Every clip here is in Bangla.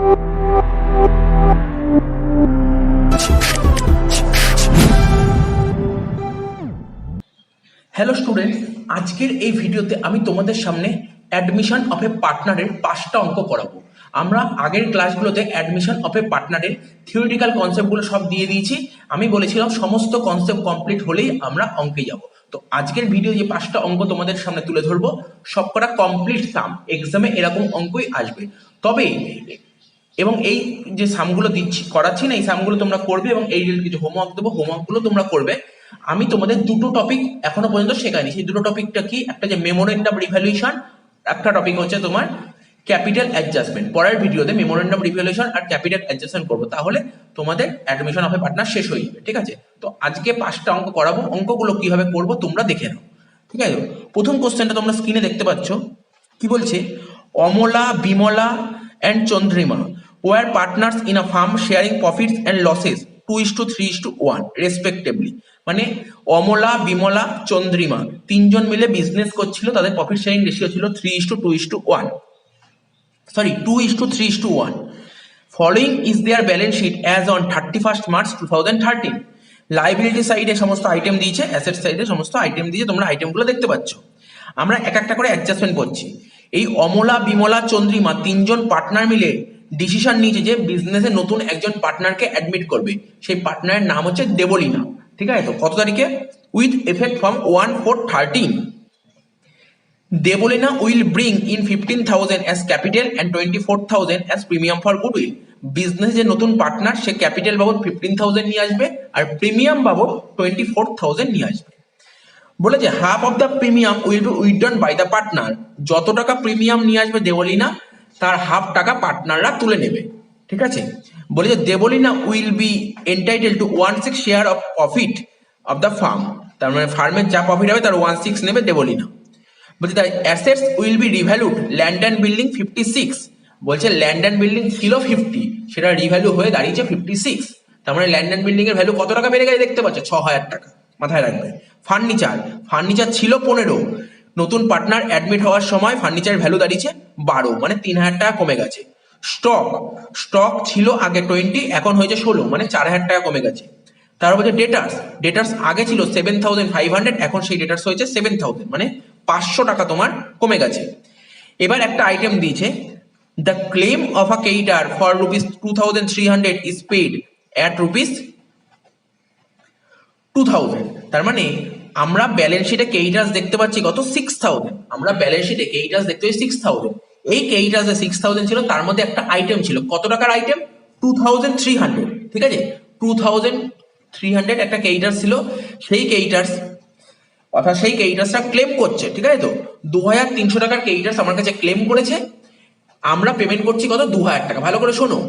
হ্যালো স্টুডেন্টস, আজকের এই ভিডিওতে আমি তোমাদের সামনে অ্যাডমিশন অফ এ পার্টনারের 5টা অঙ্ক করাবো। আমরা আগের ক্লাসগুলোতে অ্যাডমিশন অফ এ পার্টনারের থিওরিটিক্যাল কনসেপ্টগুলো সব দিয়ে দিয়েছি। আমি বলেছিলাম সমস্ত কনসেপ্ট কমপ্লিট হলেই আমরা অঙ্কে যাব। তো আজকের ভিডিও যে 5টা অঙ্ক তোমাদের সামনে তুলে ধরবো, সবকটা কমপ্লিট সাম, এক্সামে এরকম অঙ্কই আসবে। তবে এবং এই যে সামগুলো দিচ্ছি করাচ্ছি না, এই সামগুলো তোমরা করবে এবং এই কিছু হোমওয়ার্ক দেবো, হোমওয়ার্কগুলো তোমরা করবে। আমি তোমাদের দুটো টপিক এখনো পর্যন্ত শেখাইনি। সেই দুটো টপিকটা কি? একটা যে মেমোরেন্ডাম রিভ্যালুয়েশন, একটা টপিক হচ্ছে তোমার ক্যাপিটাল অ্যাডজাস্টমেন্ট। পরের ভিডিওতে মেমোরেন্ডাম রিভ্যালুয়েশন আর ক্যাপিটাল অ্যাডজাস্টমেন্ট করবো, তাহলে তোমাদের অ্যাডমিশন অফ এ পার্টনার শেষ হয়ে যাবে। ঠিক আছে, তো আজকে 5টা অঙ্ক করাবো। অঙ্কগুলো কিভাবে করবো তোমরা দেখে নাও। ঠিক আছে, প্রথম কোশ্চেনটা তোমরা স্ক্রিনে দেখতে পাচ্ছ। কি বলছে? Amala, Bimala and Chandrima were partners in a firm sharing profits and losses 2:3:1 respectively. মানে অমলা, বিমলা, চন্দ্রিমা তিনজন মিলে বিজনেস করছিল, তাদের প্রফিট শেয়ারিং রেশিও ছিল 3:2:1, sorry 2:3:1. Following is their balance sheet as on 31st March 2013. Liability সাইডে সমস্ত আইটেম দিয়েছে, অ্যাসেট সাইডে সমস্ত আইটেম দিয়েছে, তোমরা আইটেমগুলো দেখতে পাচ্ছ। আমরা এক একটা করে অ্যাডজাস্টমেন্ট করছি। এই অমলা, বিমলা, চন্দ্রিমা তিনজন পার্টনার মিলে ডিসিশন নিয়েছে যে বিজনেসে নতুন একজন পার্টনারকে অ্যাডমিট করবে। সেই পার্টনারের নাম হচ্ছে দেবলীনা। ঠিক আছে, তো কত তারিখে? With effect from 1/4/13. Debolina will bring in 15,000 as capital and 24,000 as premium for goodwill. Business যে নতুন পার্টনার, সে ক্যাপিটাল বাবদ 15,000 নিয়ে আসবে আর প্রিমিয়াম বাবদ 24,000 নিয়ে আসবে। বলে যে half of the premium will be withdrawn by the partner. যত টাকা প্রিমিয়াম নিয়ে আসবে দেবলীনা, তার হাফ টাকা পার্টনাররা তুলে নেবে। ঠিক আছে, বলে যে Debolina will be entitle to 1/6 share of profit of the firm. তার মানে ফার্মের যা প্রফিট হবে তার 1/6 নেবে দেবলীনা। বলছে the assets will be revalued land and building 56। বলছে ল্যান্ড অ্যান্ড বিল্ডিং ছিল 50, সেটা রিভ্যালু হয়ে দাঁড়িয়েছে 56। তার মানে ল্যান্ড অ্যান্ড বিল্ডিং এর ভ্যালু কত টাকা বেড়ে গেছে দেখতে পাচ্ছ? 6,000 টাকা। মাথায় রাখবে। ফার্নিচার ছিল 15, নতুন পার্টনার অ্যাডমিট হওয়ার সময় ফার্নিচারের ভ্যালু দাঁড়িয়েছে 12, মানে 3,000 টাকা কমে গেছে। স্টক ছিল আগে 20, এখন হয়েছে 16, মানে 4,000 টাকা কমে গেছে। তারপর হচ্ছে ডেটার্স আগে ছিল 7,500, এখন সেই ডেটার্স হয়েছে 7,000, মানে 500 টাকা তোমার কমে গেছে। এবার একটা আইটেম দিয়েছে, the claim of a creditor for ₹2,300 is paid at ₹2,000। তার মানে আমরা ব্যালেন্স শিটে ক্রেডিটার্স দেখতে পাচ্ছি কত? 6,000। আমরা ব্যালেন্স শিটে ক্রেডিটার্স দেখতে পাচ্ছি 6,000। এই ক্রেডিটার্সে 6,000 ছিল, তার মধ্যে একটা আইটেম ছিল, কত টাকার আইটেম? 2,300। ঠিক আছে, 2,300 একটা ক্রেডিটার্স ছিল। সেই ক্রেডিটার্সটা ক্লেম করছে। ঠিক আছে, তো 2,300 টাকার ক্রেডিটার্স আমার কাছে ক্লেম করেছে। আমরা পেমেন্ট করছি কত? 2,000 টাকা। ভালো করে শোনো,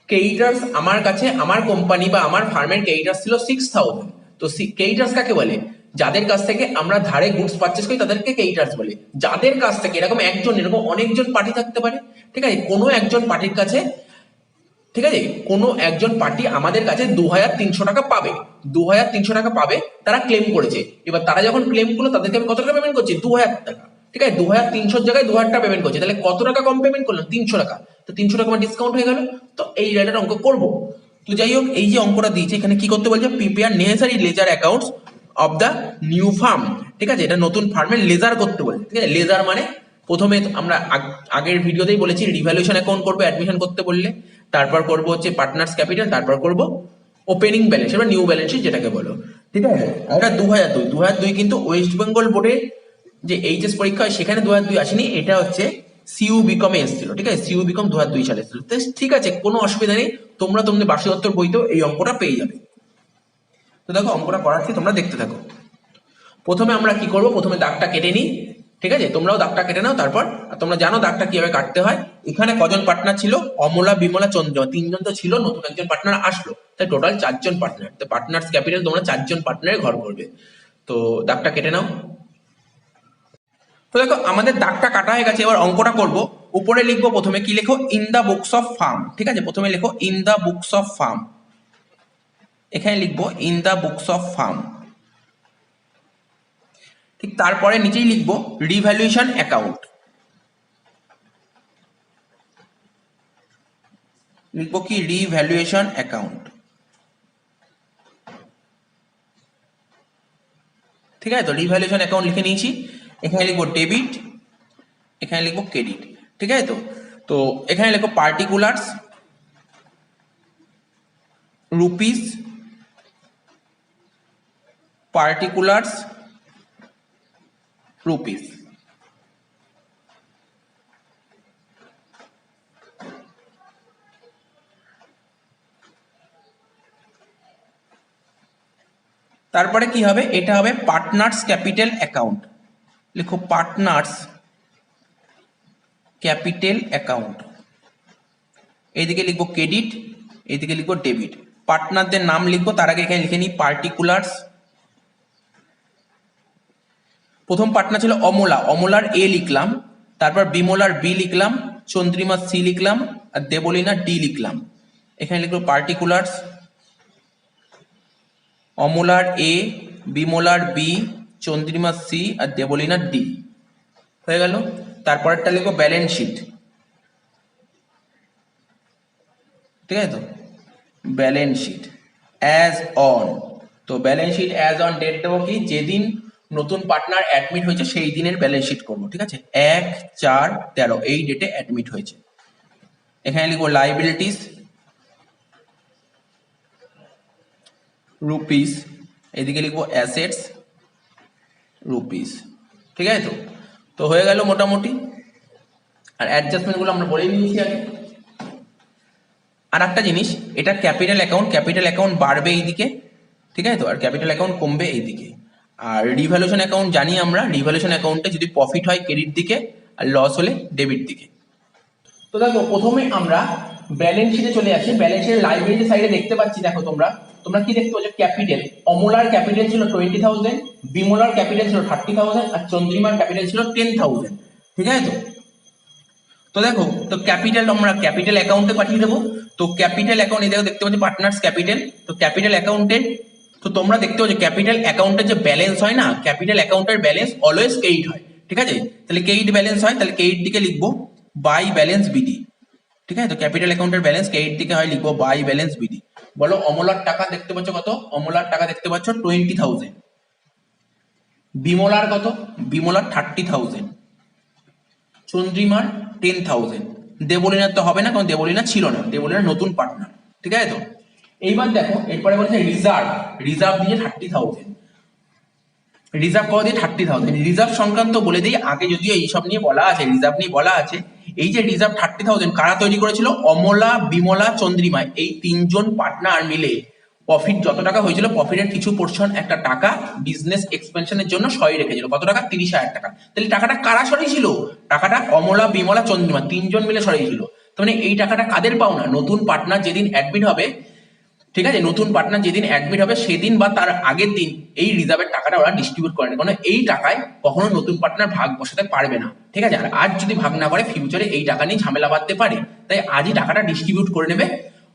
ক্রেডিটার্স আমার কাছে, আমার কোম্পানি বা আমার ফার্মের ক্রেডিটার্স ছিল 6,000। তো ক্রেডিটার্স কাকে বলে? যাদের কাছ থেকে আমরা ধারে গুডস পারচেস করি তাদেরকে ক্রেডিটার্স বলে। যাদের কাছ থেকে এরকম অনেকজন পার্টি থাকতে পারে। ঠিক আছে, কোনো একজন পার্টির কাছে, ঠিক আছে, কোনো একজন পার্টি আমাদের কাছে 2,300 টাকা পাবে। 2,300 টাকা পাবে, তারা ক্লেম করেছে। এবার তারা যখন ক্লেম করলো, তাদেরকে আমি কত টাকা পেমেন্ট করছি? 2,000 টাকা। ঠিক আছে, 2,300 জায়গায় 2,000 টাকা পেমেন্ট করছে, তাহলে কত টাকা কম পেমেন্ট করলাম? 300 টাকা। তো 300 টাকা আমার ডিসকাউন্ট হয়ে গেল। তো এই রেটের অঙ্ক করবো। তো যাই হোক, এই যে অঙ্কটা দিয়েছে, এখানে কি করতে বলছে? Prepare necessary ledger accounts of the new firm. ঠিক আছে, এটা নতুন ফার্মের লেজার করতে বলছে। ঠিক আছে, লেজার মানে প্রথমে আমরা আগের ভিডিওতেই বলেছি রিভ্যালুয়েশন অ্যাকাউন্ট করবো অ্যাডমিশন করতে বললে, তারপর করবো হচ্ছে পার্টনার্স ক্যাপিটাল, তারপর করবো ওপেনিং ব্যালেন্স বা নিউ ব্যালেন্স শিট যেটাকে বলো। ঠিক আছে, এটা 2002 কিন্তু ওয়েস্ট বেঙ্গল বোর্ডে যে এইচএস পরীক্ষা হয় সেখানে 2002 আসেনি, এটা হচ্ছে সিইউ বিকমে এসেছিল। ঠিক আছে, সিইউ বিকম 2002 সালে এসেছিল। ঠিক আছে, কোনো অসুবিধা নেই, তোমরা বার্ষিক দত্তর বইতেও এই অঙ্কটা পেয়ে যাবে। তো দেখো অঙ্কটা করাচ্ছি, তোমরা দেখতে থাকো। প্রথমে আমরা কি করব? প্রথমে দাগটা কেটে নিই। ঠিক আছে, তোমরাও দাগটা কেটে নাও। তারপর তোমরা জানো দাগটা কিভাবে কাটতে হয়। এখানে কজন পার্টনার ছিল? অমলা, বিমলা, চন্দ্রিমা, তিনজন তো ছিল, নতুন একজন পার্টনার আসলো, তাই টোটাল 4জন পার্টনার। তো পার্টনার্স ক্যাপিটাল তোমরা 4জন পার্টনারে ঘর করবে। তো দাগটা কেটে নাও। তো দেখো আমাদের দাগটা কাটা হয়ে গেছে, এবার অঙ্কটা করব। উপরে লিখবো, প্রথমে কি লেখো? In the books of firm. ঠিক আছে, প্রথমে লেখো in the books of firm. এখানে লিখবো in the books of firm. ঠিক তারপরে নিচেই লিখবো রিভ্যালুয়েশন অ্যাকাউন্ট। লিখবো কি রিভ্যালুয়েশন অ্যাকাউন্ট। ঠিক আছে, তো রিভ্যালুয়েশন অ্যাকাউন্ট লিখে নিয়েছি। এখানে লিখবো ডেবিট, এখানে লিখবো ক্রেডিট। ঠিক আছে, তো এখানে লিখবো পার্টিকুলার্স রুপিস, পার্টিকুলার্স রুপিস। তারপরে কি হবে, এটা হবে পার্টনার্স ক্যাপিটাল অ্যাকাউন্ট। লিখো পার্টনার্স ক্যাপিটাল অ্যাকাউন্ট। এইদিকে লিখবো ক্রেডিট, এইদিকে লিখবো ডেবিট। পার্টনারদের নাম লিখবো, তার আগে এখানে লিখে নিই পার্টিকুলার্স। প্রথম পার্টনার ছিল অমলা, অমলার এ লিখলাম, তারপর বিমলার বি লিখলাম, চন্দ্রিমা সি লিখলাম, আর দেবলীনা ডি লিখলাম। এখানে লিখবো পার্টিকুলার্স অমলার এ, বিমলার বি, চন্দ্রিমা সি আর দেবলীনা ডি। হয়ে গেল। তারপরটা লিখবো ব্যালেন্স শিট। ঠিক আছে, তো ব্যালেন্স শিট অ্যাজ অন। তো balance sheet as on date দেবো কি, যেদিন নতুন পার্টনার অ্যাডমিট হয়েছে সেই দিনের ব্যালেন্স শিট করবো। ঠিক আছে, 1/4/13 এই ডেটে অ্যাডমিট হয়েছে। এখানে লিখবো লাইবিলিটিস রুপিস, এদিকে লিখবো অ্যাসেটস রুপিস। ঠিক আছে, তো হয়ে গেল মোটামুটি। আর অ্যাডজাস্টমেন্টগুলো আমরা বলে নিয়েছি আগে। আর একটা জিনিস, এটা ক্যাপিটাল অ্যাকাউন্ট, ক্যাপিটাল অ্যাকাউন্ট বাড়বে এইদিকে। ঠিক আছে, তো আর ক্যাপিটাল অ্যাকাউন্ট কমবে এইদিকে। আর রিভ্যালুয়েশন অ্যাকাউন্ট জানি আমরা, রিভ্যালুয়েশন অ্যাকাউন্টে যদি প্রফিট হয় ক্রেডিট দিকে আর লস হলে ডেবিট দিকে। তো দেখো প্রথমে আমরা ব্যালেন্স শিটে চলে আসি। ব্যালেন্স শিটের লাইবিলিটি সাইডে দেখতে পাচ্ছি, দেখো তোমরা তোমরা কি দেখতে পাচ্ছ, ক্যাপিটাল অমলার ক্যাপিটাল ছিল 20,000, বিমলার ক্যাপিটাল ছিল 30,000 আর চন্দ্রিমার ক্যাপিটাল ছিল 10,000। ঠিক আছে, তো দেখো, তো ক্যাপিটাল আমরা ক্যাপিটাল অ্যাকাউন্টে পাঠিয়ে দেবো। তো ক্যাপিটাল অ্যাকাউন্ট এই দেখতে পাচ্ছি পার্টনার্স ক্যাপিটাল। তো ক্যাপিটাল অ্যাকাউন্টে তো তোমরা দেখতে পাচ্ছ ক্যাপিটাল অ্যাকাউন্টের যে ব্যালেন্স হয় না, ক্যাপিটাল অ্যাকাউন্টের ব্যালেন্স অলওয়েজ ক্রেডিট হয়। ঠিক আছে, তাহলে ক্রেডিট ব্যালেন্স হয়, তাহলে ক্রেডিট দিকে লিখবো বাই ব্যালেন্স বিডি। ঠিক আছে, তো ক্যাপিটাল অ্যাকাউন্টের ব্যালেন্স ক্রেডিট দিকে হয়, লিখবো বাই ব্যালেন্স বিডি। বলো অমলার টাকা দেখতে পাচ্ছ কত, অমলার টাকা দেখতে পাচ্ছ 20,000। বিমলার কত, বিমলার 30,000, চন্দ্রিমার 10,000। দেবলীনার তো হবে না, কারণ দেবলীনা ছিল না, দেবলীনার নতুন পার্টনার। ঠিক আছে, তো এইবার দেখো এরপরে বলছে রিজার্ভ, রিজার্ভ দিয়ে 30,000। রিজার্ভ কত দিয়ে 30,000। রিজার্ভ সংক্রান্ত বলে দিই আগে, যদিও এইসব নিয়ে বলা আছে, রিজার্ভ নিয়ে বলা আছে। এই যে রিজার্ভ 30,000 কারা তৈরি করেছিল, অমলা, বিমলা, চন্দ্রিমা এই তিনজন পার্টনার মিলে প্রফিট যত টাকা হয়েছিল, প্রফিটের কিছু পোর্শন একটা টাকা বিজনেস এক্সপেনশনের জন্য সরিয়ে রেখেছিল। কত টাকা, 30,000 টাকা। তাহলে টাকাটা কারা সরিয়েছিল, টাকাটা অমলা, বিমলা, চন্দ্রিমা তিনজন মিলে সরিয়েছিল। তার মানে এই টাকাটা কাদের পাওনা, নতুন পার্টনার যেদিন অ্যাডমিট হবে, ঠিক আছে, নতুন পার্টনার যেদিন অ্যাডমিট হবে সেদিন বা তার আগের দিন এই রিজার্ভের টাকাটা ওরা ডিস্ট্রিবিউট করে না, কারণ এই টাকায় কখনো নতুন পার্টনার ভাগ বসাতে পারবে না। ঠিক আছে, আর আজ যদি ভাগ না করে ফিউচারে এই টাকা নিয়ে ঝামেলা বাঁধতে পারে। তাই আজই টাকাটা ডিস্ট্রিবিউট করে নেবে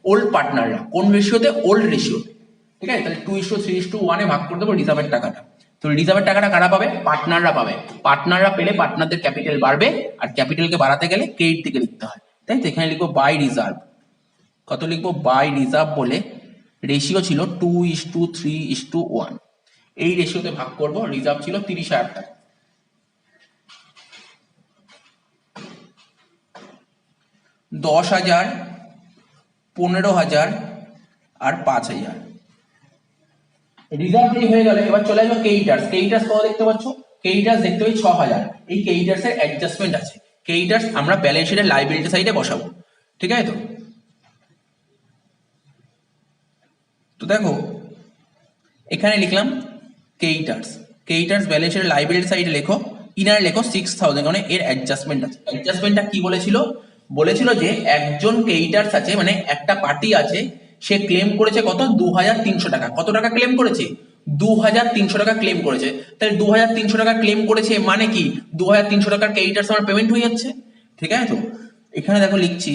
ওল্ড পার্টনাররা। কোন রেশিওতে, ওল্ড রেশিওতে। ঠিক আছে, তাহলে 2:3:1 ভাগ করে দেবো রিজার্ভের টাকাটা। তো রিজার্ভের টাকাটা কারা পাবে, পার্টনাররা পাবে। পার্টনাররা পেলে পার্টনারদের ক্যাপিটাল বাড়বে, আর ক্যাপিটালকে বাড়াতে গেলে ক্রেডিট থেকে লিখতে হয়। তাই তো এখানে লিখবো বাই রিজার্ভ। কত লিখবো, বাই রিজার্ভ বলে রেশিও ছিল 2:3:1। এই রেশিওতে ভাগ করব। রিজার্ভ ছিল 30,000 টাকা। 10,000, 15,000 আর 5,000 রিজার্ভ দিয়ে হয়ে গেল। এবার চলে আসবো ক্রেডিটার্স। ক্রেডিটার্স কত দেখতে পাচ্ছ, ক্রেডিটার্স দেখতে পাই 6,000। এই ক্রেডিটার্স এর অ্যাডজাস্টমেন্ট আছে। ক্রেডিটার্স আমরা ব্যালেন্স শিটের লাইবিলিটি সাইডে বসাবো। ঠিক আছে, তো দেখো এখানে লিখলাম ক্রেডিটার্স, ক্রেডিটার্স ব্যালেন্স শিটের লাইবিলিটি সাইডে লেখো, ইনার লেখো 6,000, কারণ এর অ্যাডজাস্টমেন্ট আছে। অ্যাডজাস্টমেন্টটা কি বলেছিল, বলেছিল যে একজন ক্রেডিটার্স আছে, মানে একটা পার্টি আছে, সে ক্লেম করেছে কত, 2,300 টাকা। কত টাকা ক্লেম করেছে, 2,300 টাকা ক্লেম করেছে। তাহলে 2,300 টাকা ক্লেম করেছে মানে কি, 2,300 টাকার ক্রেডিটার্স আমার পেমেন্ট হয়ে যাচ্ছে। ঠিক আছে, তো এখানে দেখো লিখছি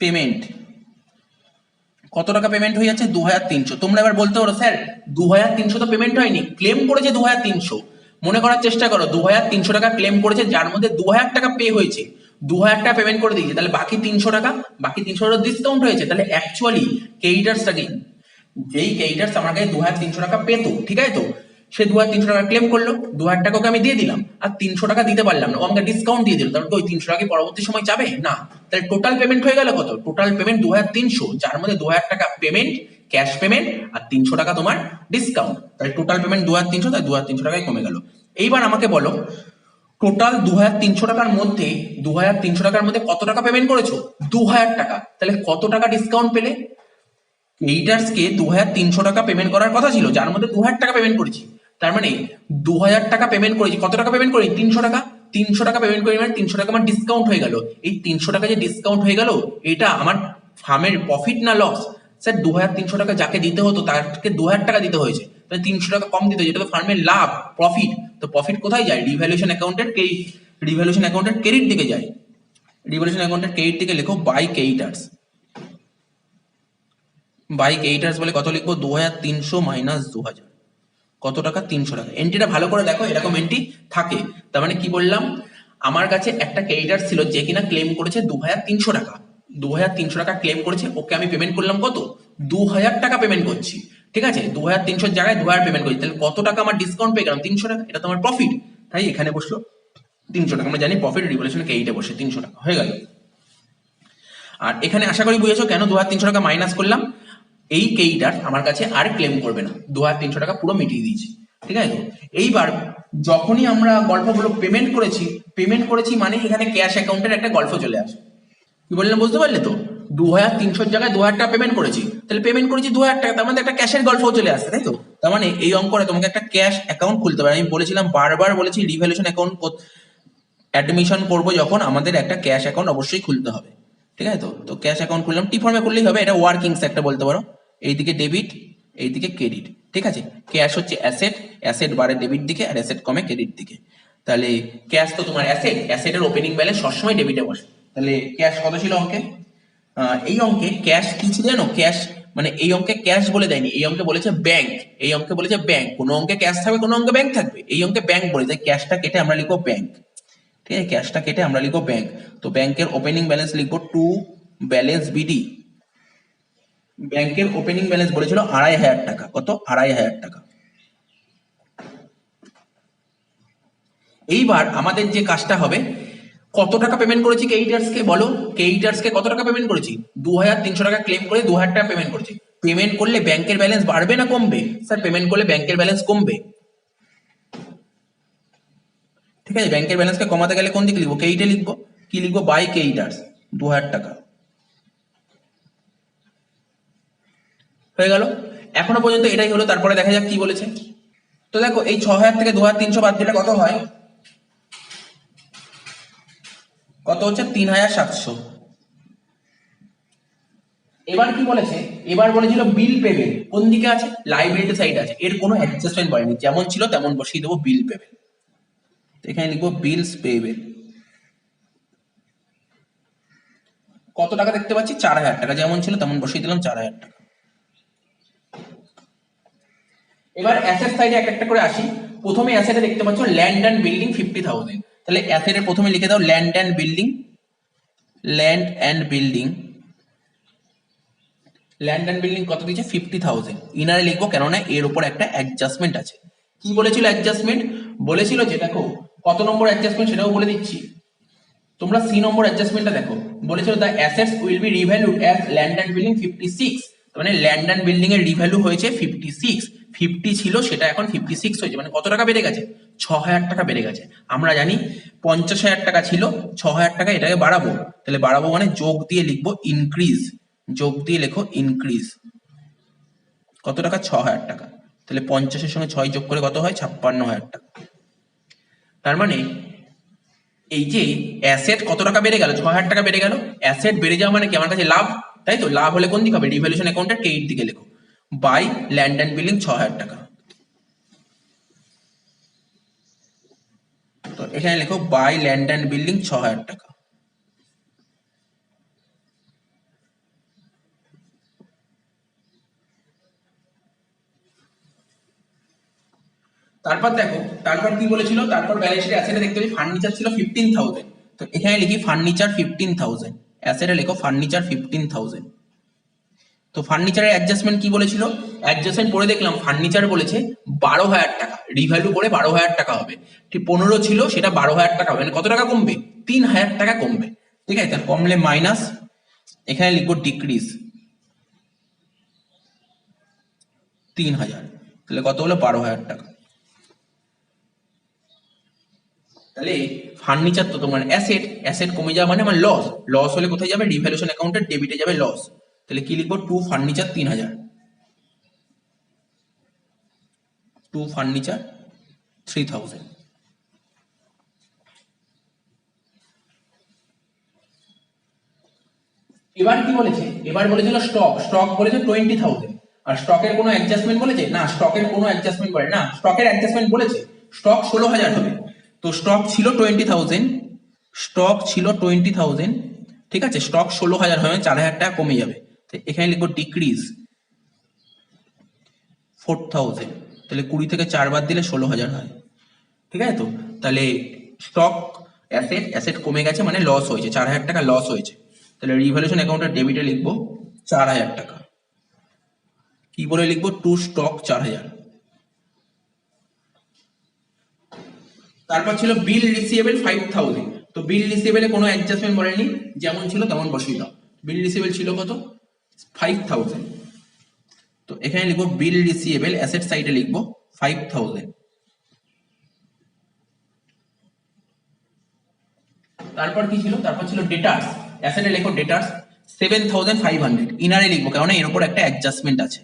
পেমেন্ট, কত টাকা পেমেন্ট হয়ে যাচ্ছে, 2,300। তোমরা এবার বলতে পারো স্যার 2,300 তো পেমেন্ট হয়নি, ক্লেম করেছে 2,300। মনে করার চেষ্টা করো, 2,300 টাকা ক্লেম করেছে, যার মধ্যে 2,000 টাকা পে হয়েছে। 2,000 টাকা পেমেন্ট করে দিয়েছে, তাহলে বাকি 300 টাকা, বাকি 300 টাকা ডিসকাউন্ট হয়েছে। তাহলে অ্যাকচুয়ালি ক্রেডিটার্সটাকে, যেই ক্রেডিটার্স আমার কাছে 2,300 টাকা পেতো, ঠিক আছে, তো সে 2,300 টাকা ক্লেম করলো, 2,000 টাকা ওকে আমি দিয়ে দিলাম, আর 300 টাকা দিতে পারলাম না, ও আমাকে ডিসকাউন্ট দিয়ে দিল, তারপর ওই 300 টাকা পরবর্তী সময় যাবে না। তাহলে টোটাল পেমেন্ট হয়ে গেল কত? টোটাল পেমেন্ট 2,300, যার মধ্যে 2,000 টাকা পেমেন্ট, ক্যাশ পেমেন্ট, আর 300 টাকা তোমার ডিসকাউন্ট। তাহলে টোটাল পেমেন্ট 2,300, তাই 2,300 টাকায় কমে গেল। এইবার আমাকে বলো, টোটাল 2,300 টাকার মধ্যে 2,300 টাকার মধ্যে কত টাকা পেমেন্ট করেছো? 2,000 টাকা। তাহলে কত টাকা ডিসকাউন্ট পেলে? ক্রেডিটার্সকে 2,300 টাকা পেমেন্ট করার কথা ছিল, যার মধ্যে 2,000 টাকা পেমেন্ট করেছি। তার মানে 2,000 টাকা পেমেন্ট করেছি, কত টাকা পেমেন্ট করি? 300 টাকা। 300 টাকা পেমেন্ট করি মানে 300 টাকা আমার ডিসকাউন্ট হয়ে গেল। এই 300 টাকা যে ডিসকাউন্ট হয়ে গেল, এটা আমার ফার্মের প্রফিট না লস? স্যার 2,300 টাকা যাকে দিতে হতো তাকে 2,000 টাকা দিতে হয়েছে, তাহলে 300 টাকা কম দিতে হয়েছে, এটা তো ফার্মের লাভ, প্রফিট। তো প্রফিট কোথায় যায়? রিভ্যালুয়েশন অ্যাকাউন্টের রিভ্যালুয়েশন অ্যাকাউন্টের ক্রেডিট দিকে যায়। রিভ্যালুয়েশন অ্যাকাউন্টের ক্রেডিট দিকে লেখো বাই ক্রেডিটার্স। বাই ক্রেডিটার্স বলে কত লিখবো? 2,300 মাইনাস 2,000, কত টাকা? 300 টাকা। এন্ট্রিটা ভালো করে দেখো, এরকম এন্ট্রি থাকে। তার মানে কি বললাম, আমার কাছে একটা ক্রেডিটার ছিল যে কিনা ক্লেম করেছে 2,300 টাকা, 2,300 টাকা ক্লেম করেছে, ওকে আমি পেমেন্ট করলাম কত? 2,000 টাকা পেমেন্ট করছি, ঠিক আছে, 2,300 জায়গায় 2,000 পেমেন্ট করছি, তাহলে কত টাকা আমার ডিসকাউন্ট পেয়ে গেলাম? 300 টাকা। এটা তোমার প্রফিট, তাই এখানে বসলো 300 টাকা। আমরা জানি প্রফিট রিভ্যালুয়েশন ক্রেডিটে বসে 300 টাকা হয়ে গেল। আর এখানে আশা করি বুঝেছো কেন 2,300 টাকা মাইনাস করলাম। এই ক্রেডিটার আমার কাছে আর ক্লেম করবে না, 2,300 টাকা পুরো মিটিয়ে দিয়েছি, ঠিক আছে। এইবার যখনই আমরা গল্পগুলো পেমেন্ট করেছি মানে এখানে ক্যাশ অ্যাকাউন্টের একটা গল্প চলে আসে। কি বললাম বুঝতে পারলে তো? 2,300 জায়গায় 2,000 টাকা পেমেন্ট করেছি, তাহলে পেমেন্ট করেছি 2,000 টাকা, তার মধ্যে একটা ক্যাশের গল্প চলে আসছে, তাই তো? তার মানে এই অঙ্কটা তোমাকে একটা ক্যাশ অ্যাকাউন্ট খুলতে পারে। আমি বলেছিলাম, বারবার বলেছি, রিভ্যালুয়েশন অ্যাকাউন্ট অ্যাডমিশন করবো যখন আমাদের একটা ক্যাশ অ্যাকাউন্ট অবশ্যই খুলতে হবে, ঠিক আছে। তো তো ক্যাশ অ্যাকাউন্ট খুললাম, টি ফর্মে করলেই হবে, এটা ওয়ার্কিংস একটা বলতে পারো। এইদিকে ডেবিট, এইদিকে ক্রেডিট, ঠিক আছে। ক্যাশ হচ্ছে অ্যাসেট, অ্যাসেট বাড়ে ডেবিট দিকে, আর অ্যাসেট কমে ক্রেডিট দিকে। তাহলে ক্যাশ তো তোমার অ্যাসেট, অ্যাসেটের ওপেনিং ব্যালেন্স সবসময় ডেবিটে বসে। তাহলে ক্যাশ কত ছিল অঙ্কে? এই অঙ্কে ক্যাশ কি ছিল জানো? ক্যাশ মানে এই অঙ্কে ক্যাশ বলে দেয়নি, এই অঙ্কে বলেছে ব্যাংক। এই অঙ্কে বলেছে ব্যাংক। কোনো অঙ্কে ক্যাশ থাকবে, কোনো অঙ্কে ব্যাংক থাকবে, এই অঙ্কে ব্যাংক বলে, তাই ক্যাশটা কেটে আমরা লিখবো ব্যাংক, ঠিক আছে। ক্যাশটা কেটে আমরা লিখবো ব্যাংক। তো ব্যাংকের ওপেনিং ব্যালেন্স লিখবো টু ব্যালেন্স বিডি। ব্যাংকের ওপেনিং ব্যালেন্স বলেছিল 2,500 টাকা। কত? 2,500 টাকা। এইবার আমাদের যে কাজটা হবে, কত টাকা পেমেন্ট করেছি ক্রেডিটার্সকে? বলো, ক্রেডিটার্সকে কত টাকা পেমেন্ট করেছি? 2,300 টাকা ক্লেম করে 2,000 টাকা পেমেন্ট করেছি। পেমেন্ট করলে ব্যাংকের ব্যালেন্স বাড়বে না কমবে? স্যার পেমেন্ট করলে ব্যাংকের ব্যালেন্স কমবে, ঠিক আছে। ব্যাংকের ব্যালেন্সকে কমাতে গেলে কোন দিকে লিখবো? ক্রেডিটে লিখবো। কি লিখবো? বাই ক্রেডিটার্স 2,000 টাকা হয়ে গেল। এখনো পর্যন্ত এটাই হলো, তারপরে দেখা যাক কি বলেছে। তো দেখো, এই 6,000 থেকে 2,300 বাদ দিলে কত হয়? কত হচ্ছে? 3,700। এবার কি বলেছে? এবার বলেছিল বিল পেবেল কোন দিকে আছে? লাইবিলিটি সাইড আছে, এর কোনো অ্যাডজাস্টমেন্ট করেনি, যেমন ছিল তেমন বসিয়ে দেবো বিল পেবেল। এখানে লিখবো বিলস পেবেল। কত টাকা দেখতে পাচ্ছি? 4,000 টাকা, যেমন ছিল তেমন বসিয়ে দিলাম 4,000 টাকা। এবার অ্যাসেট সাইডে একটা একটা করে আসি। প্রথমে অ্যাসেটে দেখতে পাচ্ছ ল্যান্ড অ্যান্ড বিল্ডিং 50,000। তাহলে অ্যাসেটের প্রথমে লিখে দাও land and building, land and building. Land and building কত দিয়েছে? 50,000। ইনারে লিখবো, কেননা এর উপর একটা অ্যাডজাস্টমেন্ট আছে। কি বলেছিল অ্যাডজাস্টমেন্ট? বলেছিল যে, দেখো কত নম্বর অ্যাডজাস্টমেন্ট সেটাও বলে দিচ্ছি, তোমরা সি নম্বর অ্যাডজাস্টমেন্টটা দেখো। বলেছিল the assets will be revalued as land and building 56। মানে ল্যান্ড অ্যান্ড বিল্ডিং এর রিভ্যালু হয়েছে 56। 50 ছিল, সেটা এখন 56 হয়েছে, মানে কত টাকা বেড়ে গেছে? 6,000 টাকা বেড়ে গেছে। আমরা জানি 50,000 টাকা ছিল, 6,000 টাকা এটাকে বাড়াবো। তাহলে বাড়াবো মানে যোগ দিয়ে লিখবো ইনক্রিজ, যোগ দিয়ে লেখো ইনক্রিজ। কত টাকা? 6,000 টাকা। তাহলে 50-এর সঙ্গে 6 যোগ করে কত হয়? 56,000 টাকা। তার মানে এই যে অ্যাসেট কত টাকা বেড়ে গেল? 6,000 টাকা বেড়ে গেল। অ্যাসেট বেড়ে যাওয়া মানে কি? আমার কাছে লাভ, তাই তো? লাভ হলে কোন দিকে হবে? রিভ্যালুয়েশন অ্যাকাউন্টের ক্রেডিট দিকে লেখো বাই ল্যান্ড অ্যান্ড বিল্ডিং 6,000 টাকা। তো এখানে লেখো বাই ল্যান্ড অ্যান্ড বিল্ডিং 6,000 টাকা। তারপর দেখো, তারপর কি বলেছিল? তারপর ব্যালেন্স শিটে অ্যাসেটে দেখতে পাচ্ছি ফার্নিচার ছিল 15,000। তো এখানে লিখি ফার্নিচার 15,000, অ্যাসেটে লিখো ফার্নিচার 15,000। তো ফার্নিচারের অ্যাডজাস্টমেন্ট কি বলেছিল? অ্যাডজাস্টমেন্ট পড়ে দেখলাম ফার্নিচার বলেছে 12,000 টাকা, রিভ্যালু করে 12,000 টাকা হবে। ঠিক 15 ছিল, সেটা 12,000 টাকা হবে, মানে কত টাকা কমবে? 3,000 টাকা কমবে। ঠিক আছে, তাহলে কমলে মাইনাস, এখানে লিখবো ডিক্রিজ 3,000, তাহলে কত হলো? 12,000 টাকা। তাহলে ফার্নিচার তো তোমার অ্যাসেট, অ্যাসেট কমে যাওয়া মানে আমার লস, লস হলে কোথায় যাবে? রিভ্যালুয়েশন অ্যাকাউন্টে ডেবিটে যাবে লস। তাহলে কি লিখবো? To furniture 3,000, to furniture 3,000। এবার কি বলেছে? এবার বলেছিল স্টক, স্টক বলেছে 20,000, আর স্টকের কোনো অ্যাডজাস্টমেন্ট বলেছে না, স্টকের কোনো অ্যাডজাস্টমেন্ট বলে না, স্টকের অ্যাডজাস্টমেন্ট বলেছে স্টক 16,000 হবে। তো স্টক ছিল 20,000, স্টক ছিল 20,000, ঠিক আছে, স্টক 16,000 হবে, 4,000 টাকা কমে যাবে। তো এখানে লিখবো ডিক্রিজ 4,000, তাহলে 20 থেকে 4 বাদ দিলে 16,000 হয়। ঠিক আছে, তো তাহলে স্টক অ্যাসেট, অ্যাসেট কমে গেছে মানে লস হয়েছে, 4,000 টাকা লস হয়েছে। তাহলে রিভ্যালুয়েশন অ্যাকাউন্টের ডেবিটে লিখবো 4,000 টাকা। কি বলে লিখবো? To stock 4,000। তারপর ছিল বিল রিসিভেবল 5,000। তো বিল রিসিভেবলে কোনো অ্যাডজাস্টমেন্ট বলেনি, যেমন ছিল তেমন বসিয়ে দাও। বিল রিসিভেবল ছিল কত? 5,000। তো এখানে লিখবো বিল রিসিভেবল, অ্যাসেট সাইডে লিখবো 5,000। তারপর কি ছিল? তারপর ছিল ডেটার্স, অ্যাসেটে লিখো ডেটার্স 7,500, ইনারে লিখবো কারণ এর উপর একটা অ্যাডজাস্টমেন্ট আছে।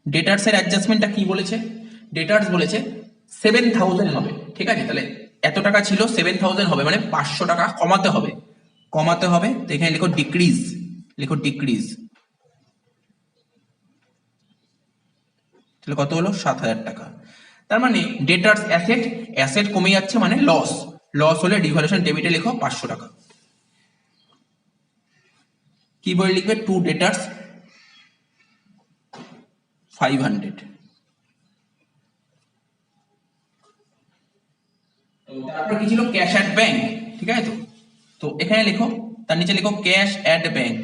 ডেটার্স এর অ্যাডজাস্টমেন্টটা কি বলেছে? ডেটার্স বলেছে 7,000 হবে। ঠিক আছে, তাহলে এত টাকা ছিল 7,000 হবে, মানে 500 টাকা কমাতে হবে, কমাতে হবে। তো এখানে লিখো ডিক্রিজ, লিখো ডিক্রিজ, তাহলে কত হলো? 7,000 টাকা। তার মানে ডেটার্স অ্যাসেট, অ্যাসেট কমে যাচ্ছে মানে লস, লস হলে রিভ্যালুয়েশন ডেবিটে লিখো 500 টাকা। কি বলে লিখবে? টু ডেটার্স 500। তারপর কি ছিল? Cash at bank. ঠিক আছে, তো তো এখানে লিখো, তার নিচে লিখো cash at bank,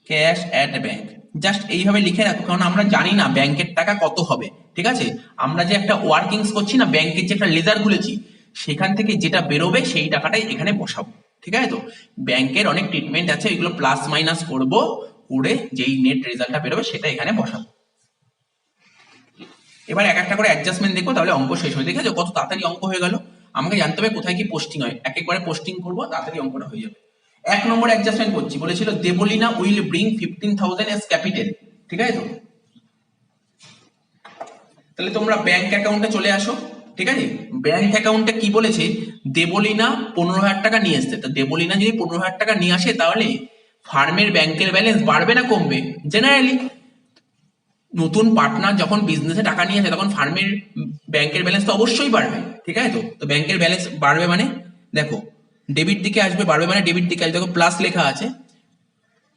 cash at bank. Just এইভাবে লিখে রাখো, কারণ আমরা জানি না ব্যাংকের টাকা কত হবে। ঠিক আছে, আমরা যে একটা ওয়ার্কিংস করছি না, ব্যাংকের যে একটা লেজার খুলেছি, সেখান থেকে যেটা বেরোবে সেই টাকাটাই এখানে বসাবো। ঠিক আছে, তো ব্যাংকের অনেক ট্রিটমেন্ট আছে, এগুলো প্লাস মাইনাস করবো, করে যেই নেট রেজাল্টটা বেরোবে সেটা এখানে বসাবো। এবার এক একটা করে অ্যাডজাস্টমেন্ট দেখবো, তাহলে অঙ্ক শেষ হয়ে। দেখেছো কত তাড়াতাড়ি অঙ্ক হয়ে গেল? আমাকে জানতে হবে কোথায় কি পোস্টিং হয়, এক একবারে পোস্টিং করবো, তাড়াতাড়ি অঙ্কটা হয়ে যাবে। 1 নম্বর অ্যাডজাস্টমেন্ট করছি, বলেছিল Deblina will bring 15,000 S capital. ঠিক আছে, তো তাহলে তোমরা ব্যাংক অ্যাকাউন্টে চলে আসো। ঠিক আছে, ব্যাংক অ্যাকাউন্টে কি বলেছে? দেবলিনা 15,000 টাকা নিয়ে এসছে। তো দেবলিনা যদি 15,000 টাকা নিয়ে আসে, তাহলে ফার্মের ব্যাংকের ব্যালেন্স বাড়বে না কমবে? জেনারেলি নতুন পার্টনার যখন বিজনেসে টাকা নিয়ে আসে, তখন ফার্মের ব্যাংকের ব্যালেন্স তো অবশ্যই বাড়বে। ঠিক আছে, তো তো ব্যাংকের ব্যালেন্স বাড়বে মানে দেখো ডেবিট দিকে আসবে, বাড়বে মানে ডেবিট দিকে আসবে, দেখো প্লাস লেখা আছে,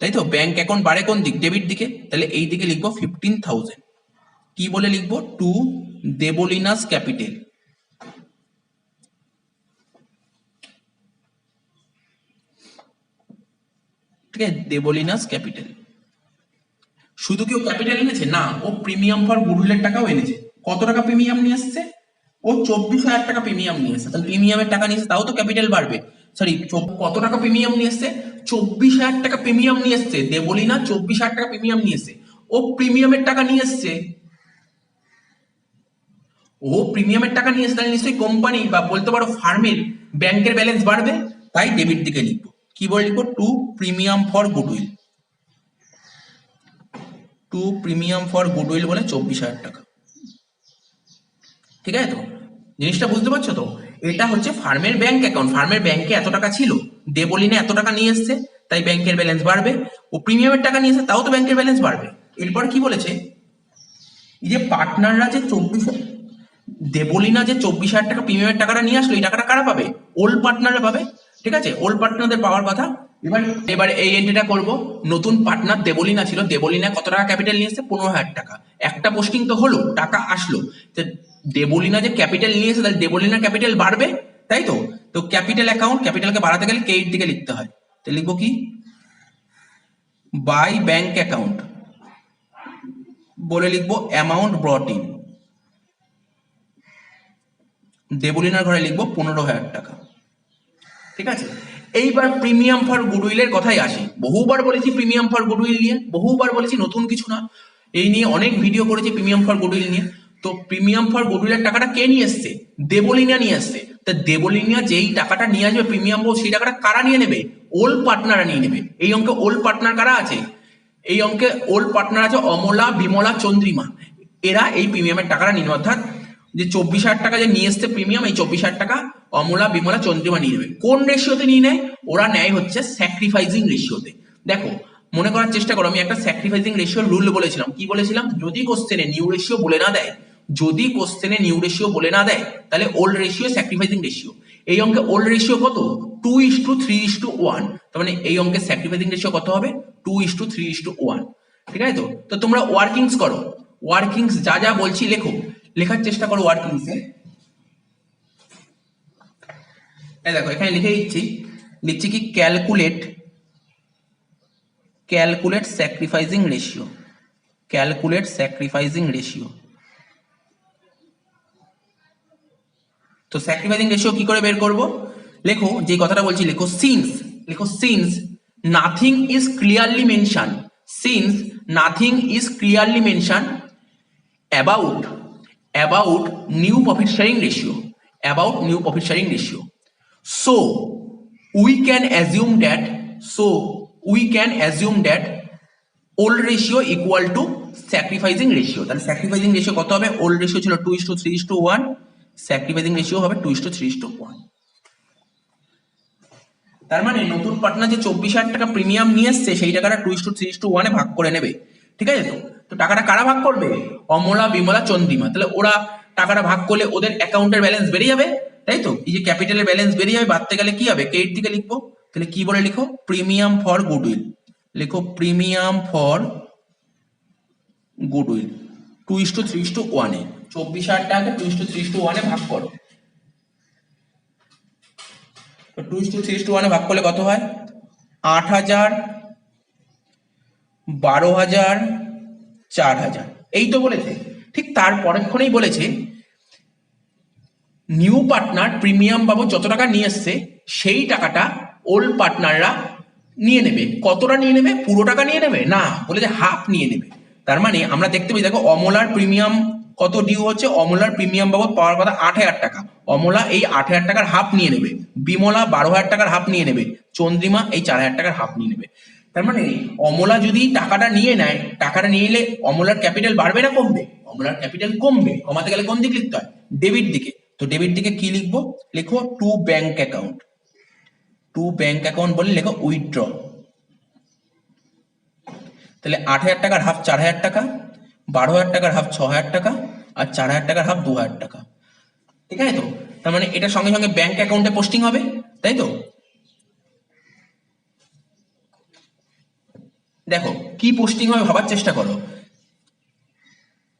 তাই তো? ব্যাংক অ্যাকাউন্ট বাড়ে কোন দিক? ডেবিট দিকে। তাহলে এই দিকে লিখবো 15,000। কি বলে লিখবো? Two দেবলিনাস capital. ঠিক আছে, দেবলিনাস ক্যাপিটাল। শুধু কেউ ক্যাপিটাল এনেছে না, ও প্রিমিয়াম ফর গুডউইলের টাকাও এনেছে। কত টাকা প্রিমিয়াম নিয়ে এসছে? ও 24,000 টাকা প্রিমিয়াম নিয়ে এসছে। তাহলে প্রিমিয়ামের টাকা নিয়ে এসছে, তাও তো ক্যাপিটাল বাড়বে। সরি, কত টাকা প্রিমিয়াম নিয়ে এসছে? 24,000 টাকা প্রিমিয়াম নিয়ে এসছে। দেবলিনা 24,000 টাকা প্রিমিয়াম নিয়ে এসছে, ও প্রিমিয়ামের টাকা নিয়ে এসছে, ও প্রিমিয়ামের টাকা নিয়ে এসছে, তাহলে নিশ্চয়ই কোম্পানি বা বলতে পারো ফার্মের ব্যাংকের ব্যালেন্স বাড়বে, তাই ডেবিট দিকে লিখবো। কি বলে লিখবো? To premium for goodwill, to premium for goodwill বলে 24,000 টাকা। ঠিক আছে, তো জিনিসটা বুঝতে পারছো তো? এটা হচ্ছে ফার্মের ব্যাংক অ্যাকাউন্ট, ফার্মের ব্যাংকে এত টাকা ছিল, দেবলিনা এত টাকা নিয়ে এসছে, তাই ব্যাংকের ব্যালেন্স বাড়বে। ও প্রিমিয়ামের টাকা নিয়ে এসছে, তাও তো ব্যাংকের ব্যালেন্স বাড়বে। এরপর কি বলেছে? এই যে পার্টনাররা যে দেবলিনা যে 24,000 টাকা প্রিমিয়ামের টাকাটা নিয়ে আসলো, এই টাকাটা কারা পাবে? ওল্ড পার্টনাররা পাবে। ঠিক আছে, ওল্ড পার্টনারদের পাওয়ার কথা। এবার এবার এই এন্ট্রিটা করব। নতুন পার্টনার দেবলিনা ছিল, দেবলিনা কত টাকা ক্যাপিটাল নিয়ে এসছে? 15,000 টাকা। একটা পোস্টিং তো হলো, টাকা আসলো, দেবলিনা যে ক্যাপিটাল নিয়ে এসে, তাহলে দেবলিনার ক্যাপিটাল বাড়বে, তাই তো? তো ক্যাপিটাল অ্যাকাউন্ট, ক্যাপিটালকে বাড়াতে গেলে কে এর দিকে লিখতে হয়, তো লিখবো কি বাই ব্যাংক অ্যাকাউন্ট বলে লিখবো অ্যামাউন্ট ব্রট ইন, দেবলিনার ঘরে লিখবো 15,000 টাকা। ঠিক আছে, এইবার প্রিমিয়াম ফর গুডউইলের কথাই আসি। বহুবার বলেছি প্রিমিয়াম ফর গুডউইল নিয়ে, বহুবার বলেছি, নতুন কিছু না, এই নিয়ে অনেক ভিডিও করেছি প্রিমিয়াম ফর গুডউইল নিয়ে। তো প্রিমিয়াম ফর গুডউইলের টাকাটা কে নিয়ে এসছে? দেবলিনা নিয়ে এসছে। তা দেবলিনা যেই টাকাটা নিয়ে আসবে প্রিমিয়াম ফর, সেই টাকাটা কারা নিয়ে নেবে? ওল্ড পার্টনাররা নিয়ে নেবে। এই অঙ্কে ওল্ড পার্টনার কারা আছে? এই অঙ্কে ওল্ড পার্টনার আছে অমলা, বিমলা, চন্দ্রিমা। এরা এই প্রিমিয়ামের টাকাটা নিয়ে নেবে। অর্থাৎ যে 24,000 টাকা যে নিয়ে এসছে প্রিমিয়াম, এই 24,000 টাকা অমলা, বিমলা, চন্দ্রিমা নিয়ে নেবে। কোন রেশিওতে নিয়ে নেয়? ওরা নেয় হচ্ছে স্যাক্রিফাইসিং রেশিওতে। দেখো, মনে করার চেষ্টা করো, আমি একটা স্যাক্রিফাইসিং রেশিও রুল বলেছিলাম। কি বলেছিলাম? যদি কোশ্চেনে নিউ রেশিও বলে না দেয়, যদি কোশ্চেনে নিউ রেশিও বলে না দেয়, তাহলে ওল্ড রেশিও স্যাক্রিফাইসিং রেশিও। এই অঙ্কে ওল্ড রেশিও কত? 2:3:1। তার মানে এই অঙ্কে স্যাক্রিফাইসিং রেশিও কত হবে? 2:3:1। ঠিক আছে? তো তোমরা ওয়ার্কিংস করো, ওয়ার্কিংস যা যা বলছি লেখো, লেখার চেষ্টা করো ওয়ার্কিংসে। এই দেখো, এখানে লিখে লিখছি কি calculate sacrificing ratio, calculate sacrificing ratio. তো স্যাক্রিফাইসিং রেশিও কি করে বের করব? লেখো, যে কথাটা বলছি লেখো, since nothing is clearly mention, since nothing is clearly mention about new profit sharing ratio, about new profit sharing ratio, so we can assume that old ratio equal to sacrificing ratio। তাহলে স্যাক্রিফাইসিং রেশিও কত হবে? ওল্ড রেশিও ছিল 2:3:1, স্যাক্রিফাইসিং রেশিও হবে 2:3:1। তার মানে নতুন পার্টনার যে 24,000 টাকা প্রিমিয়াম নিয়ে এসছে, সেই টাকাটা 2:3:1 ভাগ করে নেবে। ঠিক আছে? তো টাকাটা কারা ভাগ করবে? অমলা, বিমলা, চন্দ্রিমা। তাহলে ওরা টাকাটা ভাগ করলে ওদের অ্যাকাউন্টের ব্যালেন্স বেড়ে যাবে, তাই তো? এই যে ক্যাপিটালের ব্যালেন্স বেড়ে যাবে, বাড়তে গেলে কি হবে? ক্রেডিট দিকে লিখবো। তাহলে কি বলে লিখো? প্রিমিয়াম ফর গুডউইল, লিখো প্রিমিয়াম ফর গুডউইল 2:3:1। 24,000 টাকাকে 2:3:1 ভাগ করো। 2:3:1 ভাগ করলে কত হয়? 8,000, 12,000, 4,000। এই তো বলেছে। ঠিক তার পরেক্ষণেই বলেছে নিউ পার্টনার প্রিমিয়াম বাবদ যত টাকা নিয়ে এসছে, সেই টাকাটা ওল্ড পার্টনাররা নিয়ে নেবে। কতটা নিয়ে নেবে? পুরো টাকা নিয়ে নেবে না, বলে যে হাফ নিয়ে নেবে। তার মানে আমরা দেখতে পাই, দেখো অমলার প্রিমিয়াম কত ডিউ হচ্ছে? অমলার প্রিমিয়াম বাবদ পাওয়ার কথা 8,000 টাকা। অমলা এই 8,000 টাকার হাফ নিয়ে নেবে, বিমলা 12,000 টাকার হাফ নিয়ে নেবে, চন্দ্রিমা এই 4,000 টাকার হাফ নিয়ে নেবে। তার মানে অমলা যদি টাকাটা নিয়ে নেয়, টাকাটা নিয়ে নিলে অমলার ক্যাপিটাল বাড়বে না কমবে? অমলার ক্যাপিটাল কমবে। কমাতে গেলে কোন দিক লিখতে হয়? ডেবিট দিকে। তো ডেবিট দিকে কি লিখবো? লিখো to bank account, to bank account বলে লেখো উইথড্র। তাহলে 8,000 টাকার হাফ 4,000 টাকা, 12,000 টাকার হাফ 6,000 টাকা, আর 4,000 টাকার হাফ 2,000 টাকা। ঠিক আছে তো? তার মানে এটা সঙ্গে সঙ্গে ব্যাংক অ্যাকাউন্টে পোস্টিং হবে, তাই তো? দেখো কি পোস্টিং হবে ভাবার চেষ্টা করো।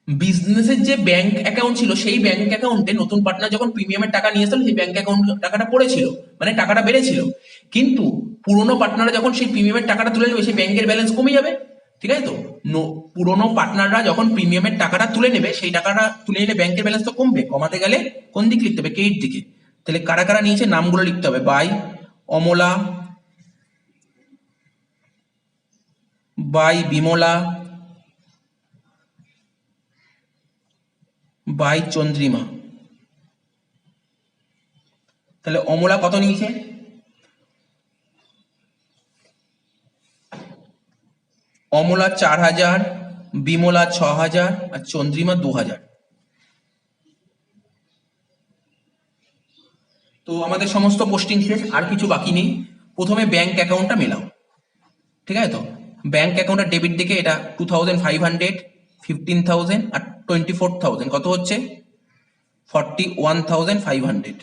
বিজনেসের যে ব্যাংক অ্যাকাউন্ট ছিল, সেই ব্যাংক অ্যাকাউন্টে নতুন পার্টনার যখন প্রিমিয়ামের টাকা নিয়ে আসলো, সেই ব্যাংক অ্যাকাউন্ট টাকাটা পড়েছিল, মানে টাকাটা বেড়েছিল। কিন্তু পুরোনো পার্টনাররা যখন সেই প্রিমিয়ামের টাকাটা তুলে নেবে, সেই ব্যাংকের ব্যালেন্স কমে যাবে। ঠিক আছে তো? পুরোনো পার্টনাররা যখন প্রিমিয়ামের টাকাটা তুলে নেবে, সেই টাকাটা তুলে নিলে ব্যাংকের ব্যালেন্স তো কমবে। কমাতে গেলে কোন দিক লিখতে হবে? ক্রেডিট দিকে। তাহলে কারা কারা নিয়েছে নামগুলো লিখতে হবে। By Amala, by Bimala, by Chandrima. তাহলে অমলা কত নিয়েছে? অমলা 4,000, বিমলা 6,000, আর চন্দ্রিমা 2,000। তো আমাদের সমস্ত পোস্টিং শেষ, আর কিছু বাকি নেই। প্রথমে ব্যাংক অ্যাকাউন্টটা মেলাও। ঠিক আছে তো? ব্যাংক অ্যাকাউন্টের ডেবিট দিকে এটা 2,500, 15,000 আর 24,000 কত হচ্ছে? 41,500।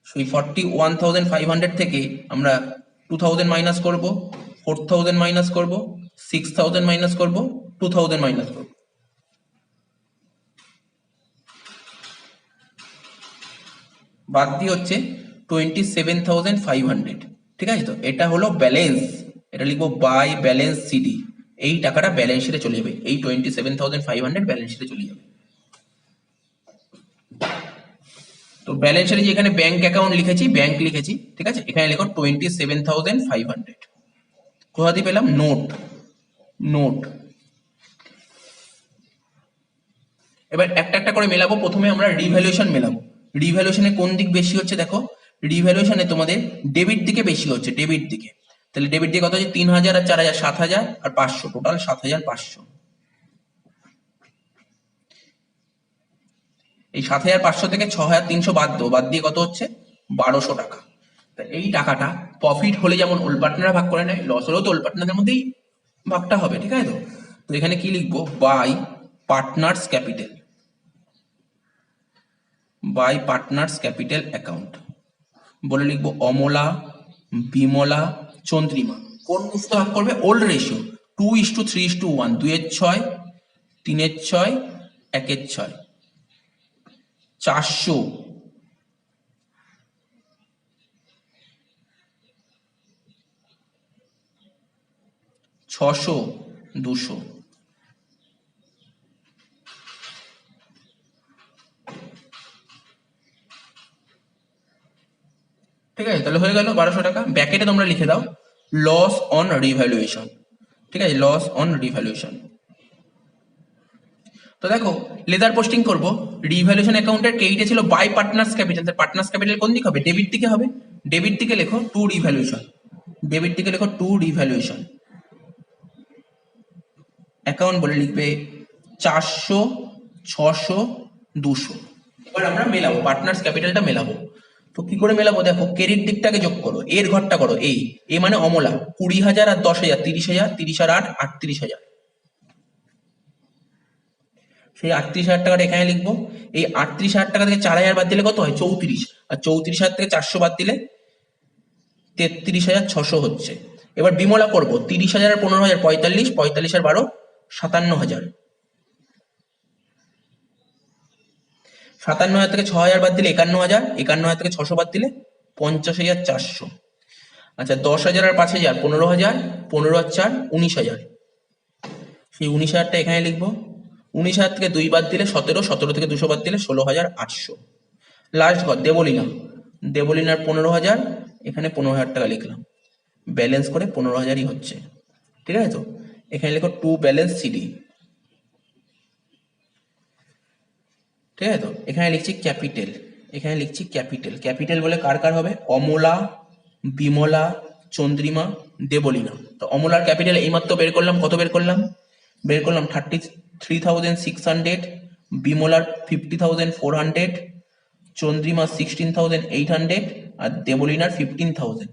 সেই 41,500 থেকে আমরা 2,000 মাইনাস করবো, 4,000 মাইনাস করবো, 6,000 মাইনাস করবো, 2,000 মাইনাস করবো। বাদ দিয়ে হচ্ছে 27,500, ঠিক আছে? তো এটা হলো ব্যালেন্স, এটা লিখবো বাই ব্যালেন্স সিডি। এই টাকাটা ব্যালেন্স শিটে চলে যাবে, এই 27,500 ব্যালেন্স শিটে চলে যাবে। তো ব্যালেন্স শিটে যে এখানে ব্যাংক অ্যাকাউন্ট লিখেছি, ব্যাংক লিখেছি, ঠিক আছে? এখানে লিখো 27,500। কোথা দিয়ে পেলাম? Note, note. এবার একটা একটা করে মেলাবো। প্রথমে আমরা রিভ্যালুয়েশন মেলাবো। রিভ্যালুয়েশনে কোন দিক বেশি হচ্ছে দেখো, রিভ্যালুয়েশনে তোমাদের ডেবিট দিকে বেশি হচ্ছে, ডেবিট দিকে। তাহলে ডেবিট দিকে কত হচ্ছে? 3,000 আর 4,000, 7,000 আর 500, টোটাল 7,500। এই 7,500 থেকে 6,300 বাদ দো, বাদ দিয়ে কত হচ্ছে? 1,200 টাকা। তা এই টাকাটা প্রফিট হলে যেমন ওল পার্টনাররা ভাগ করে নেয়, লস হলেও তো ওল পার্টনারদের মধ্যেই ভাগটা হবে, ঠিক আছে? তো এখানে কি লিখবো? By partners capital, by partners capital account বলে লিখবো অমলা, বিমলা, চন্দ্রিমা। কোন নিশ্চিত ভাগ করবে? Old ratio 2:3:1, 2-6, 3-6, 1-6, 400, 600, 200। ঠিক আছে? তাহলে হয়ে গেল 1,200 টাকা। ব্যাকেটে তোমরা লিখে দাও লস অন রিভ্যালুয়েশন, ঠিক আছে? Loss on revaluation. তো দেখো লেজার পোস্টিং করব, রিভ্যালুয়েশন অ্যাকাউন্টের ক্রেডিটে ছিল by partners capital. Partners capital কোন দিক হবে? ডেবিট দিকে হবে। ডেবিট দিকে লেখো টু রিভ্যালুয়েশন, ডেবিট দিকে লেখো টু রিভ্যালুয়েশন। অ্যাকাউন্ট বলে লিখবে 400, 600, 200। এবার আমরা মেলাবো, পার্টনার্স ক্যাপিটালটা মেলাবো। তো কি করে মেলাবো? দেখো ক্রেডিট দিকটাকে যোগ করো, এর ঘরটা করো, এই এ মানে অমলা, 20,000 আর 10,000, 30,000, 30 আর 8, 38,000। সেই 38,000 টাকাটা এখানে লিখবো। এই 38,000 টাকা থেকে 4,000 বাদ দিলে কত হয়? 34। আর 34,000 থেকে 400 বাদ দিলে 33,600 হচ্ছে। এবার বিমলা করব, 30,000 আর 15,000, 45, 45 আর 12, 57,000। 57,000 থেকে 6,000 বাদ দিলে 51,000, 51,000 থেকে 600 বাদ দিলে 50,400। আচ্ছা 10,000 আর 5,000, 15,000, 15 আর 4, 19,000। সেই 19,000টা এখানে লিখবো। 19,000 থেকে 2 বাদ দিলে 17, 17 থেকে 200 বাদ দিলে 16,800। লাস্ট ঘর দেবলীনা, দেবলীনার 15,000, এখানে 15,000 টাকা লিখলাম। ব্যালেন্স করে 15,000ই হচ্ছে, ঠিক আছে? তো এখানে লিখো টু ব্যালেন্স সিডি, ঠিক আছে? তো এখানে লিখছি ক্যাপিটাল, এখানে লিখছি ক্যাপিটাল। ক্যাপিটাল বলে কার কার হবে? অমলা, বিমলা, চন্দ্রিমা, দেবলীনা। তো অমলার ক্যাপিটাল এইমাত্র বের করলাম, কত বের করলাম? বের করলাম 33,600, বিমলার 50,400, চন্দ্রিমা 16,800 আর দেবলীনার 15,000।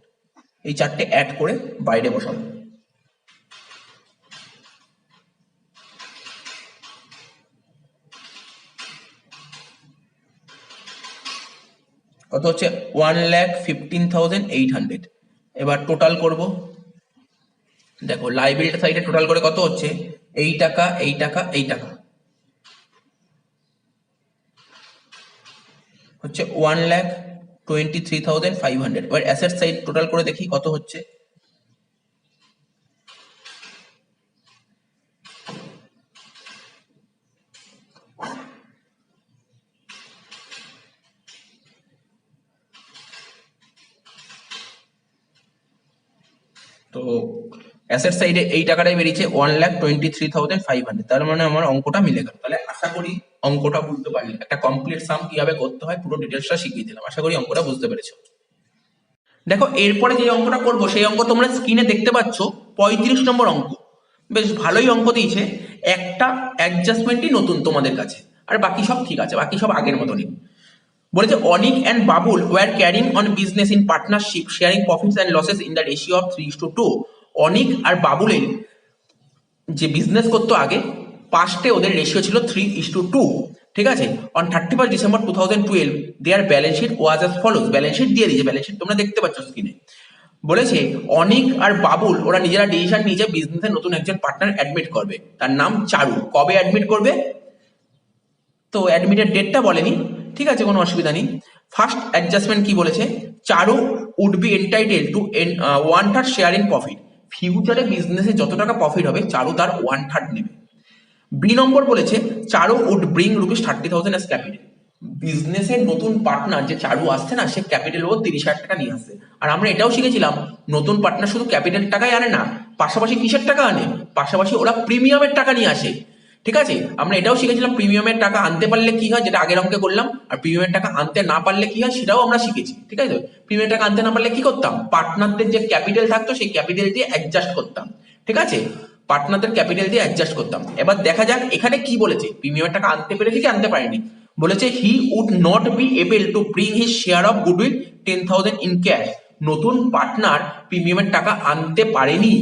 এই চারটে অ্যাড করে বাইরে বসাবো। কত হচ্ছে? 1,15,800। এবার টোটাল করব। দেখো লাইবিলিটি সাইডে টোটাল করে কত হচ্ছে? এই টাকা, এই টাকা, এই টাকা হচ্ছে 1,23,500। এবার অ্যাসেট সাইড টোটাল করে দেখি কত হচ্ছে। তো অ্যাসেট সাইডে এই টাকাটাই বেরিয়েছে 1,23,500। তার মানে আমার অঙ্কটা মিলে গেল। তাহলে আশা করি অঙ্কটা বুঝতে পারলে, একটা কমপ্লিট সাম কিভাবে করতে হয় পুরো ডিটেলসটা শিখিয়ে দিলাম। আশা করি অঙ্কটা বুঝতে পেরেছো। দেখো এরপরে যে অঙ্কটা করবো সেই অঙ্ক তোমরা স্ক্রিনে দেখতে পাচ্ছ, 35 নম্বর অঙ্ক। বেশ ভালোই অঙ্ক দিয়েছে, একটা অ্যাডজাস্টমেন্টই নতুন তোমাদের কাছে, আর বাকি সব ঠিক আছে, বাকি সব আগের মতনই। বলেছে Anik and Babul were carrying on business in partnership sharing profits and losses in the ratio of 3:2। Anik আর বাবুলের যে বিজনেস করতো আগে, পাস্টে ওদের রেশিও ছিল 3:2, ঠিক আছে? On 31 December 2012 there balance sheet was as follows. Balance sheet দিয়ে দিয়েছে, ব্যালেন্স শিট তোমরা দেখতে পাচ্ছ স্ক্রিনে। বলেছে অনিক আর বাবুল ওরা নিজেরা ডিসিশন নিয়েছে বিজনেসে নতুন একজন পার্টনার অ্যাডমিট করবে, তার নাম চারু। কবে অ্যাডমিট করবে? তো অ্যাডমিটের ডেটটা বলেনি, ঠিক আছে, কোনো অসুবিধা নেই। ফার্স্ট অ্যাডজাস্টমেন্ট কি বলেছে, Charu would be entitle to 1/3 share in profit. ফিউচারে বিজনেসে যত টাকা প্রফিট হবে চারু তার 1/3 নেবে। বি নম্বর বলেছে Charu would bring ₹30,000 as capital. বিজনেসের নতুন পার্টনার যে চারু আসছে না, সে ক্যাপিটাল ওর 30,000 টাকা নিয়ে আসছে। আর আমরা এটাও শিখেছিলাম নতুন পার্টনার শুধু ক্যাপিটাল টাকাই আনে না, পাশাপাশি কিসের টাকা আনে, পাশাপাশি ওরা প্রিমিয়ামের টাকা নিয়ে আসে। ঠিক আছে, আমরা এটাও শিখেছিলাম প্রিমিয়ামের টাকা আনতে পারলে কি হয়, যেটা আগের অঙ্কে করলাম। আর প্রিমিয়ামের টাকা আনতে না পারলে কি হয় সেটাও আমরা শিখেছি। ঠিক আছে, প্রিমিয়ামের টাকা আনতে না পারলে কি করতাম, পার্টনারদের যে ক্যাপিটাল থাকতো সেই ক্যাপিটাল দিয়ে অ্যাডজাস্ট করতাম। ঠিক আছে, পার্টনারদের ক্যাপিটাল দিয়ে অ্যাডজাস্ট করতাম। এবার দেখা যাক এখানে কি বলেছে, প্রিমিয়ামের টাকা আনতে পেরেছে কি আনতে পারেনি। বলেছে he would not be able to bring his share of goodwill 10,000 in cash. নতুন পার্টনার প্রিমিয়ামের টাকা আনতে পারেনি।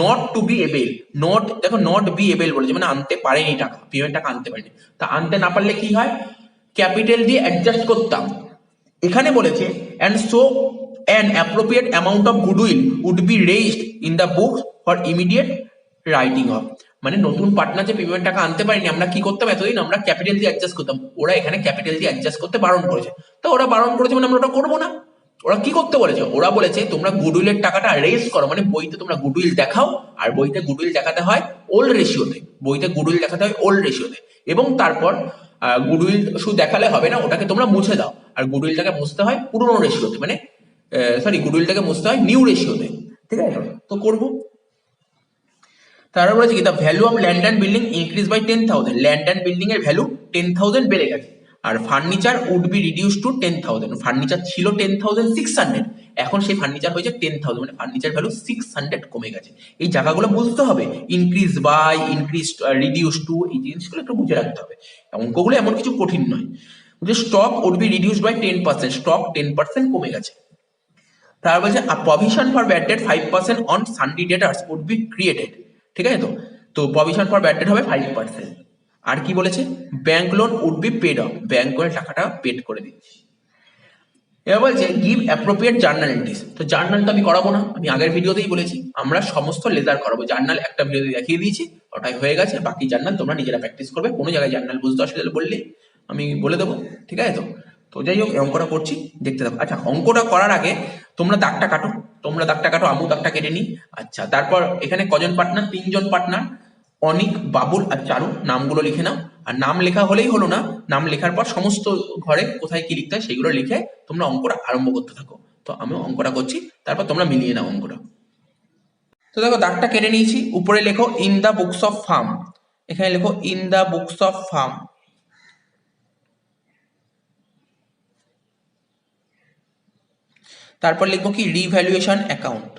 Not to be able, not দেখো নট বি এবেল বলেছে মানে আনতে পারেনি টাকা, প্রিমিয়ামের টাকা আনতে পারেনি। তা আনতে না পারলে কি হয়, ক্যাপিটাল দিয়ে অ্যাডজাস্ট করতাম। এখানে বলেছে and so an appropriate amount of goodwill would be raised in the books for immediate writing off. মানে নতুন পার্টনার যে পেমেন্ট টাকা আনতে পারিনি, আমরা কি করতাম এতদিন, আমরা ক্যাপিটাল দিয়ে অ্যাডজাস্ট করতাম। ওরা এখানে ক্যাপিটাল দিয়ে অ্যাডজাস্ট করতে বারণ করেছে। তো ওরা বারণ করেছে মানে আমরা ওটা করবো না। ওরা কি করতে বলেছে, ওরা বলেছে তোমরা গুডউইলের টাকাটা রেজ করো, মানে বইতে তোমরা গুডউইল দেখাও। আর বইতে গুডউইল দেখাতে হয় ওল্ড রেশিওতে, বইতে গুডউইল দেখাতে হয় ওল্ড রেশিওতে। এবং তারপর গুডউইল শুধু দেখালে হবে না, ওটাকে তোমরা মুছে দাও। আর গুডউইলটাকে মুছতে হয় পুরনো রেশিওতে, মানে গুডউইলটাকে মুছতে হয় নিউ রেশিওতে। ঠিক আছে, তো করবো। তারা বলেছে কি, the value of land and building increase by 10,000। Land and building এর ভ্যালু 10,000 বেড়ে গেছে। আর furniture would be reduce to 10,000। Furniture ছিল 10,600, এখন সেই ফার্নিচার হয়েছে 10,000, মানে ফার্নিচার ভ্যালু 600 কমে গেছে। এই জায়গাগুলো বুঝতে হবে, increase by, increase, reduce to, এই জিনিসগুলো একটু বুঝে রাখতে হবে। অঙ্কগুলো এমন কিছু কঠিন নয়। Stock would be reduce by 10%, stock 10% কমে গেছে। তারা বলছে provision for bad debt 5% on sundry debtors would be created. ঠিক আছে, তো প্রভিশন ফর ব্যাড ডেট হবে 5%। আর কি বলেছে, bank loan would be paid off, bank করে টাকাটা পেড করে দিচ্ছি। এবার বলছে গিভ অ্যাপ্রোপ্রিয়েট জার্নাল এন্ট্রিজ। তো জার্নাল তো আমি করাবো না, আমি আগের ভিডিওতেই বলেছি আমরা সমস্ত লেজার করাবো। জার্নাল একটা ভিডিওতে দেখিয়ে দিয়েছি, ওটাই হয়ে গেছে। বাকি জার্নাল তোমরা নিজেরা প্র্যাকটিস করবে। কোনো জায়গায় জার্নাল বুঝতে অসুবিধা বললে আমি বলে দেবো। ঠিক আছে, তো যাই হোক অঙ্কটা করছি, দেখতে থাকো। আচ্ছা, অঙ্কটা করার আগে তোমরা দাগটা কাটো, আমু দাগটা কেটে নি। আচ্ছা, তারপর এখানে কজন পার্টনার, 3 জন পার্টনার, অনিক, বাবুল আর চারু। নামগুলো লিখে নাও। আর নাম লেখা হলেই হলো না, নাম লেখার পর সমস্ত ঘরে কোথায় কি লিখতে হয় সেগুলো লিখে তোমরা অঙ্কটা আরম্ভ করতে থাকো। তো আমিও অঙ্কটা করছি, তারপর তোমরা মিলিয়ে নাও অঙ্কটা। তো দেখো দাগটা কেটে নিয়েছি। উপরে লেখো in the books of firm, এখানে লেখো in the books of firm. তারপর লিখবো কি, রিভ্যালুয়েশন অ্যাকাউন্ট।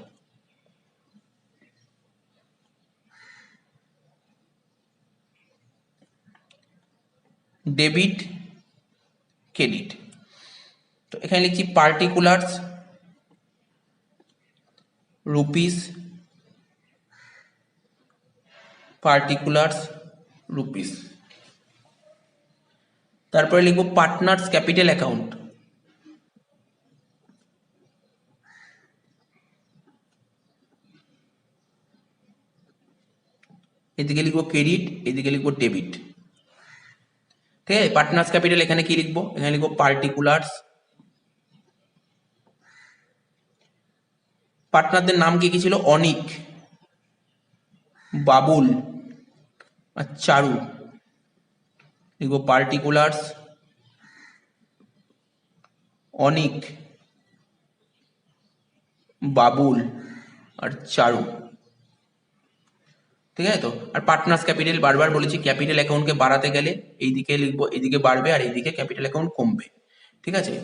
Debit credit. তো এখানে লিখছি পার্টিকুলার্স রুপিস, তারপরে লিখবো পার্টনার্স ক্যাপিটাল অ্যাকাউন্ট। এদিকে লিখবো ক্রেডিট, এদিকে লিখবো ডেবিট। ঠিক আছে, পার্টনার্স ক্যাপিটাল এখানে কি লিখবো, এখানে লিখবো পার্টিকুলার্স। পার্টনারদের নাম কি কি ছিল, অনিক, বাবুল আর চারু। লিখবো পার্টিকুলার্স অনিক, বাবুল আর চারু। ঠিক আছে, তো আর পার্টনার্স ক্যাপিটাল বারবার বলেছি, ক্যাপিটাল অ্যাকাউন্টকে বাড়াতে গেলে এইদিকে লিখবো, এইদিকে বাড়বে আর এইদিকে ক্যাপিটাল অ্যাকাউন্ট কমবে। ঠিক আছে,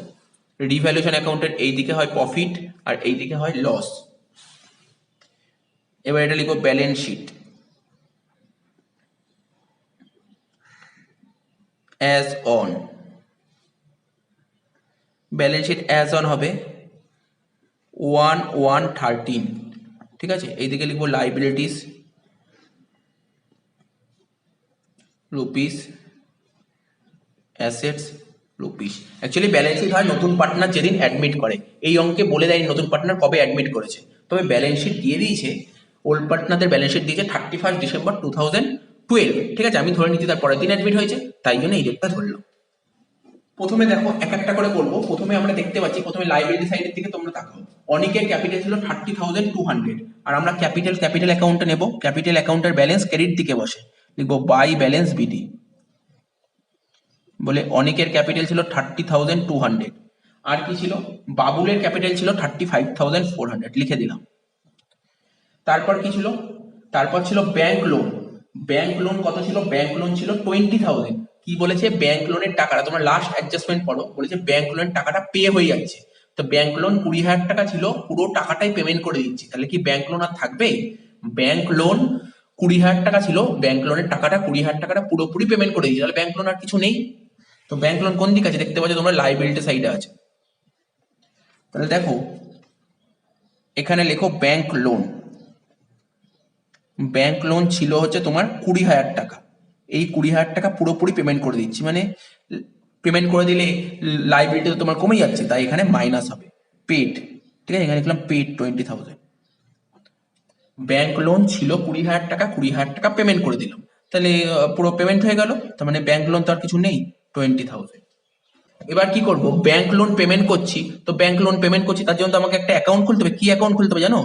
রিভ্যালুয়েশন অ্যাকাউন্টের এইদিকে হয় প্রফিট আর এইদিকে হয় লস। এবার এটা লিখবো balance sheet as on. Balance sheet as on হবে 1/1/13। ঠিক আছে, এইদিকে লিখবো liabilities rupees, assets rupees. Actually balance sheet হয় নতুন পার্টনার যেদিন অ্যাডমিট করে। এই অঙ্কে বলে দেয়নি নতুন পার্টনার কবে অ্যাডমিট করেছে, তবে ব্যালেন্স শিট দিয়ে দিয়েছে, ওল্ড পার্টনারদের ব্যালেন্স শিট দিয়েছে 31 ডিসেম্বর 2012। ঠিক আছে, আমি ধরে নিচ্ছি তার পরের দিন অ্যাডমিট হয়েছে, তাই জন্য এই ডেটটা ধরলাম। প্রথমে দেখো এক একটা করে করবো। প্রথমে আমরা দেখতে পাচ্ছি, প্রথমে লাইবিলিটি সাইডের দিকে তোমরা তাকাও। অনেকের ক্যাপিটাল ছিল 30,200, আর আমরা ক্যাপিটাল অ্যাকাউন্টে নেব। ক্যাপিটাল অ্যাকাউন্টের ব্যালেন্স ক্রেডিট দিকে বসে, লিখবো বাই ব্যালেন্স বিডি। বলে অনেকের ক্যাপিটাল ছিল 30,200, আর কি ছিল, বাবুলের ক্যাপিটাল ছিল 35,400, লিখে দিলাম। তারপর কি ছিল, তারপর ছিল ব্যাংক লোন। ব্যাংক লোন কত ছিল, ব্যাংক লোন ছিল 20,000। কি বলেছে, ব্যাংক লোনের টাকাটা, তোমরা লাস্ট অ্যাডজাস্টমেন্ট পড়ো, বলেছে ব্যাংক লোনের টাকাটা পে হয়ে যাচ্ছে। তো ব্যাংক লোন 20,000 টাকা ছিল, পুরো টাকাটাই পেমেন্ট করে দিচ্ছি, তাহলে কি ব্যাংক লোন আর থাকবে? ব্যাংক লোন 20,000 টাকা ছিল, ব্যাংক লোনের টাকাটা 20,000 টাকাটা পুরোপুরি পেমেন্ট করে দিচ্ছি, তাহলে ব্যাংক লোন আর কিছু নেই। তো ব্যাংক লোন কোন দিকে আছে, দেখতে পাচ্ছ তোমরা লাইবিলিটি সাইডে আছে। তাহলে দেখো এখানে লেখো ব্যাংক লোন। ব্যাংক লোন ছিল হচ্ছে তোমার 20,000 টাকা। এই 20,000 টাকা পুরোপুরি পেমেন্ট করে দিচ্ছি, মানে পেমেন্ট করে দিলে লাইবিলিটি তো তোমার কমে যাচ্ছে, তাই এখানে মাইনাস হবে পেড। ঠিক আছে, এখানে লিখলাম পেড 20,000। ব্যাংক লোন ছিল 20,000 টাকা, 20,000 টাকা পেমেন্ট করে দিলাম, তাহলে পুরো পেমেন্ট হয়ে গেল। তার মানে ব্যাংক লোন তো আর কিছু নেই, 20,000। এবার কি করব, ব্যাংক লোন পেমেন্ট করছি, তো ব্যাংক লোন পেমেন্ট করছি, তার জন্য তো আমাকে একটা অ্যাকাউন্ট খুলতে হবে। কি অ্যাকাউন্ট খুলতে হবে জানো?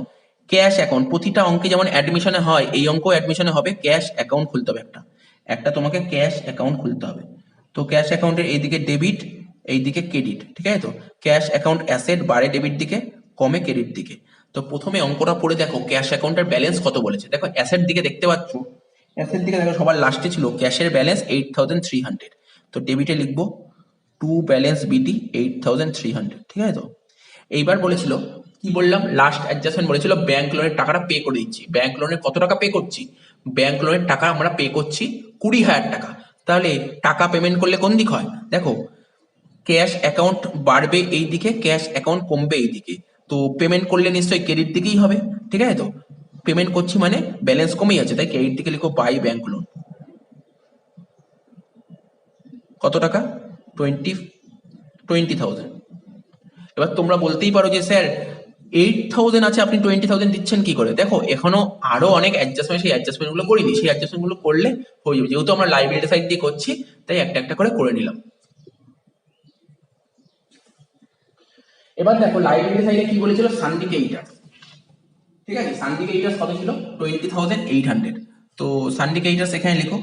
Cash account. প্রতিটা অঙ্কে যেমন অ্যাডমিশনে হয়, এই অঙ্ক অ্যাডমিশনে হবে, ক্যাশ অ্যাকাউন্ট খুলতে হবে একটা। একটা তোমাকে ক্যাশ অ্যাকাউন্ট খুলতে হবে। তো ক্যাশ অ্যাকাউন্টের এইদিকে ডেবিট, এইদিকে ক্রেডিট, ঠিক আছে? তো ক্যাশ অ্যাকাউন্ট অ্যাসেট, বাড়ে ডেবিট দিকে, কমে ক্রেডিট দিকে। তো প্রথমে অঙ্কটা পড়ে দেখো ক্যাশ অ্যাকাউন্টের ব্যালেন্স কত বলেছে। দেখো অ্যাসেট দিকে দেখতে পাচ্ছ, অ্যাসেট দিকে দেখো সবার লাস্টে ছিল ক্যাশের ব্যালেন্স 8,300। তো ডেবিটে লিখবো টু ব্যালেন্স বিটি 8,300, ঠিক আছে? তো এইবার বলেছিল, কি বললাম, লাস্ট অ্যাডজাস্টমেন্ট বলেছিল ব্যাংক লোনের টাকাটা পে করে দিচ্ছি। ব্যাংক লোনের কত টাকা পে করছি, ব্যাংক লোনের টাকা আমরা পে করছি 20,000 টাকা। তাহলে টাকা পেমেন্ট করলে কোন দিক হয়, দেখো ক্যাশ অ্যাকাউন্ট বাড়বে এই দিকে, ক্যাশ অ্যাকাউন্ট কমবে এই দিকে। তো পেমেন্ট করলে নিশ্চয়ই ক্রেডিট দিকেই হবে, ঠিক আছে? তো পেমেন্ট করছি মানে ব্যালেন্স কমে যাচ্ছে, তাই ক্রেডিট দিকে লিখো বাই ব্যাংক লোন। কত টাকা, 20,000। এবার তোমরা বলতেই পারো যে স্যার 8,000 আছে, আপনি 20,000 দিচ্ছেন কি করে? দেখো এখনো আরো অনেক অ্যাডজাস্টমেন্ট, সেই অ্যাডজাস্টমেন্ট গুলো করিনি, সেই অ্যাডজাস্টমেন্ট গুলো করলে হয়ে যাবে। যেহেতু আমরা লাইবিলিটি সাইড দিয়ে করছি, তাই একটা একটা করে করে নিলাম। এবার দেখো লাইবিলিটি সাইডে কি বলেছিল, সান্ডিকেটার। ঠিক আছে, সান্ডিকেটার কত ছিল, 20,800। তো সান্ডিকেটার এখানে লিখো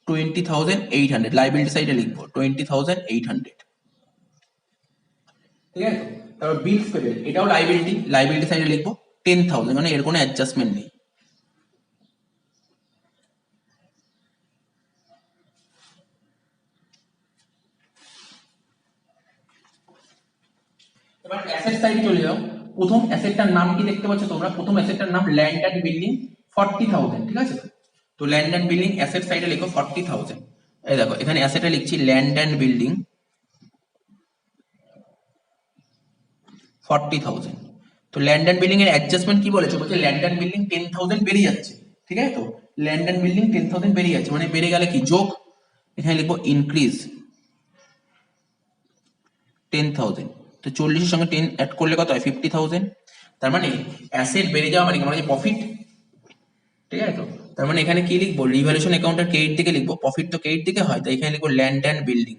20,800, লাইবিলিটি সাইডে লিখবো 20,800, ঠিক আছে? তারপর বিলস পেমেন্ট, এটাও লাইবিলিটি সাইডে লিখবো 10,000, মানে এর কোনো অ্যাডজাস্টমেন্ট নেই। এবার অ্যাসেট সাইডে চলে যাও। প্রথম অ্যাসেটটার নাম কি দেখতে পাচ্ছ তোমরা, প্রথম অ্যাসেটটার নাম ল্যান্ড অ্যান্ড বিল্ডিং 40,000, ঠিক আছে? তো ল্যান্ড অ্যান্ড বিল্ডিং অ্যাসেট সাইডে লিখো 40,000। এই দেখো এখানে অ্যাসেটে লিখছি ল্যান্ড অ্যান্ড বিল্ডিং 40,000। তো ল্যান্ড অ্যান্ড বিল্ডিং এর অ্যাডজাস্টমেন্ট কি বলেছে, বলছে ল্যান্ড অ্যান্ড বিল্ডিং 10,000 বেড়ে যাচ্ছে, ঠিক আছে? তো ল্যান্ড অ্যান্ড বিল্ডিং 10,000 বেড়ে যাচ্ছে, মানে বেড়ে গেলে কি যোগ, এখানে লিখবো ইনক্রিজ 10,000। তো 40-এর সঙ্গে 10 অ্যাড করলে কত হয়, 50,000। তার মানে অ্যাসেট বেড়ে যাওয়া মানে কি, মানে প্রফিট, ঠিক আছে? তো তার মানে এখানে কি লিখবো, রিভ্যালুয়েশন অ্যাকাউন্টের ক্রেডিট দিকে লিখবো, প্রফিট তো ক্রেডিট দিকে হয়, তাই এখানে লিখবো ল্যান্ড অ্যান্ড বিল্ডিং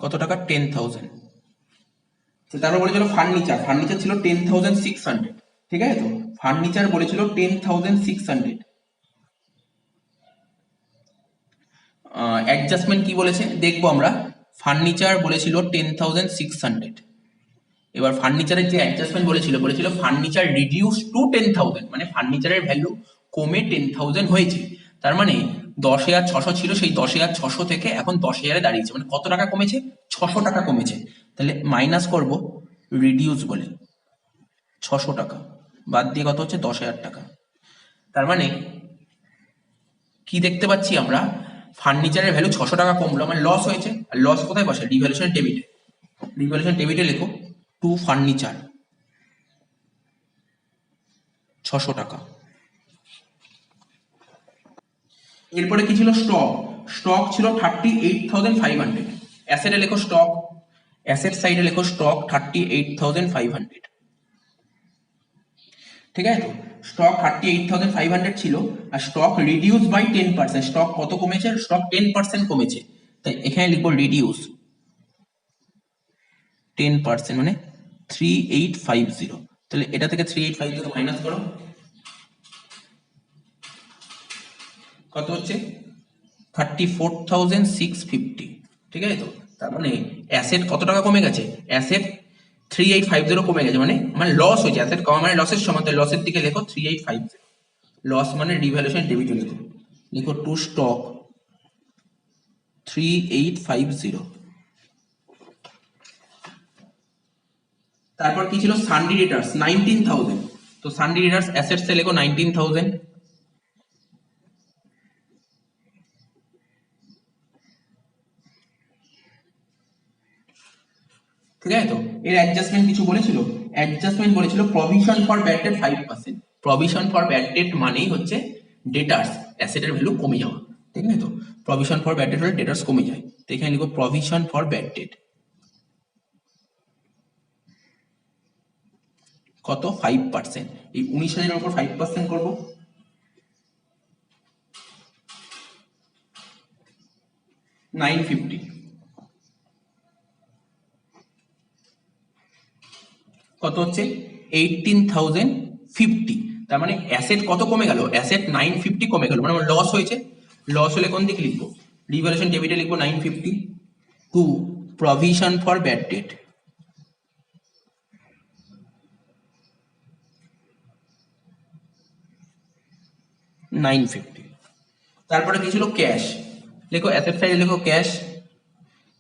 কত টাকা, 10,000। তারপর বলেছিল ফার্নিচার, ফার্নিচার ছিল 10,600, ঠিক আছে? তো ফার্নিচার বলেছিল 10,600। অ্যাডজাস্টমেন্ট কি বলেছে দেখবো আমরা। ফার্নিচার বলেছিল 10,600। এবার ফার্নিচারের যে অ্যাডজাস্টমেন্ট বলেছিল, বলেছিল ফার্নিচার রিডিউস টু 10,000, মানে ফার্নিচারের ভ্যালু কমে 10,000 হয়েছে। তার মানে 10,600 ছিল, সেই 10,600 থেকে এখন 10,000-এ দাঁড়িয়েছে, মানে কত টাকা কমেছে, 600 টাকা কমেছে। তাহলে মাইনাস করব রিডিউস বলে 600 টাকা, বাদ দিয়ে কত হচ্ছে 10,000 টাকা। তার মানে কি দেখতে পাচ্ছি আমরা, ফার্নিচারের ভ্যালু 600 টাকা কমলো, মানে লস হয়েছে। আর লস কোথায় বসে, রিভ্যালুয়েশন ডেবিটে। রিভ্যালুয়েশন ডেবিটে লেখো টু ফার্নিচার 600 টাকা। এরপরে কি ছিল, স্টক। স্টক ছিল 38,500। অ্যাসেটে লেখো স্টক, অ্যাসেট সাইডে লেখো স্টক 38,500। ঠিক আছে? তো স্টক 38,500 ছিল, আর স্টক রিডিউস বাই 10%। স্টক কত কমেছে? স্টক 10% কমেছে, তাই এখানে লিখবো রিডিউস 10%, মানে 3850। তাহলে এটা থেকে 3850 মাইনাস করো, কত হচ্ছে? 34,650। ঠিক আছে? তো তার মানে অ্যাসেট কত টাকা কমে গেছে? অ্যাসেট 3850 কমে গেছে, মানে মানে লস হয়েছে। অ্যাসেট কমা মানে লসের সমান, তাই লসের দিকে লেখো 3850। লস মানে রিভ্যালুয়েশন ডেবিট লিখো, লিখো টু স্টক 3850। তারপর কি ছিল? সানডি ডেটার্স 19,000। তো সানডি ডেটার্স অ্যাসেটসে লেখো 19,000। ঠিক আছে? তো এর অ্যাডজাস্টমেন্ট কিছু বলেছিল? অ্যাডজাস্টমেন্ট বলেছিল provision for bad debt 5%। Provision for bad date মানেই হচ্ছে ডেটার্স অ্যাসেটের ভ্যালু কমে যাওয়া। ঠিক আছে? তো প্রভিশন ফর ব্যাড ডেট হলে ডেটার্স কমে যায়, তো এখানে লিখো প্রভিশন ফর ব্যাড ডেট কত? 5%। এই 19,000-এর উপর 5% করবো, $950। কত হচ্ছে? 18,050। তার মানে অ্যাসেট কত কমে গেল? অ্যাসেট 950 কমে গেল, মানে লস হয়েছে। লস হলে কোন দিকে লিখবো? রিভ্যালুয়েশন ডেবিটে লিখবো 950 to provision for bad debt 950। তারপরে কি ছিল? ক্যাশ। লেখো অ্যাসেট সাইডে লেখো ক্যাশ,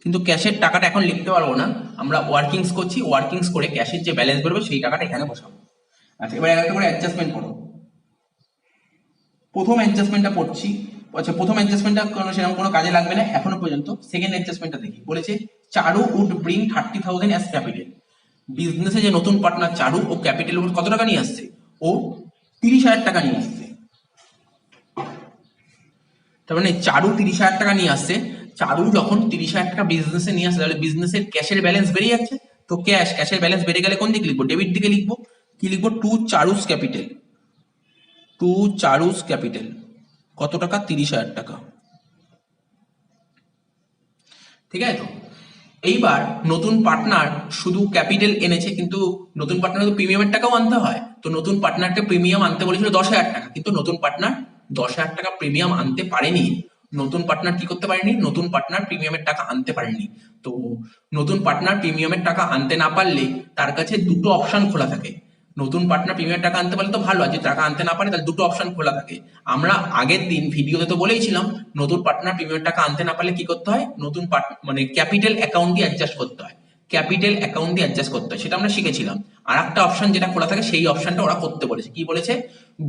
কিন্তু ক্যাশের টাকাটা এখন লিখতে পারবো না, আমরা ওয়ার্কিংস করছি, ওয়ার্কিংস করে ক্যাশের যে ব্যালেন্স বেরোবে সেই টাকাটা এখানে বসাবো। আচ্ছা, এবার একটা করে অ্যাডজাস্টমেন্ট করো। প্রথম অ্যাডজাস্টমেন্টটা পড়ছি। আচ্ছা, প্রথম অ্যাডজাস্টমেন্টটা সেরকম কোনো কাজে লাগবে না এখনো পর্যন্ত। সেকেন্ড অ্যাডজাস্টমেন্টটা দেখি। বলেছে Charu would bring 30,000 as capital. বিজনেসে যে নতুন পার্টনার চারু, ও ক্যাপিটাল উপর কত টাকা নিয়ে আসছে? ও 30,000 টাকা নিয়ে আসছে। তার মানে চারু 30,000 টাকা নিয়ে আসছে। চারু যখন 30,000 টাকা বিজনেসে নিয়ে আসছে, তাহলে বিজনেসের ক্যাশের ব্যালেন্স বেড়ে যাচ্ছে। তো ক্যাশের ব্যালেন্স বেড়ে গেলে কোন দিকে লিখবো? ডেবিট দিকে লিখবো। কি লিখবো? To Charu's capital. To Charu's capital কত টাকা? 30,000 টাকা। ঠিক আছে? তো এইবার নতুন পার্টনার শুধু ক্যাপিটাল এনেছে, কিন্তু নতুন পার্টনার তো প্রিমিয়ামের টাকাও আনতে হয়। তো নতুন পার্টনারকে প্রিমিয়াম আনতে বলেছিল 10,000 টাকা, কিন্তু নতুন পার্টনার 10,000 টাকা প্রিমিয়াম আনতে পারেনি। নতুন পার্টনার কি করতে পারেনি? নতুন পার্টনার প্রিমিয়ামের টাকা আনতে পারেনি। তো নতুন পার্টনার প্রিমিয়ামের টাকা আনতে না পারলে তার কাছে দুটো অপশন খোলা থাকে। নতুন পার্টনার প্রিমিয়ামের টাকা আনতে পারলে তো ভালো, আছে টাকা আনতে না পারে তাহলে দুটো অপশন খোলা থাকে। আমরা আগের দিন ভিডিওতে তো বলেইছিলাম, নতুন পার্টনার প্রিমিয়ামের টাকা আনতে না পারলে কি করতে হয়? নতুন মানে ক্যাপিটাল অ্যাকাউন্ট দিয়ে অ্যাডজাস্ট করতে হয়। ক্যাপিটাল অ্যাকাউন্ট দিয়ে অ্যাডজাস্ট করতে হয়, সেটা আমরা শিখেছিলাম। আর একটা অপশন যেটা খোলা থাকে, সেই অপশনটা ওরা করতে বলেছে। কি বলেছে?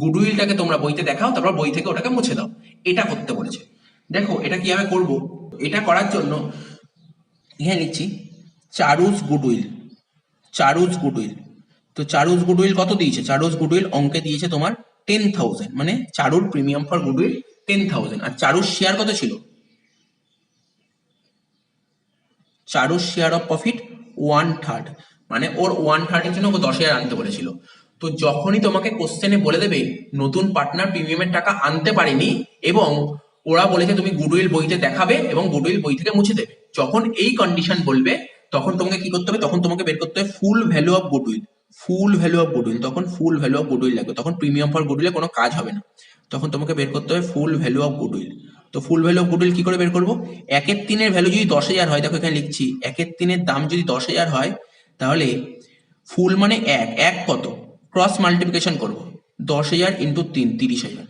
গুডউইলটাকে তোমরা বইতে দেখাও, তারপর বই থেকে ওটাকে মুছে দাও, এটা করতে বলেছে। দেখো এটা কিভাবে করব। এটা করার জন্য এখানে লিখছি চারুস গুডউইল। চারুস গুডউইল। তো চারুস গুডউইল কত দিয়েছে? চারুস গুডউইল অঙ্কে দিয়েছে তোমার 10,000, মানে চারুর প্রিমিয়াম ফর গুডউইল 10,000। আর চারুর শেয়ার কত ছিল? চারুর শেয়ার অফ প্রফিট 1/3, মানে ওর 1/3 এর জন্য ওকে 10,000 আনতে বলেছিল। তো যখনই তোমাকে কোশ্চেনে বলে দেবে নতুন পার্টনার প্রিমিয়ামের টাকা আনতে পারেনি এবং ওরা বলেছে তুমি গুডউইল বইতে দেখাবে এবং গুডউইল বই থেকে মুছে দেবে, যখন এই কন্ডিশন বলবে তখন তোমাকে কি করতে হবে? তখন তোমাকে বের করতে হবে full value of goodwill. Full value of goodwill, তখন ফুল ভ্যালু অফ গুডউইল লাগবে, তখন প্রিমিয়াম ফর গুডউইলে কোনো কাজ হবে না। তখন তোমাকে বের করতে হবে ফুল ভ্যালু অফ গুডউইল। তো ফুল ভ্যালু অফ গুডউইল কি করে বের করবো? 1/3 ভ্যালু যদি 10,000 হয়, দেখো এখানে লিখছি 1/3 দাম যদি 10,000 হয়, তাহলে ফুল মানে এক, এক কত? ক্রস মাল্টিপ্লিকেশন করবো, 10,000 ইন্টু 3, 30,000।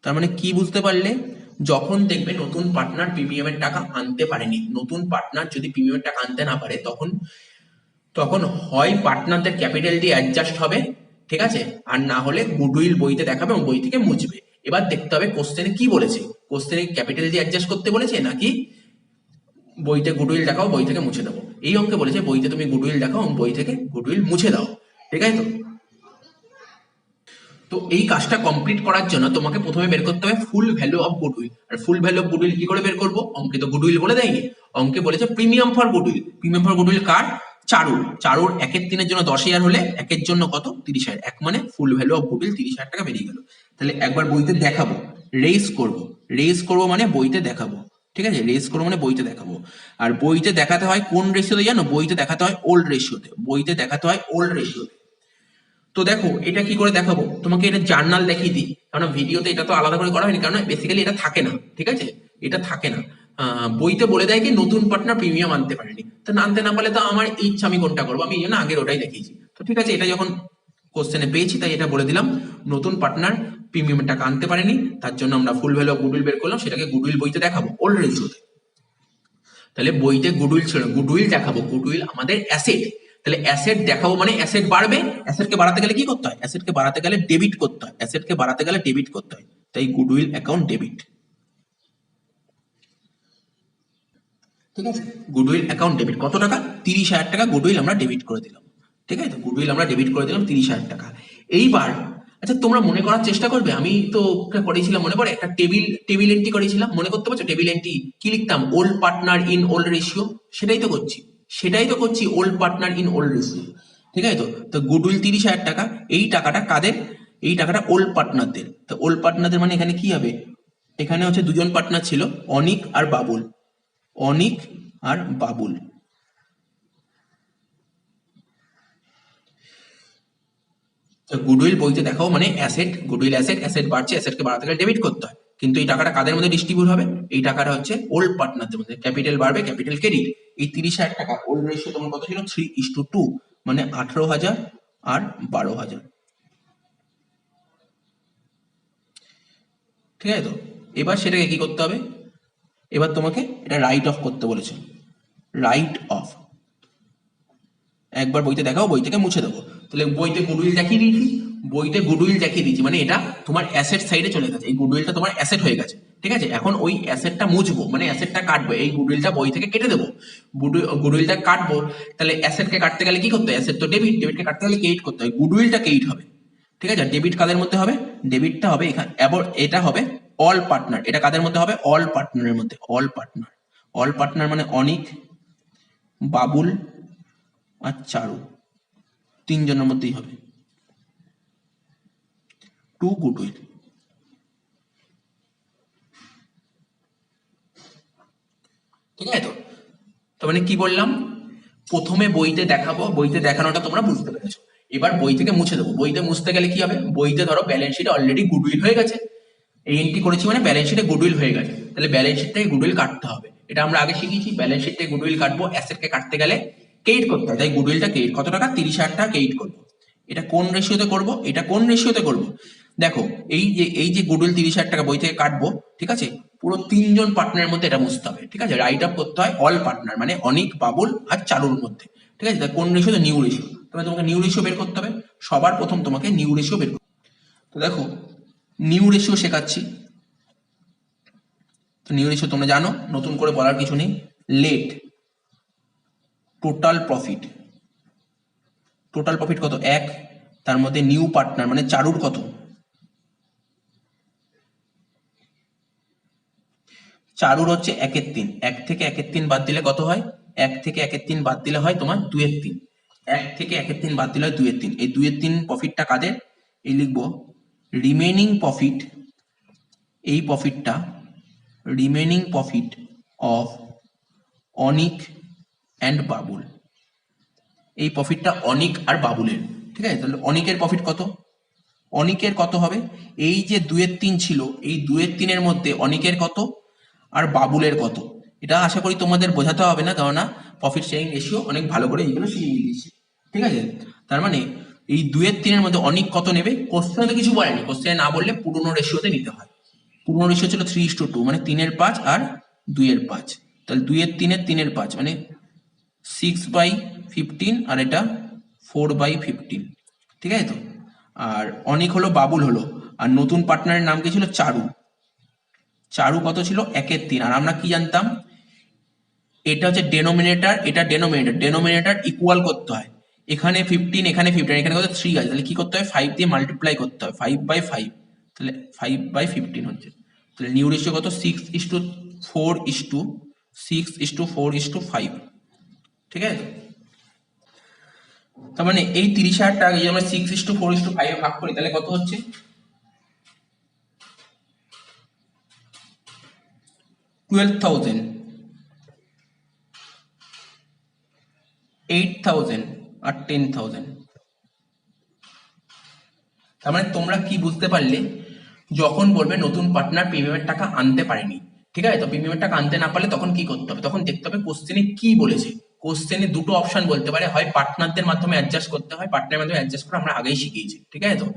তার মানে কি বুঝতে পারলে? যখন দেখবে নতুন পার্টনার প্রিমিয়ামের টাকা আনতে পারেনি, নতুন পার্টনার যদি প্রিমিয়ামের টাকা আনতে না পারে, তখন তখন হয় পার্টনারদের ক্যাপিটাল দিয়ে অ্যাডজাস্ট হবে, ঠিক আছে, আর না হলে গুডউইল বইতে দেখাবে এবং বই থেকে মুছবে। এবার দেখতে হবে কোশ্চেনে কি বলেছে। কোশ্চেনে ক্যাপিটাল দিয়ে অ্যাডজাস্ট করতে বলেছে নাকি বইতে গুডউইল দেখাও, বই থেকে মুছে দেবো। এই অঙ্কে বলেছে বইতে তুমি গুডউইল দেখাও এবং বই থেকে গুডউইল মুছে দাও। ঠিক আছে? তো তো এই কাজটা কমপ্লিট করার জন্য তোমাকে প্রথমে বের করতে হবে ফুল ভ্যালু অফ গুডউইল। আর ফুল ভ্যালু অফ গুডউইল কি করে বের করবো? অঙ্কে তো গুডউইল বলে দেয়নি, অঙ্কে বলেছে premium for goodwill. Premium for goodwill কার? চারু, চারুর 1/3 জন্য 10,000 হলে 1 জন্য কত 30,000, 1 মানে ফুল ভ্যালু অফ গুডউইল 30,000 টাকা বেরিয়ে গেল। তাহলে একবার বইতে দেখাবো, রেজ করবো মানে বইতে দেখাবো, ঠিক আছে, রেজ করবো মানে বইতে দেখাবো। আর বইতে দেখাতে হয় কোন রেশিওতে জানো? বইতে দেখাতে হয় ওল্ড রেশিওতে, বইতে দেখাতে হয় ওল্ড রেশিওতে। তো দেখো এটা কি করে দেখাবো, তোমাকে এটা জার্নাল দেখিয়ে দিই, কারণ ভিডিওতে এটা তো আলাদা করে করা হয়নি, কারণ বেসিক্যালি এটা থাকে না, ঠিক আছে, এটা থাকে না। বইতে বলে দেয় কি নতুন পার্টনার প্রিমিয়াম আনতে পারেনি, তো আনতে না পারলে তো আমার ইচ্ছা, আমি কোনটা করবো, আমি জন্য আগের ওটাই দেখিয়েছি। তো ঠিক আছে, এটা যখন কোশ্চেনে পেয়েছি তাই এটা বলে দিলাম, নতুন পার্টনার প্রিমিয়াম টাকা আনতে পারেনি, তার জন্য আমরা ফুল ভ্যালু অফ গুডউইল বের করলাম, সেটাকে গুডউইল বইতে দেখাবো ওল্ড রেশিওতে। তাহলে বইতে গুডউইল ছিল, গুডউইল দেখাবো, গুডউইল আমাদের অ্যাসেট, তাহলে অ্যাসেট দেখাবো মানে অ্যাসেট বাড়বে, অ্যাসেটকে বাড়াতে গেলে কি করতে হয়? অ্যাসেটকে বাড়াতে গেলে ডেবিট করতে হয়, অ্যাসেটকে বাড়াতে গেলে ডেবিট করতে হয়, তাই গুডউইল অ্যাকাউন্ট ডেবিট, ঠিক আছে, গুডউইল অ্যাকাউন্ট ডেবিট কত টাকা? 30,000 টাকা গুডউইল আমরা ডেবিট করে দিলাম, ঠিক আছে, গুডউইল আমরা ডেবিট করে দিলাম 30,000 টাকা। এইবার আচ্ছা তোমরা মনে করার চেষ্টা করবে, আমি তো করেছিলাম মনে পড়ে, একটা টেবিল এন্ট্রি করেছিলাম, মনে করতে পারছো? টেবিল এন্ট্রি কি লিখতাম? Old partner in old ratio, সেটাই তো করছি old partner in old ratio, ঠিক আছে। তো গুডউইল 30,000 টাকা, এই টাকাটা কাদের? এই টাকাটা ওল্ড পার্টনারদের। তো ওল্ড পার্টনারদের মানে এখানে কি হবে? এখানে হচ্ছে দুজন পার্টনার ছিল, অনিক আর বাবুল, অনিক আর বাবুল। গুডউইল বইতে দেখাও মানে অ্যাসেট, গুডউইল অ্যাসেট, অ্যাসেট বাড়ছে, অ্যাসেটকে বাড়াতে গেলে ডেবিট করতে হয়, কিন্তু এই টাকাটা কাদের মধ্যে ডিস্ট্রিবিউট হবে? এই টাকাটা হচ্ছে ওল্ড পার্টনারদের মধ্যে, ক্যাপিটাল বাড়বে, ক্যাপিটাল ক্রেডিট। এই 30,000 টাকা ওল্ড রেশিও তোমার কত ছিল? 3:2, মানে 18,000 আর 12,000, ঠিক আছে। তো এবার সেটাকে কি করতে হবে? এবার তোমাকে এটা রাইট অফ করতে বলেছে, রাইট অফ। একবার বইতে দেখাও, বই থেকে মুছে দেবো। তাহলে বইতে গুডউইল দেখিয়ে দিয়েছি, বইতে গুডউইল দেখিয়ে দিয়েছি মানে এটা তোমার অ্যাসেট সাইডে চলে গেছে, এই গুডউইলটা তোমার অ্যাসেট হয়ে গেছে, ঠিক আছে। এখন ওই অ্যাসেটটা মুছবো মানে অ্যাসেটটা কাটবো, এই গুডউইলটা বই থেকে কেটে দেবো, গুডউইলটা কাটবো। তাহলে অ্যাসেটকে কাটতে গেলে কি করতে হয়? অ্যাসেট তো ডেবিট, ডেবিটকে কাটতে গেলে ক্রেডিট করতে হয়, গুডউইলটা ক্রেডিট হবে, ঠিক আছে। ডেবিট কাদের মধ্যে হবে? ডেবিটটা হবে এখানে, এবার এটা হবে অল পার্টনার, এটা কাদের মধ্যে হবে? অল পার্টনারের মধ্যে, অল পার্টনার, অল পার্টনার মানে অনিক, বাবুল আর চারু, তিনজনের মধ্যেই হবে টু গুডউইল, ঠিক আছে। তো মানে কি বললাম, প্রথমে বইতে দেখাবো, বইতে দেখানোটা তোমরা বুঝতে পেরেছো। এবার বই থেকে মুছে দেবো, বইতে মুছতে গেলে কি হবে? বইতে ধরো ব্যালেন্স শিটে অলরেডি গুডউইল হয়ে গেছে, এই এন্ট্রি করেছি মানে ব্যালেন্স শিটে গুডউইল হয়ে গেছে, তাহলে ব্যালেন্স শিট থেকে গুডউইল কাটতে হবে, এটা আমরা আগে শিখেছি। ব্যালেন্স শিট থেকে গুডউইল কাটবো, অ্যাসেটকে কাটতে গেলে ক্রেডিট করতে হয়, তাই গুডউইলটা ক্রেডিট, কত টাকা? 30,000 টাকা ক্রেডিট করবো। এটা কোন রেশিওতে করব? এটা কোন রেশিওতে করব? দেখো এই যে গুডউইল 30,000 টাকা বই থেকে কাটবো, ঠিক আছে, পুরো তিনজন পার্টনারের মধ্যে এটা বুঝতে হবে, ঠিক আছে, রাইট আপ করতে হয় অল পার্টনার মানে অনিক, বাবুল আর চারুর মধ্যে, ঠিক আছে। কোন রেশিও? নিউ রেশিও, তবে তোমাকে নিউ রেশিও বের করতে হবে, সবার প্রথম তোমাকে নিউ রেশিও বের করতে হবে। তো দেখো নিউ রেশিও শেখাচ্ছি, তো নিউ রেশিও তোমরা জানো, নতুন করে বলার কিছু নেই। Let total profit, total profit কত? 1, তার মধ্যে নিউ পার্টনার মানে চারুর কত? চারুর হচ্ছে 1/3, 1 থেকে 1/3 বাদ দিলে কত হয়? 1 থেকে 1/3 বাদ দিলে হয় তোমার 2/3, 1 থেকে 1/3 বাদ দিলে হয় 2/3, এই 2/3 প্রফিটটা কাদের? এই লিখবো রিমেনিং প্রফিট, এই প্রফিটটা remaining profit of Anik and Babul, এই প্রফিটটা অনিক আর বাবুলের, ঠিক আছে। তাহলে অনিকের প্রফিট কত? অনিকের কত হবে? এই যে 2/3 ছিল, এই 2/3 মধ্যে অনিকের কত আর বাবুলের কত, এটা আশা করি তোমাদের বোঝাতে হবে না, কেননা প্রফিট শেয়ারিং রেশিও অনেক ভালো করে এইগুলো শিখিয়ে দিয়েছি, ঠিক আছে। তার মানে এই 2/3 মধ্যে অনিক কত নেবে? কোশ্চেনে তো কিছু বলেনি, কোশ্চেনে না বললে পুরনো রেশিওতে নিতে হয়। পুরনো রেশিও ছিল 3:2 মানে 3/5 আর 2/5, তাহলে 2/3 মানে 6/15 আর এটা 4/15, ঠিক আছে। তো আর অনিক হলো, বাবুল হলো, আর নতুন পার্টনারের নাম কি ছিল? চারু, চারু কত ছিল? 1/3, আর আমরা কি জানতাম? এটা হচ্ছে ডেনোমিনেটর, এটা ডেনোমিনেটর, ডেনোমিনেটর ইকুয়াল করতে হয়, এখানে 15 এখানে 15, এখানে কত 3 আছে, তাহলে কি করতে হয়? 5 দিয়ে মাল্টিপ্লাই করতে হয়, 5/5, তাহলে 5/15 হচ্ছে। তাহলে নিউ রেশিও কত? 6:4:6:4:5, ঠিক আছে। তার মানে এই 30,000 টাকা যদি আমরা 6:4:5 ভাগ করি তাহলে কত হচ্ছে? 12,000, 8,000 আর 10,000। তার মানে তোমরা কি বুঝতে পারলে? যখন বলবে নতুন পার্টনার প্রিমিয়ামের টাকা আনতে পারেনি, ঠিক আছে, তো প্রিমিয়ামের টাকা আনতে না পারলে তখন কি করতে হবে? তখন দেখতে হবে কোশ্চেনে কি বলেছে। কোশ্চেনে দুটো অপশন বলতে পারে, হয় পার্টনারদের মাধ্যমে অ্যাডজাস্ট করতে হয়, পার্টনারের মাধ্যমে অ্যাডজাস্ট করে আমরা আগেই শিখিয়েছি, ঠিক আছে তো।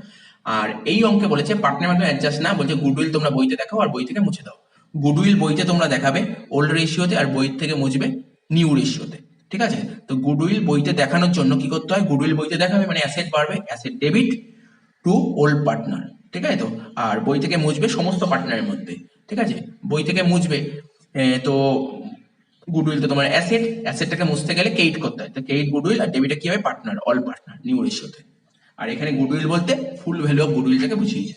আর এই অঙ্কে বলেছে পার্টনারের মাধ্যমে অ্যাডজাস্ট না, বলছে গুডউইল তোমরা বইতে দেখাও আর বই থেকে মুছে দাও। গুডউইল বইতে তোমরা দেখাবে ওল্ড রেশিওতে আর বই থেকে মুছবে নিউ রেশিওতে, ঠিক আছে। তো গুডউইল বইতে দেখানোর জন্য কি করতে হয়? গুডউইল বইতে দেখাবে মানে অ্যাসেট বাড়বে, asset debit two old partner, ঠিক আছে তো। আর বই থেকে মুছবে সমস্ত পার্টনারের মধ্যে, ঠিক আছে। বই থেকে মুছবে তো গুডউইল তো তোমার অ্যাসেট, অ্যাসেটটাকে মুছতে গেলে ক্রেডিট করতে হয়, তো ক্রেডিট গুডউইল আর ডেবিটে কি হবে? পার্টনার, অল পার্টনার, নিউ রেশিওতে। আর এখানে গুডউইল বলতে ফুল ভ্যালু অফ গুডউইলটাকে বুঝিয়েছে।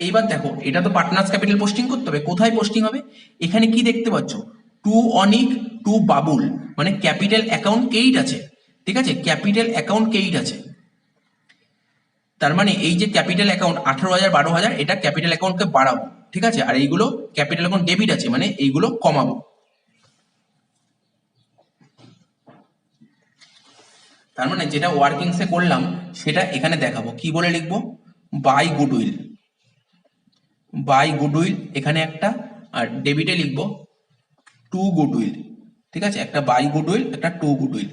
এইবার দেখো, এটা তো পার্টনার্স ক্যাপিটাল পোস্টিং করতে হবে, কোথায় পোস্টিং হবে? এখানে কি দেখতে পাচ্ছ? টু অনিক, টু বাবুল, মানে ক্যাপিটাল অ্যাকাউন্ট ক্রেডিট আছে, ঠিক আছে, ক্যাপিটাল অ্যাকাউন্ট ক্রেডিট আছে। তার মানে এই যে ক্যাপিটাল অ্যাকাউন্ট 18,000 12,000 এটা ক্যাপিটাল অ্যাকাউন্টকে বাড়াবো, ঠিক আছে, আর এইগুলো ক্যাপিটাল অ্যাকাউন্ট ডেবিট আছে মানে এইগুলো কমাবো। তার মানে যেটা ওয়ার্কিংসে করলাম সেটা এখানে দেখাবো, কি বলে লিখবো? বাই গুডউইল, বাই গুডউইল এখানে একটা, আর ডেবিটে লিখবো টু গুডউইল, ঠিক আছে, একটা বাই গুডউইল একটা টু গুডউইল।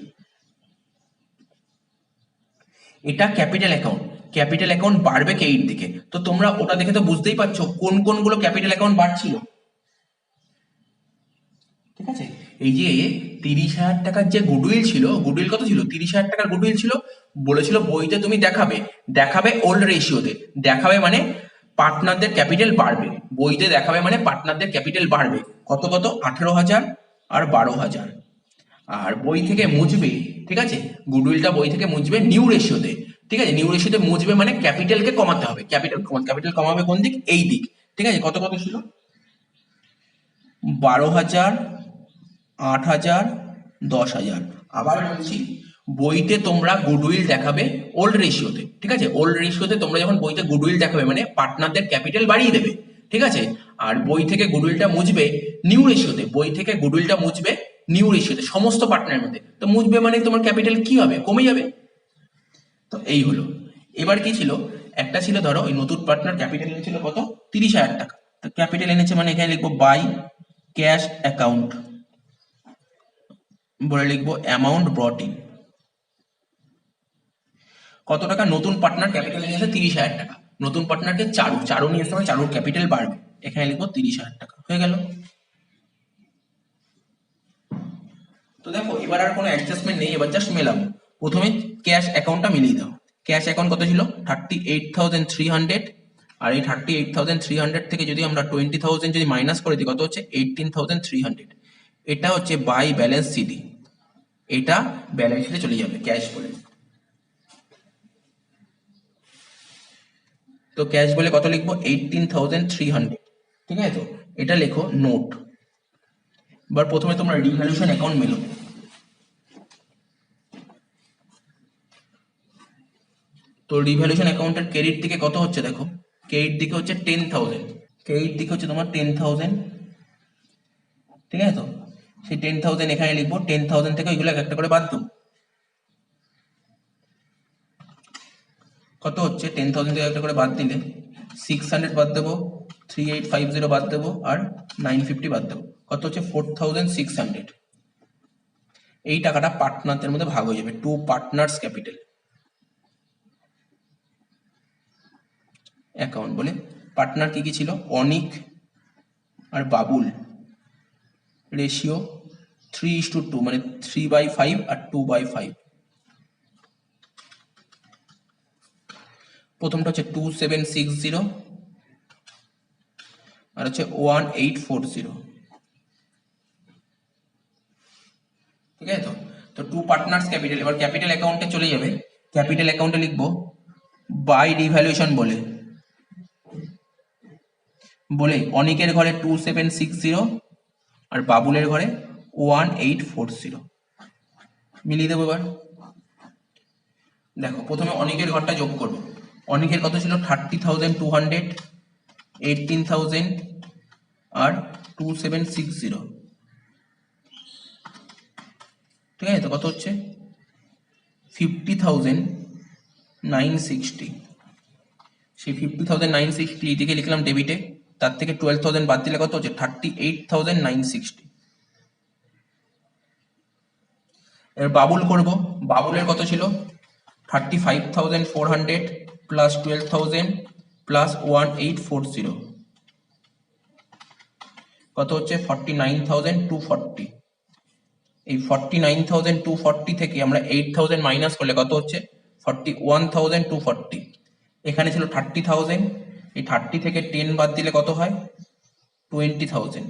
এটা ক্যাপিটাল অ্যাকাউন্ট, ক্যাপিটাল অ্যাকাউন্ট বাড়বে ক্রেডিট দিকে, তো তোমরা ওটা দেখে তো বুঝতেই পারছো কোন কোনগুলো ক্যাপিটাল অ্যাকাউন্ট বাড়ছিল, ঠিক আছে। এই যে 30,000 টাকার যে গুডউইল ছিল, গুডউইল কত ছিল? 30,000 টাকার গুডউইল ছিল, বলেছিল বইতে তুমি দেখাবে, দেখাবে ওল্ড রেশিওতে, দেখাবে মানে পার্টনারদের ক্যাপিটাল বাড়বে, বইতে দেখাবে মানে পার্টনারদের ক্যাপিটাল বাড়বে কত কত? 18,000 আর 12,000। আর বই থেকে মুছবে, ঠিক আছে, গুডউইলটা বই থেকে মুছবে নিউ রেশিওতে, ঠিক আছে, নিউ রেশিওতে মুছবে মানে ক্যাপিটালকে কমাতে হবে, ক্যাপিটাল কমাবে কোন দিক? এই দিক, ঠিক আছে। কত কত ছিল? 12,000, 8,000, 10,000। আবার বলছি, বইতে তোমরা গুডউইল দেখাবে ওল্ড রেশিওতে, ঠিক আছে, ওল্ড রেশিওতে তোমরা যখন বইতে গুডউইল দেখাবে মানে পার্টনারদের ক্যাপিটাল বাড়িয়ে দেবে, ঠিক আছে। আর বই থেকে গুডউইলটা মুছবে নিউ রেশিওতে, বই থেকে গুডউইলটা মুছবে নিউ রেশিওতে সমস্ত পার্টনারের মধ্যে, তো মুছবে মানে তোমার ক্যাপিটাল কি হবে? কমে যাবে। তো এই হলো। এবার কি ছিল? একটা ছিল ধরো ওই নতুন পার্টনার ক্যাপিটাল এনেছিল কত? 30,000 টাকা, তো ক্যাপিটাল এনেছে মানে এখানে লিখবো বাই ক্যাশ অ্যাকাউন্ট, বলে লিখবো অ্যামাউন্ট ব্রট ইন। কত টাকা? নতুন পার্টনার ক্যাপিটাল নিয়ে আসে 30,000 টাকা, নতুন পার্টনারকে চারু, চারু নিয়ে আসতে হবে, চারুর ক্যাপিটাল বাড়বে, এখানে লিখবো 30,000 টাকা, হয়ে গেল। তো দেখো এবার আর কোনো অ্যাডজাস্টমেন্ট নেই, এবার জাস্ট মেলাবো। প্রথমে ক্যাশ অ্যাকাউন্টটা মিলিয়ে দাও। ক্যাশ অ্যাকাউন্ট কত ছিল? 38,300, আর এই 38,300 থেকে যদি আমরা 20,000 যদি মাইনাস করে দিই কত হচ্ছে? 18,300। এটা হচ্ছে বাই ব্যালেন্স সিডি, এটা ব্যালেন্স শিটে চলে যাবে ক্যাশ বলে। তো ক্যাশ বলে কত লিখবো? 18,300, ঠিক আছে তো। এটা লেখো নোট। এবার প্রথমে তোমরা রিভ্যালুয়েশন অ্যাকাউন্ট মেলো। তো রিভ্যালুয়েশন অ্যাকাউন্টের ক্রেডিট দিকে কত হচ্ছে দেখো, ক্রেডিট দিকে হচ্ছে 10,000, ক্রেডিট দিকে হচ্ছে তোমার 10,000, ঠিক আছে তো। সেই 10,000 এখানে লিখবো, 10,000 থেকে ওইগুলো একটা করে বাদ দেবো। কত হচ্ছে? 10,000 থেকে একটা করে বাদ দিলে 600 বাদ দেবো, 3850 বাদ দেবো, আর 950 বাদ দেবো, কত হচ্ছে? 4,600। এই টাকাটা পার্টনারদের মধ্যে ভাগ হয়ে যাবে, টু পার্টনার্স ক্যাপিটাল অ্যাকাউন্ট বলে। পার্টনার কি কি ছিল? অনিক আর বাবুল, রেশিও 3:2, মানে 3/5 আর 2/5। প্রথমটা হচ্ছে 2760 আর হচ্ছে 1840, ঠিক আছে তো। তো টু পার্টনার্স ক্যাপিটাল, এবার ক্যাপিটাল অ্যাকাউন্টে চলে যাবে, ক্যাপিটাল অ্যাকাউন্টে লিখবো বাই রিভ্যালুয়েশন বলে, বলে অনিকের ঘরে 2760 আর বাবুলের ঘরে 1840 মিলিয়ে দেবো। এবার দেখো প্রথমে অনেকের ঘরটা যোগ করবো। অনেকের কত ছিল? 30,200, 18,000 আর 2760। ঠিক আছে, তো কত হচ্ছে? 50,960। সেই 50,960 এইদিকে লিখলাম ডেবিটে, তার থেকে 12,000 বাদ দিলে কত হচ্ছে? 38,960। এবার বাবুল করব। বাবুলের কত ছিল? 35,400 প্লাস 12,000 প্লাস 1840, কত হচ্ছে? 49,240। এই 49,240 থেকে আমরা 8,000 মাইনাস করলে কত হচ্ছে? 41,240। এখানে ছিল 30,000, এই 30 থেকে 10 বাদ দিলে কত হয়? 20,000।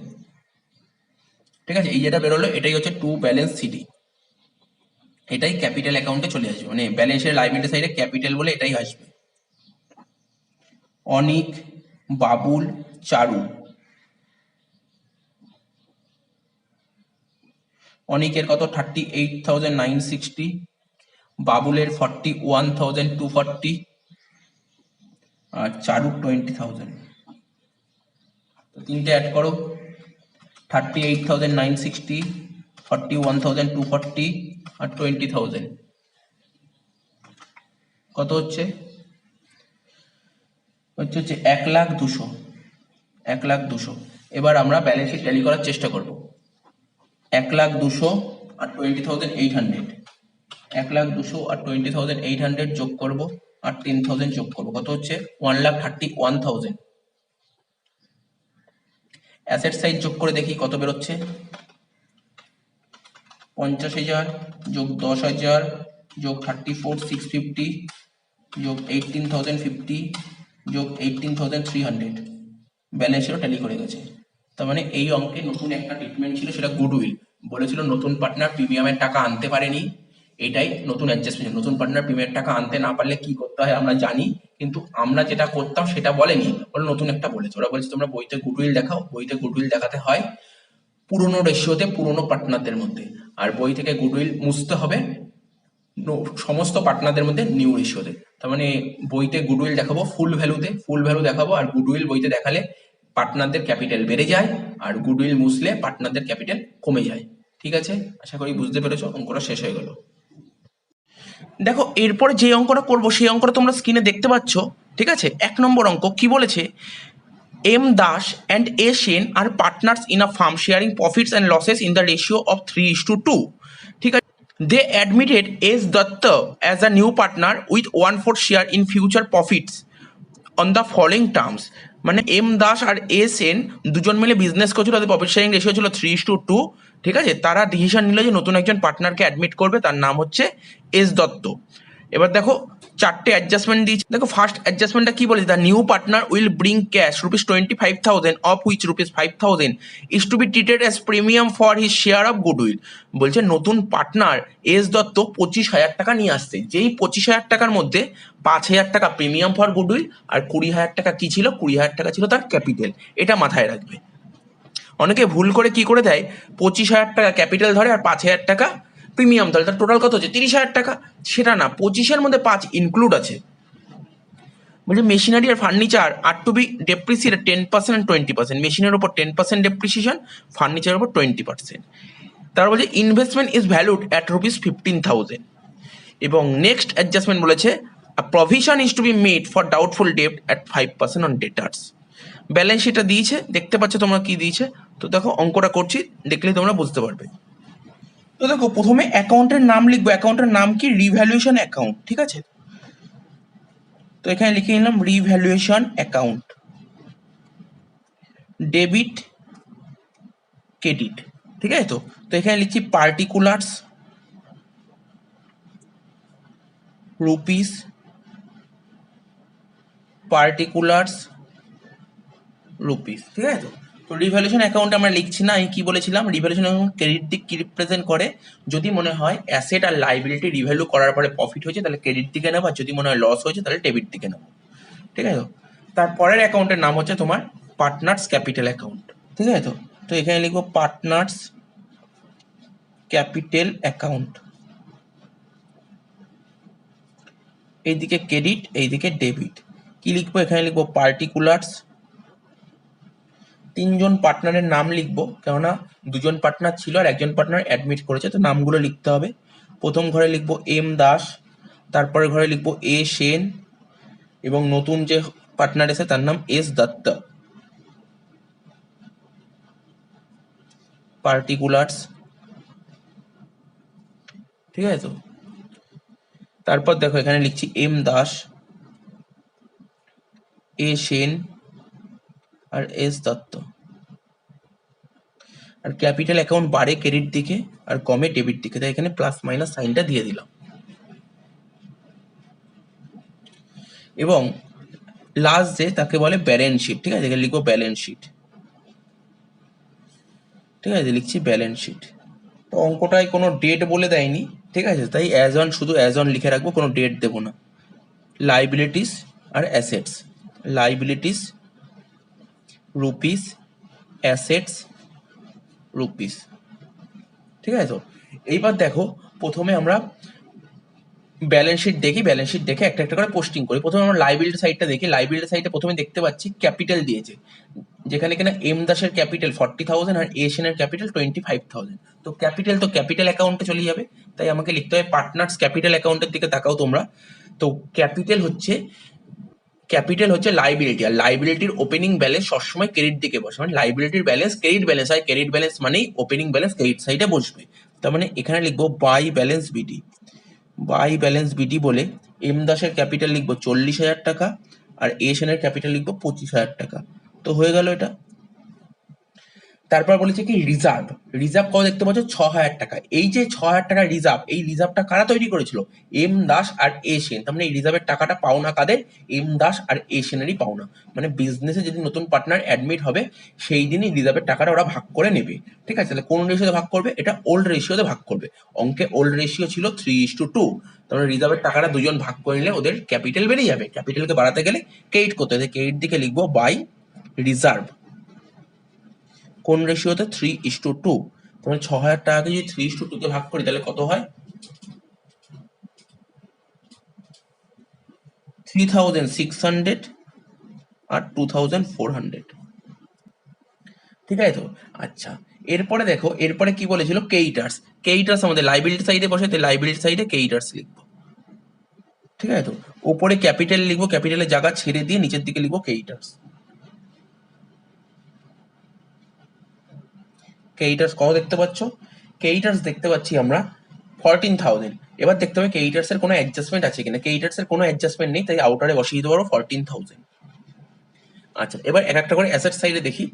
ঠিক আছে, এই যেটা বেরোলো এটাই হচ্ছে টু ব্যালেন্স সিডি। এটাই ক্যাপিটাল অ্যাকাউন্টে চলে আসবে, মানে ব্যালেন্সের লাইবিলিটি সাইডে ক্যাপিটাল বলে এটাই আসবে। অনিক, বাবুল, চারু। অনিকের কত? 38,960, বাবুলের 41,240 আর চারু 20,000। তো তিনটে অ্যাড করো, 38,960, 41,240 আর 20,000, কত হচ্ছে? হচ্ছে 1,02,000। 1,02,000। এবার আমরা ব্যালেন্স শিট ট্যালি করার চেষ্টা করব। 1,02,000 আর 20,800, 1,02,000 আর 20,800 যোগ করব আর 10,000 যোগ করব, কত হচ্ছে? 1,31,000। অ্যাসেট সাইড যোগ করে দেখি কত বেরোচ্ছে। 50,000 যোগ 10,000 যোগ 34,650 যোগ 18,050 যোগ 18,300, ব্যালেন্সেরও ট্যালি করে গেছে। তার মানে এই অঙ্কে নতুন একটা ট্রিটমেন্ট ছিল, সেটা গুডউইল। বলেছিল নতুন পার্টনার প্রিমিয়ামের টাকা আনতে পারেনি, এটাই নতুন অ্যাডজাস্টমেন্ট। নতুন পার্টনার প্রিমিয়ামের টাকা আনতে না পারলে কি করতে হয় আমরা জানি, কিন্তু আমরা যেটা করতাম সেটা বলেনি, ওরা নতুন একটা বলেছে। ওরা বলেছে তোমরা বইতে গুডউইল দেখাও, বইতে গুডউইল দেখাতে হয় পুরনো রেশিওতে পুরনো পার্টনারদের মধ্যে, আর বই থেকে গুডউইল মুছতে হবে সমস্ত পার্টনারদের মধ্যে নিউ রেশিওতে। তার মানে বইতে গুডউইল দেখাবো ফুল ভ্যালুতে, ফুল ভ্যালু দেখাবো, আর গুডউইল বইতে দেখালে পার্টনারদের ক্যাপিটাল বেড়ে যায়, আর গুডউইল মুছলে পার্টনারদের ক্যাপিটাল কমে যায়। ঠিক আছে, আশা করি বুঝতে পেরেছো। অঙ্কটা শেষ হয়ে গেল। দেখো এরপরে যে অঙ্কটা করবো সেই অঙ্কটা তোমরা স্ক্রিনে দেখতে পাচ্ছ। ঠিক আছে, 1 নম্বর অঙ্ক কি বলেছে? M. Das and A. Sen are partners in a firm sharing profits and losses in the ratio of 3:2. ঠিক আছে, they admitted S. Datta as a new partner with 1/4 share in future profits on the following terms. মানে এম দাস আর এ সেন দুজন মিলে বিজনেস করছিল, তাদের প্রফিট শেয়ারিং রেশিও ছিল 3:2। ঠিক আছে, তারা ডিসিশন নিল যে নতুন একজন পার্টনারকে অ্যাডমিট করবে, তার নাম হচ্ছে এস দত্ত। এবার দেখো চারটে অ্যাডজাস্টমেন্ট দিয়েছে। দেখো ফার্স্ট অ্যাডজাস্টমেন্টটা কি বলেছে? The new partner will bring cash ₹25,000 of which ₹5,000 is to be treated as premium for his share of goodwill. বলছে নতুন পার্টনার এস দত্ত 25,000 টাকা নিয়ে আসছে, যেই 25,000 টাকার মধ্যে 5,000 টাকা প্রিমিয়াম ফর গুডউইল আর 20,000 টাকা কি ছিল? 20,000 টাকা ছিল তার ক্যাপিটাল। এটা মাথায় রাখবে। অনেকে ভুল করে কি করে দেয়, 25,000 টাকা ক্যাপিটাল ধরে আর 5,000 টাকা প্রিমিয়াম ধরে, তার টোটাল কত হচ্ছে? 30,000 টাকা। সেটা না, 25-এর মধ্যে 5 ইনক্লুড আছে। বলছে মেশিনারি আর ফার্নিচার আর টু বি ডেপ্রিসিয়েটেড 10% and 20%। মেশিনের উপর 10% ডেপ্রিসিয়েশন, ফার্নিচারের উপর 20%। তারপর বলছে ইনভেস্টমেন্ট ইজ ভ্যালুড অ্যাট ₹15,000। এবং নেক্সট অ্যাডজাস্টমেন্ট বলেছে provision is to be made for doubtful ডেপ্ট অ্যাট 5% অন ডেটার্স। ব্যালেন্স শিটটা দিয়েছে, দেখতে পাচ্ছ তোমরা কি দিয়েছে। তো দেখো অঙ্কটা করছি, দেখলেই তোমরা বুঝতে পারবে। তো দেখো প্রথমে অ্যাকাউন্টের নাম লিখবো। অ্যাকাউন্টের নাম কি? Revaluation account. ঠিক আছে, তো এখানে লিখে নিলাম রিভ্যালুয়েশন অ্যাকাউন্ট, ডেবিট ক্রেডিট। ঠিক আছে, তো এখানে লিখছি পার্টিকুলার্স রুপিস, পার্টিকুলার্স রুপিস। ঠিক আছে, তো রিভ্যালুয়েশন অ্যাকাউন্ট আমরা লিখছি না। আমি কি বলেছিলাম? রিভ্যালুয়েশন অ্যাকাউন্ট ক্রেডিট দিক কি রিপ্রেজেন্ট করে? যদি মনে হয় অ্যাসেট আর লাইবিলিটি রিভ্যালু করার পরে প্রফিট হয়েছে তাহলে ক্রেডিট দিকে নেবো, আর যদি মনে হয় লস হয়েছে তাহলে ডেবিট দিকে নেবো। ঠিক আছে, তারপরের অ্যাকাউন্টের নাম হচ্ছে তোমার পার্টনার্স ক্যাপিটাল অ্যাকাউন্ট। ঠিক আছে, তো এখানে লিখবো পার্টনার্স ক্যাপিটাল অ্যাকাউন্ট। এইদিকে ক্রেডিট, এইদিকে ডেবিট। কি লিখবো? এখানে লিখবো পার্টিকুলার্স। তিনজন পার্টনারের নাম লিখবো, কেননা দুজন পার্টনার ছিল আর একজন পার্টনার অ্যাডমিট করেছে, তো নামগুলো লিখতে হবে। প্রথম ঘরে লিখবো এম দাস, তারপরে ঘরে লিখবো এ সেন, এবং নতুন যে পার্টনার এসে তার নাম এস দত্ত। পার্টিকুলার্স, ঠিক আছে তো। তারপর দেখো এখানে লিখছি এম দাস, এ সেন আর এস দত্ত। আর ক্যাপিটাল অ্যাকাউন্ট বাড়ে ক্রেডিট দিকে আর কমে ডেবিট দিকে, তাই এখানে প্লাস মাইনাস সাইনটা দিয়ে দিলাম। এবং লাস্ট যে তাকে বলে ব্যালেন্স শিট, ঠিক আছে, এখানে লিখবো ব্যালেন্স শিট, ঠিক আছে, লিখছি ব্যালেন্স শিট। তো অঙ্কটায় কোনো ডেট বলে দেয়নি, ঠিক আছে, তাই অ্যাজ অন, শুধু অ্যাজ অন লিখে রাখবো, কোনো ডেট দেবো না। লাইবিলিটিস আর assets, liabilities rupees, assets rupees, ঠিক আছে তো। এইবার দেখো প্রথমে আমরা ব্যালেন্স শিট দেখি, ব্যালেন্স শিট দেখে একটা একটা করে পোস্টিং করি। প্রথমে আমরা লাইবিলিটি সাইডটা দেখি। লাইবিলিটি সাইডে প্রথমে দেখতে পাচ্ছি ক্যাপিটাল দিয়েছে, যেখানে কিনা এম দাসের ক্যাপিটাল 40,000 আর এ সেনের ক্যাপিটাল 25,000। তো ক্যাপিটাল অ্যাকাউন্টে চলে যাবে, তাই আমাকে লিখতে হবে পার্টনার্স ক্যাপিটাল অ্যাকাউন্টের দিকে তাকাও তোমরা। তো ক্যাপিটাল হচ্ছে লাইবিলিটি, আর লাইবিলিটির ওপেনিং ব্যালেন্স সবসময় ক্রেডিট দিকে বসে, মানে লাইবিলিটির ব্যালেন্স ক্রেডিট ব্যালেন্স হয়, ক্রেডিট ব্যালেন্স মানেই ওপেনিং ব্যালেন্স ক্রেডিট সাইডে বসবে। তার মানে এখানে লিখবো by balance BD, by balance BD বলে এম দাসের ক্যাপিটাল লিখবো 40,000 টাকা আর এ সেনের ক্যাপিটাল লিখবো 25,000 টাকা। তো হয়ে গেল এটা। তারপর বলেছে কি রিজার্ভ, রিজার্ভ কত দেখতে পাচ্ছ? 6,000 টাকা। এই যে 6,000 টাকা রিজার্ভ, এই রিজার্ভটা কারা তৈরি করেছিল? এম দাস আর এ সেন। তার মানে এই রিজার্ভের টাকাটা পাওনা কাদের? এম দাস আর এ সেনেরই পাওনা। মানে বিজনেসে যদি নতুন পার্টনার অ্যাডমিট হবে সেই দিনই রিজার্ভের টাকাটা ওরা ভাগ করে নেবে, ঠিক আছে। তাহলে কোন রেশিওতে ভাগ করবে? এটা ওল্ড রেশিওতে ভাগ করবে। অঙ্কে ওল্ড রেশিও ছিল 3:2। তাহলে রিজার্ভের টাকাটা দুজন ভাগ করে নিলে ওদের ক্যাপিটাল বেড়ে যাবে। ক্যাপিটালকে বাড়াতে গেলে ক্রেডিট করতে হবে, ক্রেডিট দিকে লিখবো বাই রিজার্ভ। কোন রেশিওতে? 3:2। তাহলে 6,000 টাকাকে যদি 3:2 তে ভাগ করি তাহলে কত হয়? 3,600 আর 2,400, ঠিক আছে তো। আচ্ছা, এরপরে দেখো, এরপরে কি বলেছিল? ক্রেডিটার্স। ক্রেডিটার্স আমাদের লাইবিলিটি সাইডে বসে, তাই লাইবিলিটি সাইডে ক্রেডিটার্স লিখবো, ঠিক আছে তো। উপরে ক্যাপিটাল লিখবো, ক্যাপিটালের জায়গা ছেড়ে দিয়ে নিচের দিকে লিখবো ক্রেডিটার্স। ক্রেডিটার্স কত দেখতে পাচ্ছ? ক্রেডিটার্স দেখতে পাচ্ছি আমরা 14,000। এবার দেখতে হবে ক্রেডিটার্স এর কোনো অ্যাডজাস্টমেন্ট আছে কিনা। ক্রেডিটার্স এর কোনো অ্যাডজাস্টমেন্ট নেই, তাই আউটারে বসিয়ে দিতে পারো 14,000। আচ্ছা, এবার এক একটা করে অ্যাসেট সাইডে দেখি।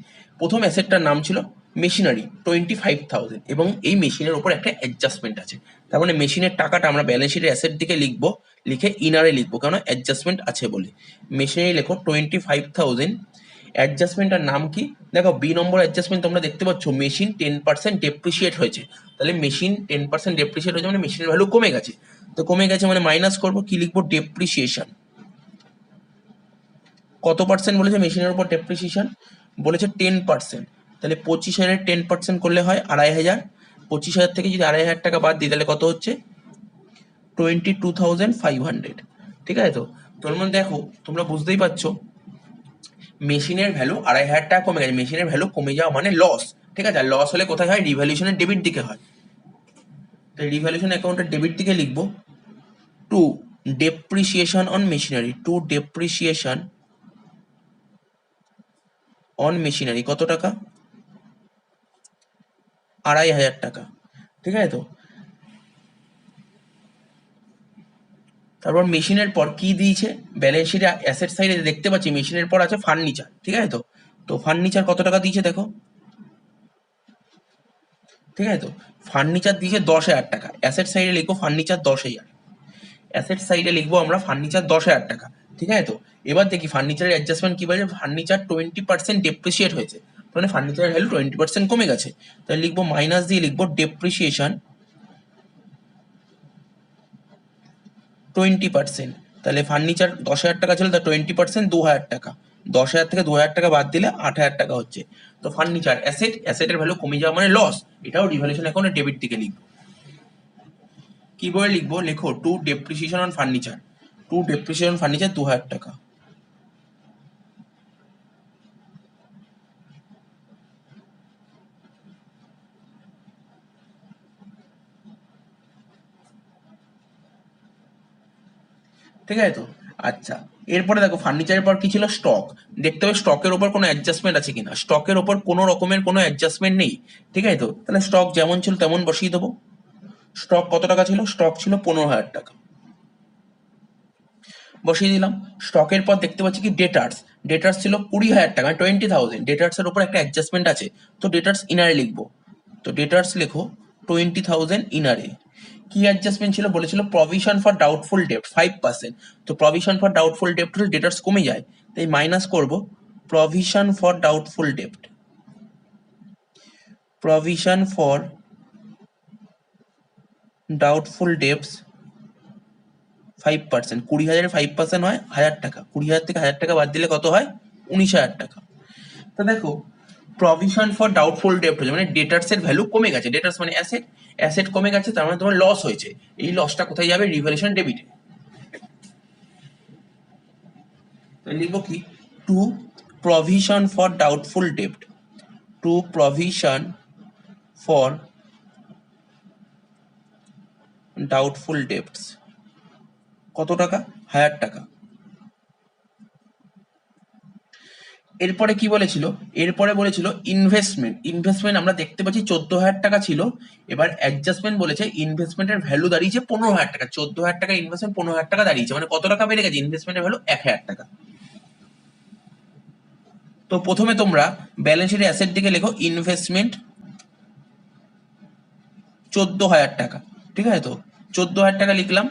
প্রথম অ্যাসেটটার নাম ছিল মেশিনারি, 25,000, এবং এই মেশিনের উপর একটা অ্যাডজাস্টমেন্ট আছে। তার মানে মেশিনের টাকাটা আমরা ব্যালেন্স শিটের অ্যাসেট দিকে লিখবো, লিখে ইনারে লিখবো, কারণ অ্যাডজাস্টমেন্ট আছে বলে। মেশিনারি লেখো 25,000। অ্যাডজাস্টমেন্টের নাম কি? দেখো বি নম্বর অ্যাডজাস্টমেন্ট তোমরা দেখতে পাচ্ছ, মেশিন 10% ডেপ্রিসিয়েট হয়েছে। তাহলে মেশিন 10% ডেপ্রিসিয়েট হয়েছে মানে মেশিনের ভ্যালু কমে গেছে। তো কমে গেছে মানে মাইনাস করবো, কি লিখবো? ডেপ্রিসিয়েশন। কত পার্সেন্ট বলেছে মেশিনের উপর ডেপ্রিসিয়েশন? বলেছে 10%। তাহলে 25,000 10% করলে হয় 2,500। 25,000 থেকে যদি 2,500 টাকা বাদ দিই তাহলে কত হচ্ছে? 22,500, ঠিক আছে তো। তোর মধ্যে দেখো তোমরা বুঝতেই পারছো মেশিনের ভ্যালু 2,500 টাকা কমে গেছে। মেশিনের ভ্যালু কমে যাওয়া মানে লস, ঠিক আছে। আর লস হলে কোথায় হয়? রিভ্যালুয়েশনের ডেবিট দিকে হয়। তাই রিভ্যালুয়েশন অ্যাকাউন্টের ডেবিট দিকে লিখবো to depreciation on machinery, to depreciation on machinery কত টাকা? 2,500 টাকা, ঠিক আছে তো। তারপর মেশিনের পর কি দিয়েছে? ব্যালেন্স শিটে অ্যাসেট সাইডে দেখতে পাচ্ছি মেশিনের পর আছে ফার্নিচার, ঠিক আছে তো। তো ফার্নিচার কত টাকা দিয়েছে দেখো, ঠিক আছে তো। ফার্নিচার দিয়েছে 10,000 টাকা। অ্যাসেট সাইডে লিখবো ফার্নিচার 10,000। অ্যাসেট সাইডে লিখবো আমরা ফার্নিচার 10,000 টাকা, ঠিক আছে তো। এবার দেখি ফার্নিচারের অ্যাডজাস্টমেন্ট কি বলে। ফার্নিচার 20% ডেপ্রিসিয়েট হয়েছে, মানে ফার্নিচারের ভ্যালু 20% কমে গেছে। তাহলে লিখবো মাইনাস দিয়ে লিখবো ডেপ্রিসিয়েশন 20%। তাহলে ফার্নিচার 10,000 টাকা ছিল, তার 20% 2,000 টাকা। 10,000 থেকে 2,000 টাকা বাদ দিলে 8,000 টাকা হচ্ছে। তো ফার্নিচার অ্যাসেট, অ্যাসেটের ভ্যালু কমে যাওয়া মানে লস। এটাও রিভ্যালুয়েশন অ্যাকাউন্টে ডেবিট দিকে লিখবো। কি বলে লিখবো? লেখো to depreciation on furniture. To depreciation furniture 2000 টাকা। ঠিক আছে তো? আচ্ছা, এরপরে দেখো ফার্নিচারের পর কি ছিল, স্টক। দেখতে হবে স্টকের ওপর কোনো অ্যাডজাস্টমেন্ট আছে কিনা। স্টকের ওপর কোনো রকমের কোনো অ্যাডজাস্টমেন্ট নেই। ঠিক আছে তো? তাহলে স্টক যেমন ছিল তেমন বসিয়ে দেবো। স্টক কত টাকা ছিল? স্টক ছিল 15,000 টাকা, বসিয়ে দিলাম। স্টকের পর দেখতে পাচ্ছি কি ডেটার্স। ডেটার্স ছিল 20,000 টাকা, 20,000। ডেটার্স এর উপর একটা অ্যাডজাস্টমেন্ট আছে, তো ডেটার্স ইনারে লিখবো। তো ডেটার্স লেখো 20,000 ইনারে। কি অ্যাডজাস্টমেন্ট ছিল? বলেছিল প্রভিশন ফর ডাউটফুল ডেপ্ট 5%। তো প্রভিশন ফর ডাউটফুল ডেপ্ট হলে ডেটার্স কমে যায়, তাই মাইনাস করব প্রভিশন ফর ডাউটফুল ডেপ্ট। Provision for doubtful debts 5%। 20,000 5% হয় 1,000 টাকা। 20,000 থেকে 1,000 টাকা বাদ দিলে কত হয়? 19,000 টাকা। তো দেখো প্রভিশন ফর ডাউটফুল ডেপ্ট হচ্ছে মানে ডেটার্স এর ভ্যালু কমে গেছে। ডেটার্স মানে অ্যাসেট, অ্যাসেট কমে গেছে, তার মানে তোমার লস হয়েছে। এই লসটা কোথায় যাবে? রিভ্যালুয়েশন ডেবিটে। তো লিখবো কি? টু প্রভিশন ফর ডাউটফুল ডেপ্ট। To provision for doubtful debts কত টাকা? 1,000 টাকা। এরপরে কি বলেছিল? এরপরে বলেছিল ইনভেস্টমেন্ট। ইনভেস্টমেন্ট আমরা দেখতে পাচ্ছি 14,000 টাকা ছিল। এবার অ্যাডজাস্টমেন্ট বলেছে ইনভেস্টমেন্টের ভ্যালু দাঁড়িয়েছে 15,000 টাকা। 14,000 টাকা ইনভেস্টমেন্ট 15,000 টাকা দাঁড়িয়েছে, মানে কত টাকা বেড়ে গেছে? ইনভেস্টমেন্টের ভ্যালু 1,000 টাকা। তো প্রথমে তোমরা ব্যালেন্স শিটের অ্যাসেট দিকে লেখো ইনভেস্টমেন্ট 14,000 টাকা। ঠিক আছে তো? 14,000 টাকা লিখলাম।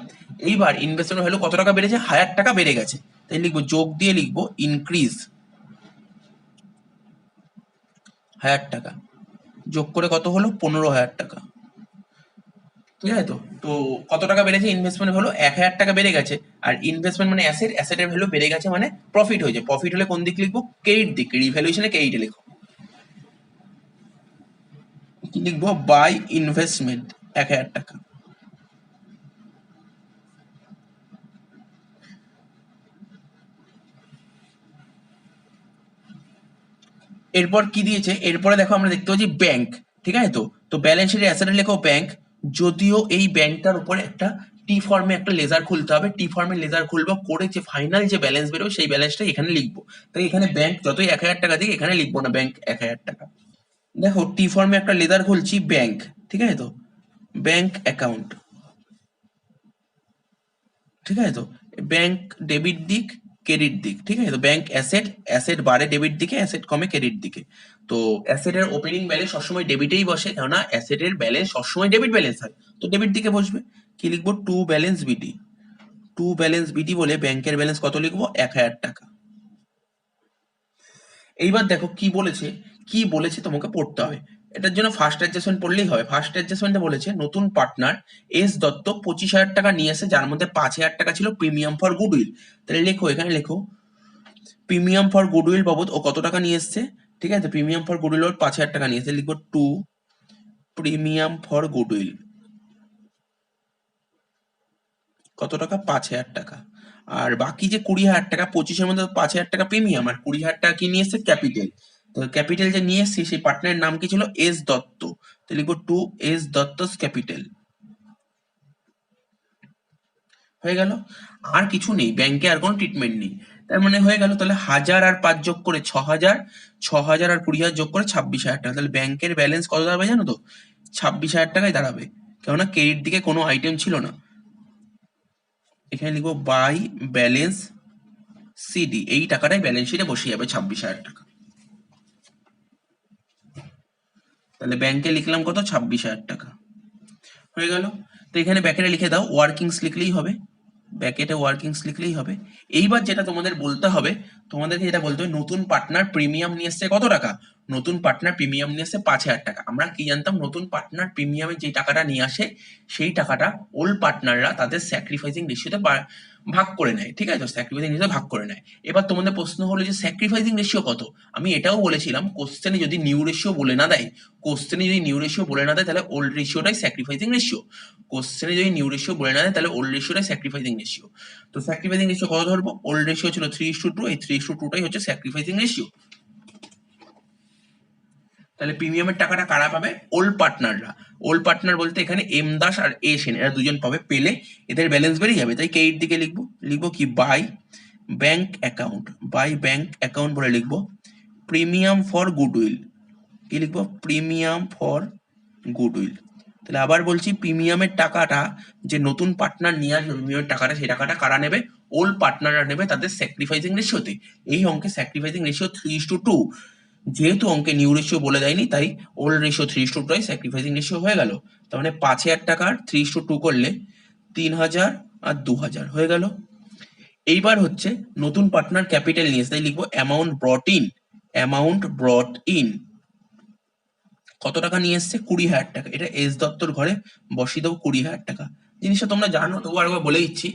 এইবার ইনভেস্টমেন্ট ভ্যালু কত টাকা বেড়েছে? 1,000 টাকা বেড়ে গেছে, তাই লিখবো যোগ দিয়ে লিখবো ইনক্রিজ 1,000 টাকা। যোগ করে কত হলো? 15,000 টাকা। ঠিক আছে তো? তো কত টাকা বেড়েছে? ইনভেস্টমেন্ট হলো 1,000 টাকা বেড়ে গেছে। আর ইনভেস্টমেন্ট মানে অ্যাসেট, অ্যাসেটের ভ্যালু বেড়ে গেছে মানে প্রফিট হয়েছে। প্রফিট হলে কোন দিক লিখবো? ক্রেডিট দিক। রিভ্যালুয়েশনে ক্রেডিটে লিখো। কি লিখবো? বাই ইনভেস্টমেন্ট 1,000 টাকা। এরপর কি দিয়েছে? এরপরে দেখো আমরা দেখতে পাচ্ছি ব্যাংক। ঠিক আছে তো? তো ব্যালেন্স শিটের অ্যাসেটে লেখো ব্যাংক। যদিও এই ব্যাংকটার উপরে একটা টি ফর্মে একটা লেজার খুলতে হবে। টি ফর্মে লেজার খুলবো, করে যে ফাইনাল যে ব্যালেন্স বেরোবে সেই ব্যালেন্সটা এখানে লিখবো। তাই এখানে ব্যাংক যতই 1,000 টাকা দিই, এখানে লিখবো না ব্যাংক 1,000 টাকা। দেখো টি ফর্মে একটা লেজার খুলছি, ব্যাংক। ঠিক আছে তো? Bank account. ঠিক আছে তো? ব্যাংক ডেবিট দিক, ক্রেডিট দিক। ঠিক আছে তো? ব্যাংক অ্যাসেট, অ্যাসেট বাড়ে ডেবিট দিকে, অ্যাসেট কমে ক্রেডিট দিকে। তো অ্যাসেটের ওপেনিং ব্যালেন্স সবসময় ডেবিটেই বসে, কেননা অ্যাসেটের ব্যালেন্স সবসময় ডেবিট ব্যালেন্স হয়, তো ডেবিট দিকে বসবে। কি লিখবো? টু ব্যালেন্স বিটি। টু ব্যালেন্স বিটি বলে ব্যাংকের ব্যালেন্স কত লিখবো? 1,000 টাকা। এইবার দেখো কি বলেছে, কি বলেছে তোমাকে পড়তে হবে। এটার জন্য ফার্স্ট অ্যাডজাস্টমেন্ট পড়লেই হবে। ফার্স্ট অ্যাডজাস্টমেন্টে বলেছে নতুন পার্টনার এস দত্ত 25,000 টাকা নিয়ে এসে, যার মধ্যে 5,000 টাকা ছিল প্রিমিয়াম ফর গুডউইল। তাহলে লেখো, এখানে লেখো প্রিমিয়াম ফর গুডউইল বাবদ ও কত টাকা নিয়ে এসছে। ঠিক আছে? প্রিমিয়াম ফর গুডউইল বাবদ 5,000 টাকা নিয়ে এসছে, লিখবো টু প্রিমিয়াম ফর গুডউইল কত টাকা? 5,000 টাকা। আর বাকি যে 20,000 টাকা, 25-এর মধ্যে 5,000 টাকা প্রিমিয়াম আর 20,000 টাকা কি নিয়ে এসছে? ক্যাপিটাল। তো ক্যাপিটাল যে নিয়ে এসছে সেই পার্টনারের নাম কি ছিল? এস দত্ত। তো লিখবো টু এস দত্তস ক্যাপিটাল। হয়ে গেল। আর কিছু নেই, ব্যাংকে আর কোনো ট্রিটমেন্ট নেই। তার মানে হয়ে গেল। তাহলে 1,000 আর 5 যোগ করে 6,000, 6,000 আর 20,000 যোগ করে 26,000 টাকা। তাহলে ব্যাংকের ব্যালেন্স কত দাঁড়াবে জানো তো? 26,000 টাকায় দাঁড়াবে, কেননা ক্রেডিট দিকে কোনো আইটেম ছিল না। এখানে লিখবো বাই ব্যালেন্স সিডি। এই টাকাটাই ব্যালেন্স শিটে বসে যাবে, 26,000 টাকা। তাহলে ব্যাংকে লিখলাম কত? 26,000 টাকা। হয়ে গেল। তো এখানে ব্যাকেটে লিখে দাও ওয়ার্কিংস লিখলেই হবে। ব্যাকেটে ওয়ার্কিংস লিখলেই হবে। এইবার যেটা তোমাদের বলতে হবে, তোমাদেরকে যেটা বলতে হবে, নতুন পার্টনার প্রিমিয়াম নিয়ে এসছে কত টাকা? নতুন পার্টনার প্রিমিয়াম নিয়ে এসছে 5,000 টাকা। আমরা কি জানতাম? নতুন পার্টনার প্রিমিয়ামে যে টাকাটা নিয়ে আসে সেই টাকাটা ওল্ড পার্টনাররা তাদের স্যাক্রিফাইসিং রেশিওতে ভাগ করে নেয়, ঠিক আছে? স্যাক্রিফাইসিং রেশিও ভাগ করে নেয়। এবার তোমাদের প্রশ্ন হলো যে স্যাক্রিফাইসিং রেশিও কত? আমি এটাও বলেছিলাম কোশ্চেনে যদি নিউ রেশিও বলে না দেয়, তাহলে ওল্ড রেশিওটাই স্যাক্রিফাইসিং রেশিও। কোশ্চেনে যদি নিউ রেশিও বলে না দেয় তাহলে ওল্ড রেশিওটাই স্যাক্রিফাইসিং রেশিও। তো স্যাক্রিফাইসিং রেশিও কত ধরবো? ওল্ড রেশিও ছিল 3:2, এই 3:2টাই হচ্ছে স্যাক্রিফাইসিং রেশিও। তাহলে প্রিমিয়ামের টাকাটা কারা পাবে? ওল্ড পার্টনাররা। ওল্ড পার্টনার বলতে এখানে এম দাস আর এ সেন, এরা দুজন পাবে। পেলে এদের ব্যালেন্স বেড়ে যাবে, তাই কেইর দিকে লিখবো কি বাই ব্যাংক অ্যাকাউন্ট বলে লিখবো প্রিমিয়াম ফর গুডউইল। কি লিখবো? Premium for goodwill. তাহলে আবার বলছি, প্রিমিয়ামের টাকাটা যে নতুন পার্টনার নিয়ে আসবে, প্রিমিয়ামের টাকাটা, সেই টাকাটা কারা নেবে? ওল্ড পার্টনাররা নেবে তাদের স্যাক্রিফাইসিং রেশিওতে। এই অঙ্কে স্যাক্রিফাইসিং রেশিও 3:2। যেহেতু অঙ্কে নিউ রেশিও বলে দেয়নি, তাই ওল্ড রেশিও 3:2টাই স্যাক্রিফাইসিং রেশিও হয়ে গেল। তার মানে 5,000 টাকার 3:2 করলে 3,000 আর 2,000 হয়ে গেল। এইবার হচ্ছে নতুন পার্টনার ক্যাপিটাল নিয়ে, তাই লিখবো অ্যামাউন্ট ব্রট ইন। কত টাকা নিয়ে এসছে? 20,000 টাকা। এটা এস দত্তর ঘরে বসিয়ে দেবো 20,000 টাকা। জিনিসটা তোমরা জানো, তবু আরেকবার বলে দিচ্ছি।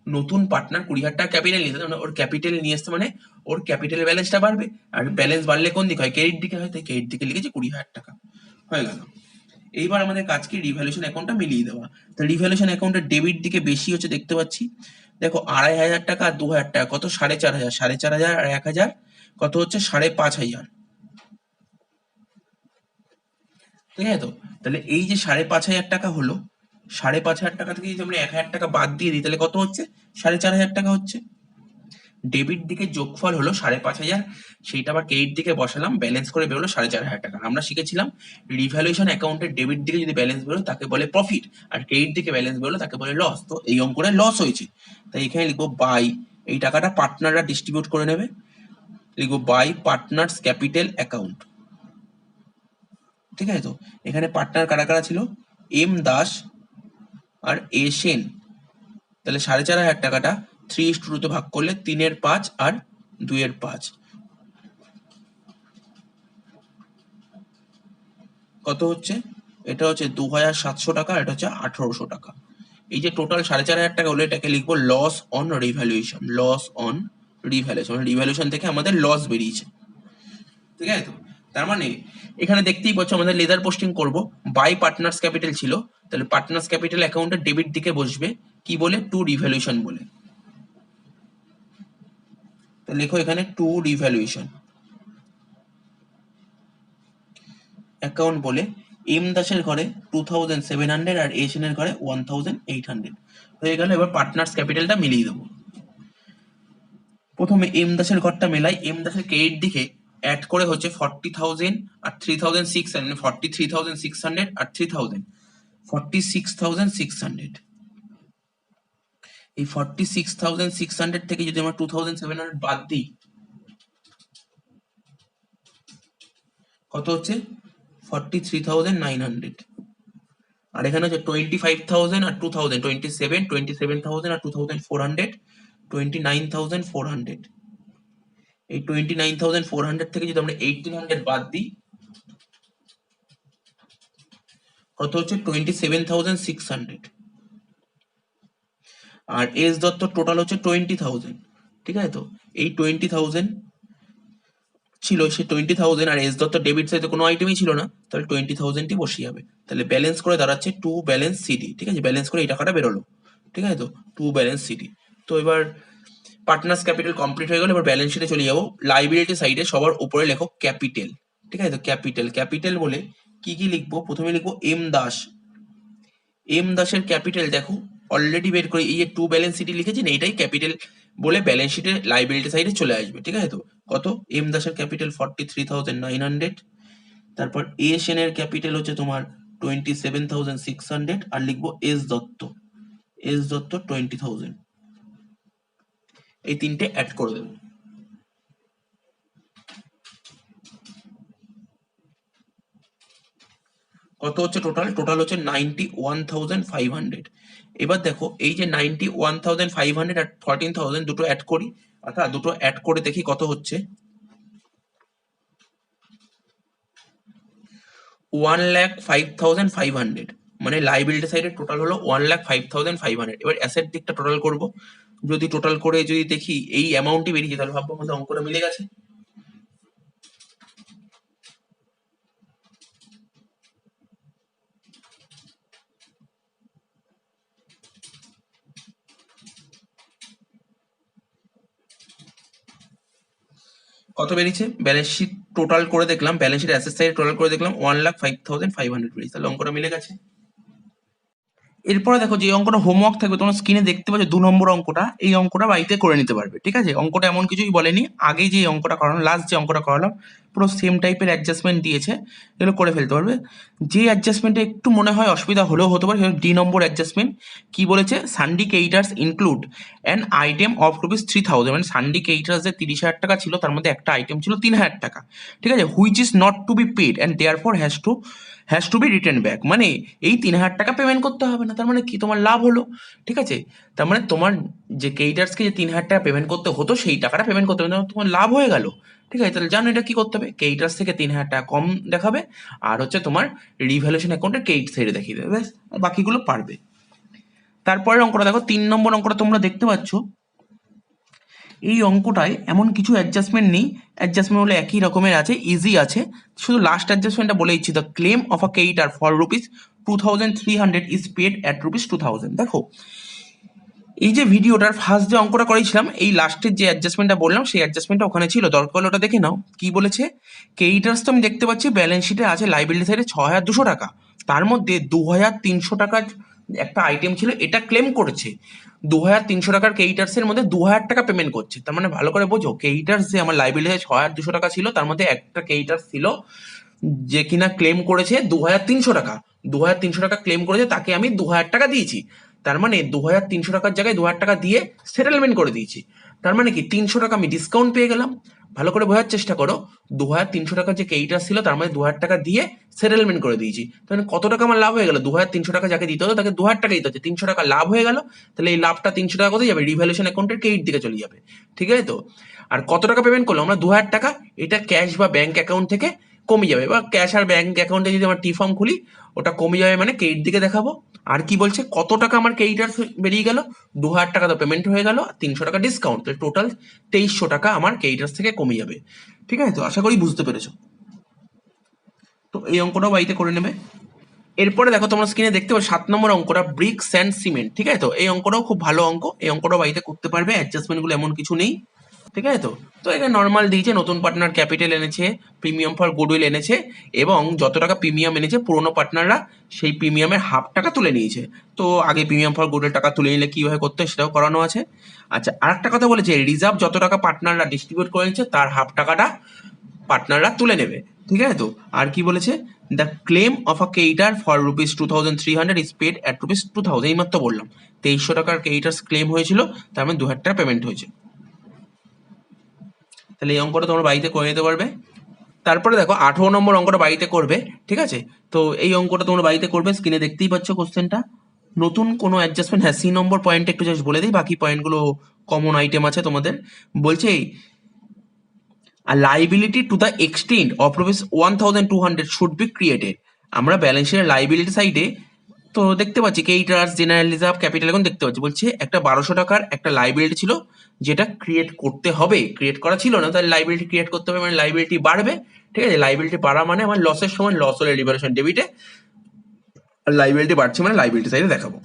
নতুন পার্টনার 20,000 টাকা ক্যাপিটাল নিয়ে এসছে, মানে ওর ক্যাপিটাল নিয়ে এসছে, মানে ওর ক্যাপিটাল ব্যালেন্সটা বাড়বে। আর ব্যালেন্স বাড়লে কোন দিক হয়? ক্রেডিট দিকে হয়, তাই ক্রেডিট দিকে লিখেছি 20,000 টাকা। হয়ে গেল। এইবার আমাদের কাজ কি? রিভ্যালুয়েশন অ্যাকাউন্টটা মিলিয়ে দেওয়া। তো রিভ্যালুয়েশন অ্যাকাউন্টের ডেবিট দিকে বেশি হচ্ছে দেখতে পাচ্ছি। দেখো 2,500 টাকা আর 2,000 টাকা কত? 4,500। 4,500 আর 1,000 কত হচ্ছে? 5,500। ঠিক আছে তো? তাহলে এই যে 5,500 টাকা হলো, 5,500 টাকা থেকে যদি আমরা 1,000 টাকা বাদ দিয়ে দিই তাহলে কত হচ্ছে? 4,500 টাকা হচ্ছে। ডেবিট দিকে যোগফল হলো 5,500, সেইটা আবার ক্রেডিট দিকে বসালাম, ব্যালেন্স করে বেরোলো 4,500 টাকা। আমরা শিখেছিলাম রিভ্যালুয়েশন অ্যাকাউন্টের ডেবিট দিকে যদি ব্যালেন্স বেরোয় তাকে বলে প্রফিট, আর ক্রেডিট দিকে ব্যালেন্স বেরোলো তাকে বলে লস। তো এই অঙ্কটা লস হয়েছে, তাই এখানে লিখবো বাই, এই টাকাটা পার্টনাররা ডিস্ট্রিবিউট করে নেবে, লিখবো বাই পার্টনার্স ক্যাপিটাল অ্যাকাউন্ট। ঠিক আছে তো? এখানে পার্টনার কারা কারা ছিল? এম দাস আর এ সেন। তাহলে 4,500 টাকাটা 3:2 ভাগ করলে 3/5 আর 2/5 কত হচ্ছে? এটা হচ্ছে 2,700 টাকা, এটা হচ্ছে 1,800 টাকা। এই যে টোটাল 4,500 টাকা হলো, এটাকে লিখবো লস অন রিভ্যালুয়েশন। রিভ্যালুয়েশন থেকে আমাদের লস বেরিয়েছে। ঠিক আছে তো? তার মানে এখানে দেখতেই পাচ্ছ আমাদের লেদার পোস্টিং করব, বাই পার্টনার্স ক্যাপিটাল ছিল, তাহলে পার্টনার্স ক্যাপিটাল অ্যাকাউন্টের ডেবিট দিকে বসবে কি বলে? টু রিভ্যালুয়েশন বলে। তো লেখো এখানে টু রিভ্যালুয়েশন অ্যাকাউন্ট বলে। এম দাসের ঘরে 2,700 আর এ সেনের ঘরে 1,800 হয়ে গেল। এবার পার্টনার্স ক্যাপিটালটা মিলিয়ে দেবো। প্রথমে এম দাসের ঘরটা মেলাই। এম দাসের ক্রেডিট দিকে অ্যাড করে হচ্ছে 40,000 আর 3,600, মানে 43,600 আর 3,000, 46,600। এই 46,600 থেকে যদি আমরা 2,700 বাদ দিই, কত হচ্ছে? 43,900। আর এখানে হচ্ছে 25,000 আর 2,000, 27,000 আর 2,400, 29,400। এই 29,400 থেকে যদি আমরা 1,800 বাদ দিই, কত হচ্ছে? 27,600। আর এস দত্ত টোটাল হচ্ছে 20,000। ঠিক আছে তো? এই 20,000 ছিল, সে 20,000 আর এস দত্ত ডেবিট সাইডে কোনো আইটেমই ছিল না, তাহলে 20,000ই বসিয়ে যাবে। তাহলে ব্যালেন্স করে দাঁড়াচ্ছে টু ব্যালেন্স সিডি। ঠিক আছে? ব্যালেন্স করে এই টাকাটা বেরোলো। ঠিক আছে তো? To balance CD. তো এবার পার্টনার্স ক্যাপিটাল কমপ্লিট হয়ে গেল। এবার ব্যালেন্স শিটে চলে যাবো। লাইবিলিটি সাইডে সবার উপরে লেখো ক্যাপিটাল। ঠিক আছে তো? ক্যাপিটাল বলে কি কি লিখবো? প্রথমে লিখবো এম দাস। এম দাসের ক্যাপিটাল দেখো অলরেডি বের করে, এই যে টু ব্যালেন্স সিটি লিখেছি না, এটাই ক্যাপিটাল বলে ব্যালেন্স শিটে লাইবিলিটি সাইডে চলে আসবে। ঠিক আছে তো? কত? এম দাসের ক্যাপিটাল 43,900। তারপর এ সেনের ক্যাপিটাল হচ্ছে তোমার 27,600। আর লিখবো এস দত্ত 20,000। এই তিনটে অ্যাড করে দেবো। কত হচ্ছে টোটাল হচ্ছে 91,500। এবার দেখো এই যে 91,500 আর 14,000 দুটো অ্যাড করি, অর্থাৎ দুটো অ্যাড করে দেখি কত হচ্ছে। 1,05,500, মানে লাইবিলিটি সাইডের টোটাল হলো 1,05,500। এবার অ্যাসেট দিকটা টোটাল করবো। যদি টোটাল করে যদি দেখি এই অ্যামাউন্টই বেরিয়েছে, তাহলে ভাববো আমাদের অঙ্কটা মিলে গেছে। কত বেরিয়েছে? ব্যালেন্স শিট টোটাল করে দেখলাম, balance sheet asset side total করে দেখলাম 1,05,500 বেরিয়েছে, তাহলে অঙ্কটা মিলে গেছে। এরপরে দেখো যে অঙ্কটা হোমওয়ার্ক থাকবে, তোমরা স্ক্রিনে দেখতে পাচ্ছ 2 নম্বর অঙ্কটা, এই অঙ্কটা বাড়িতে করে নিতে পারবে, ঠিক আছে? অঙ্কটা এমন কিছুই বলেনি, আগে যে অঙ্কটা করালাম, লাস্ট যে অঙ্কটা করালাম, পুরো সেম টাইপের অ্যাডজাস্টমেন্ট দিয়েছে, এগুলো করে ফেলতে পারবে। যে অ্যাডজাস্টমেন্টে একটু মনে হয় অসুবিধা হলেও হতে পারে, ডি নম্বর অ্যাডজাস্টমেন্ট। কি বলেছে? সানডি কেইটার্স ইনক্লুড অ্যান আইটেম অফ ₹3,000, মানে সানডি কেইটার্স যে 30,000 টাকা ছিল, তার মধ্যে একটা আইটেম ছিল 3,000 টাকা, ঠিক আছে? Which is not to be paid and therefore has to be return back, মানে এই 3,000 টাকা পেমেন্ট করতে হবে না, তার মানে কি তোমার লাভ হলো, ঠিক আছে? তার মানে তোমার যে কেইটার্সকে যে 3,000 টাকা পেমেন্ট করতে হতো, সেই টাকাটা পেমেন্ট করতে হবে না, তোমার লাভ হয়ে গেল, ঠিক আছে? তাহলে জানো এটা কি করতে হবে, কেইটার্স থেকে 3,000 টাকা কম দেখাবে, আর হচ্ছে তোমার রিভ্যালুয়েশন অ্যাকাউন্টে কেইট সাইডে দেখিয়ে দেবে, ব্যাস, আর বাকিগুলো পারবে। তারপরের অঙ্কটা দেখো, 3 নম্বর অঙ্কটা তোমরা দেখতে পাচ্ছ, এই অঙ্কটায় এমন কিছু অ্যাডজাস্টমেন্ট নেই, অ্যাডজাস্টমেন্ট হলো একই রকমের আছে, ইজি আছে, শুধু লাস্ট অ্যাডজাস্টমেন্টটা বলে দিচ্ছি, the claim of a creditor for ₹2,300 is paid at ₹2,000। দেখো এই যে ভিডিওটার ফার্স্ট যে অঙ্কটা করেছিলাম, এই লাস্টের যে অ্যাডজাস্টমেন্টটা বললাম, সেই অ্যাডজাস্টমেন্টটা ওখানে ছিল, দরকার হলে ওটা দেখে নাও। কি বলেছে? কেইটার্স তো আমি দেখতে পাচ্ছি ব্যালেন্স শিটে আছে লাইবিলিটি সাইডে 6,200 টাকা, তার মধ্যে 2,300 টাকার একটা আইটেম ছিল, এটা ক্লেম করেছে। 2,300 টাকার কেইটার্সের মধ্যে 2,000 টাকা পেমেন্ট করছে, তার মানে ভালো করে বোঝো, কেইটার্স যে আমার লাইবিলিটি 6,200 টাকা ছিল, তার মধ্যে একটা কেইটার্স ছিল যে কিনা ক্লেম করেছে 2,300 টাকা। 2,300 টাকা ক্লেম করেছে, তাকে আমি 2,000 টাকা দিয়েছি, তার মানে 2,300 টাকার জায়গায় 2,000 টাকা দিয়ে সেটেলমেন্ট করে দিয়েছি, তার মানে কি 300 টাকা আমি ডিসকাউন্ট পেয়ে গেলাম। ভালো করে বোঝার চেষ্টা করো, 2,300 টাকার যে কেইটার ছিল, তার মধ্যে 2,000 টাকা দিয়ে সেটেলমেন্ট করে দিয়েছি, তাহলে কত টাকা আমার লাভ হয়ে গেল? 2,300 টাকা যাকে দিতে হতো, তাকে 2,000 টাকা দিতে হচ্ছে, 300 টাকা লাভ হয়ে গেল। তাহলে এই লাভটা 300 টাকা কোথায় যাবে? রিভ্যালুয়েশন অ্যাকাউন্টের কেইট দিকে চলে যাবে, ঠিক আছে তো? আর কত টাকা পেমেন্ট করলাম আমরা? 2,000 টাকা, এটা ক্যাশ বা ব্যাংক অ্যাকাউন্ট থেকে কমে যাবে, বা ক্যাশ আর ব্যাংক অ্যাকাউন্টে যদি আমার টি ফর্ম খুলি, ওটা কমে যাবে, মানে কেইট দিকে দেখাবো। আর কি বলছে, কত টাকা আমার কেইটার বেরিয়ে গেল? 2,000 টাকা তো পেমেন্ট হয়ে গেল, 300 টাকা ডিসকাউন্ট, টোটাল 2,300 টাকা আমার কেইটার থেকে কমে যাবে, ঠিক আছে তো? আশা করি বুঝতে পেরেছো। তো এই অঙ্কটাও বাড়িতে করে নেবে। এরপরে দেখো তোমরা স্ক্রিনে দেখতে পাচ্ছ 7 নম্বর অঙ্কটা, ব্রিক স্যান্ড সিমেন্ট, ঠিক আছে তো? এই অঙ্কটাও খুব ভালো অঙ্ক, এই অঙ্কটাও বাড়িতে করতে পারবে, অ্যাডজাস্টমেন্ট গুলো এমন কিছু নেই, ঠিক আছে তো? তো এখানে নর্মাল দিয়েছে, নতুন পার্টনার ক্যাপিটাল এনেছে, প্রিমিয়াম ফর গুডউইল এনেছে, এবং যত টাকা প্রিমিয়াম এনেছে পুরোনো পার্টনাররা সেই প্রিমিয়ামের হাফ টাকা তুলে নিয়েছে। তো আগে প্রিমিয়াম ফর গুডউইল টাকা তুলে নিলে কিভাবে করতে হয় সেটাও করানো আছে। আচ্ছা, আর একটা কথা বলেছে, রিজার্ভ যত টাকা পার্টনাররা ডিস্ট্রিবিউট করে নিচ্ছে, তার হাফ টাকাটা পার্টনাররা তুলে নেবে, ঠিক আছে তো? আর কি বলেছে? The claim of a creditor for ₹2,300 is paid at ₹2,000, এই মাত্র বললাম 2,300 টাকার কেইটার্স ক্লেম হয়েছিল, তার মানে 2,000 টাকা পেমেন্ট হয়েছে। তাহলে এই অঙ্কটা তোমরা বাড়িতে করে নিতে পারবে। তারপরে দেখো 18 নম্বর অঙ্কটা বাড়িতে করবে, ঠিক আছে? তো এই অঙ্কটা তোমরা বাড়িতে করবে, স্ক্রিনে দেখতেই পাচ্ছ কোশ্চেনটা। নতুন কোনো অ্যাডজাস্টমেন্ট, হ্যাঁ, C নম্বর পয়েন্টটা একটু জাস্ট বলে দিই, বাকি পয়েন্টগুলো কমন আইটেম আছে তোমাদের। বলছে a liability to the extent of ₹1,200 should be created। আমরা ব্যালেন্স শিটের লাইবিলিটি সাইডে তো দেখতে পাচ্ছি কেইটার্স, জেনারেল রিজার্ভ, ক্যাপিটাল এখন দেখতে পাচ্ছি, বলছে একটা 1,200 টাকার একটা লাইবিলিটি ছিল, যেটা ক্রিয়েট করতে হবে, ক্রিয়েট করা ছিল না, তাহলে লাইবিলিটি ক্রিয়েট করতে হবে, মানে লাইবিলিটি বাড়বে, ঠিক আছে? লাইবিলিটি বাড়া মানে আমার লসের সময় লস হলে রিভ্যালুয়েশন ডেবিটে, আর লাইবিলিটি বাড়ছে মানে লাইবিলিটি সাইডে দেখাবো।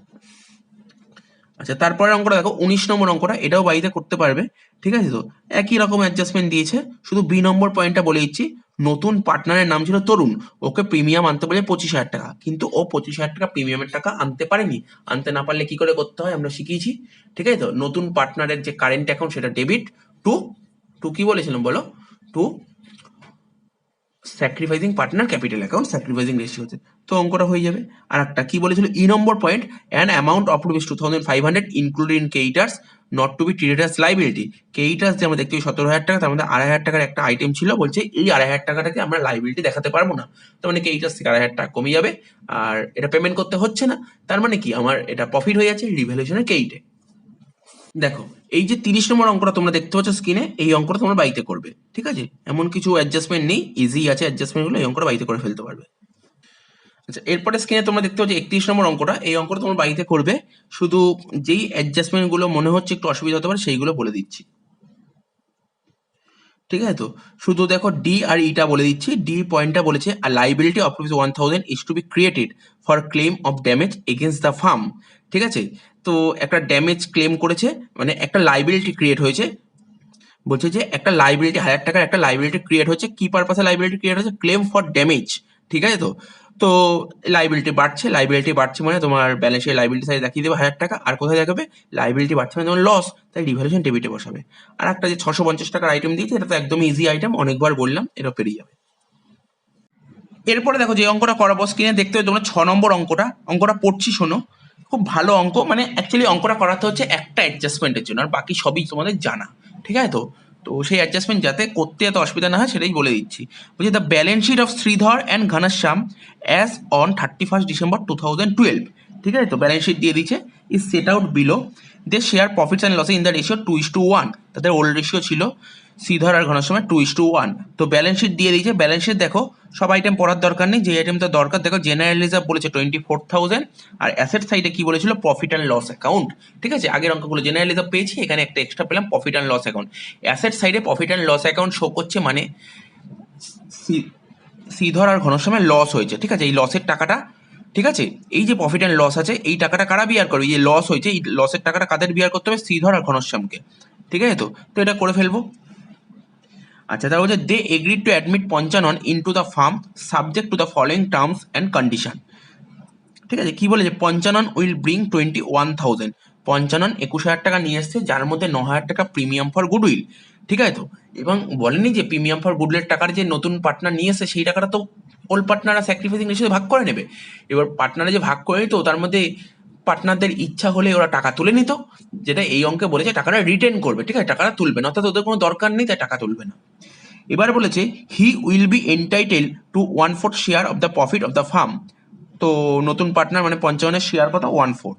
আচ্ছা, তারপরে অঙ্কটা দেখো 19 নম্বর অঙ্কটা, এটাও বাড়িতে করতে পারবে, ঠিক আছে তো? একই রকম অ্যাডজাস্টমেন্ট দিয়েছে, শুধু B নম্বর পয়েন্টটা বলে দিচ্ছি। নতুন পার্টনারের নাম ছিল তরুণ, ওকে প্রিমিয়াম আনতে বলে 25,000 টাকা, কিন্তু ও 25,000 টাকা প্রিমিয়ামের টাকা আনতে পারেনি। আনতে না পারলে কি করে করতে হয় আমরা শিখিয়েছি, ঠিক আছে তো? নতুন পার্টনারের যে কারেন্ট অ্যাকাউন্ট, সেটা ডেবিট টু টু কি বলেছিলাম বলো, to sacrificing partner capital account, sacrificing রেশিওতে, তো অঙ্কটা হয়ে যাবে। আর একটা কি বলেছিল, E number point, an amount of ₹2,500 included in creditors not to be treated as liability. Creditors যে আমরা দেখতে পাই 17,000 টাকা, তার মধ্যে 2,500 টাকার একটা আইটেম ছিল, বলছে এই 2,500 টাকাটাকে আমরা লাইবিলিটি দেখাতে পারবো না, তার মানে কেইটার্স থেকে 2,500 টাকা কমে যাবে, আর এটা পেমেন্ট করতে হচ্ছে না, তার মানে কি আমার এটা প্রফিট হয়ে যাচ্ছে রিভ্যালুয়েশনের কেইটে। দেখো এই যে 30 নম্বর অঙ্কটা তোমরা দেখতে পাচ্ছ স্ক্রিনে, এই অঙ্কটা তোমরা বাড়িতে করবে, ঠিক আছে? এমন কিছু অ্যাডজাস্টমেন্ট নেই, ইজি আছে অ্যাডজাস্টমেন্ট গুলো, এই অঙ্কটা বাড়িতে করে ফেলতে পারবে। আচ্ছা, এরপরে স্ক্রিনে তোমরা দেখতে পাচ্ছ 31 নম্বর অঙ্কটা। এই অঙ্কটা তোমরা বাড়িতে করবে, শুধু যেই অ্যাডজাস্টমেন্ট গুলো মনে হচ্ছে একটু অসুবিধা হতে পারে সেইগুলো বলে দিচ্ছি, ঠিক আছে? তো শুধু দেখো ডি আর ইটা বলে দিচ্ছি। ডি পয়েন্টটা বলেছে a liability of ₹1000 is to be created for claim of damage against the firm, ঠিক আছে? তো একটা ড্যামেজ ক্লেম করেছে, মানে একটা লাইবিলিটি ক্রিয়েট হয়েছে। বলছে যে একটা লাইবিলিটি 1000 টাকার একটা লাইবিলিটি ক্রিয়েট হচ্ছে। কি পারপাসে লাইবিলিটি ক্রিয়েট হচ্ছে? ক্লেম ফর ড্যামেজ, ঠিক আছে? তো তো লাইবিলিটি বাড়ছে মানে তোমার ব্যালেন্সের লাইবিলিটি সাইড দেখিয়ে দেবে 1000 টাকা, আর কোথায় দেখাবে? লাইবিলিটি বাড়ছে মানে তোমার লস, তাই রিভ্যালুয়েশন ডেবিটে বসাবে। আর একটা যে 650 টাকার আইটেম দিয়েছে, এটা তো একদম ইজি আইটেম, অনেকবার বললাম, এটা পেরিয়ে যাবে। এরপরে দেখো যে অঙ্কটা করাবো, স্ক্রিনে দেখতে হবে তোমরা 6 নম্বর অঙ্কটা পড়ছি, শোনো। খুব ভালো অঙ্ক, মানে অ্যাকচুয়ালি অঙ্কটা করাতে হচ্ছে একটা অ্যাডজাস্টমেন্টের জন্য, আর বাকি সবই তোমাদের জানা, ঠিক আছে? তো তো সেই অ্যাডজাস্টমেন্ট যাতে করতে এত অসুবিধা না হয় সেটাই বলে দিচ্ছি। বলছি the balance sheet of Sridhar and Ghanshyam as on 31 December 2012, ঠিক আছে? তো ব্যালেন্স শিট দিয়ে দিচ্ছে, is set out below. They share profits and লসে ইন দ্য রেশিও 2:1। তাদের ওল্ড রেশিও ছিল শ্রীধর আর ঘনশ্যামের 2:1। তো ব্যালেন্স শিট দিয়ে দিয়েছে। ব্যালেন্স শিট দেখো, সব আইটেম পড়ার দরকার নেই, যে আইটেমটা দরকার দেখো, জেনারেল রিজার্ভ বলেছে 24,000, আর অ্যাসেট সাইডে কি বলেছিল? প্রফিট অ্যান্ড লস অ্যাকাউন্ট, ঠিক আছে? আগের অঙ্কগুলো জেনারেল রিজার্ভ পেয়েছি, এখানে একটা এক্সট্রা পেলাম profit and loss account. Asset সাইডে profit and loss account show করছে, মানে শ্রীধর আর ঘনশ্যামের লস হয়েছে, ঠিক আছে? এই লসের টাকাটা, ঠিক আছে, এই যে প্রফিট অ্যান্ড লস আছে, এই টাকাটা কারা বিয়ার করবে? এই যে লস হয়েছে, এই লসের টাকাটা কাদের বিয়ার করতে হবে? শ্রীধর আর ঘনশ্যামকে, ঠিক আছে? তো তো এটা করে ফেলবো। আচ্ছা, তার বলছে they agreed to admit Panchanan into the firm subject to the following terms and condition, ঠিক আছে? কি বলেছে? Panchanan will bring 21,000। পঞ্চানন 21,000 টাকা নিয়ে এসছে, যার মধ্যে 9,000 টাকা প্রিমিয়াম ফর গুডউইল, ঠিক আছে? তো এবং বলেনি যে প্রিমিয়াম ফর গুডউইলের টাকার যে নতুন পার্টনার নিয়ে এসছে, সেই টাকাটা তো ওল্ড পার্টনাররা স্যাক্রিফাইসিং রেশিওতে ভাগ করে নেবে। এবার পার্টনারে যে ভাগ করে নিত, তার মধ্যে পার্টনারদের ইচ্ছা হলে ওরা টাকা তুলে নিত, যেটা এই অঙ্কে বলেছে টাকাটা রিটেন করবে, ঠিক আছে? টাকাটা তুলবে না, অর্থাৎ ওদের কোনো দরকার নেই, তাই টাকা তুলবে না। এবার বলেছে he will be entitle to 1/4 share of the profit of the firm. তো নতুন পার্টনার মানে পঞ্চায়েতের শেয়ার কত? 1/4।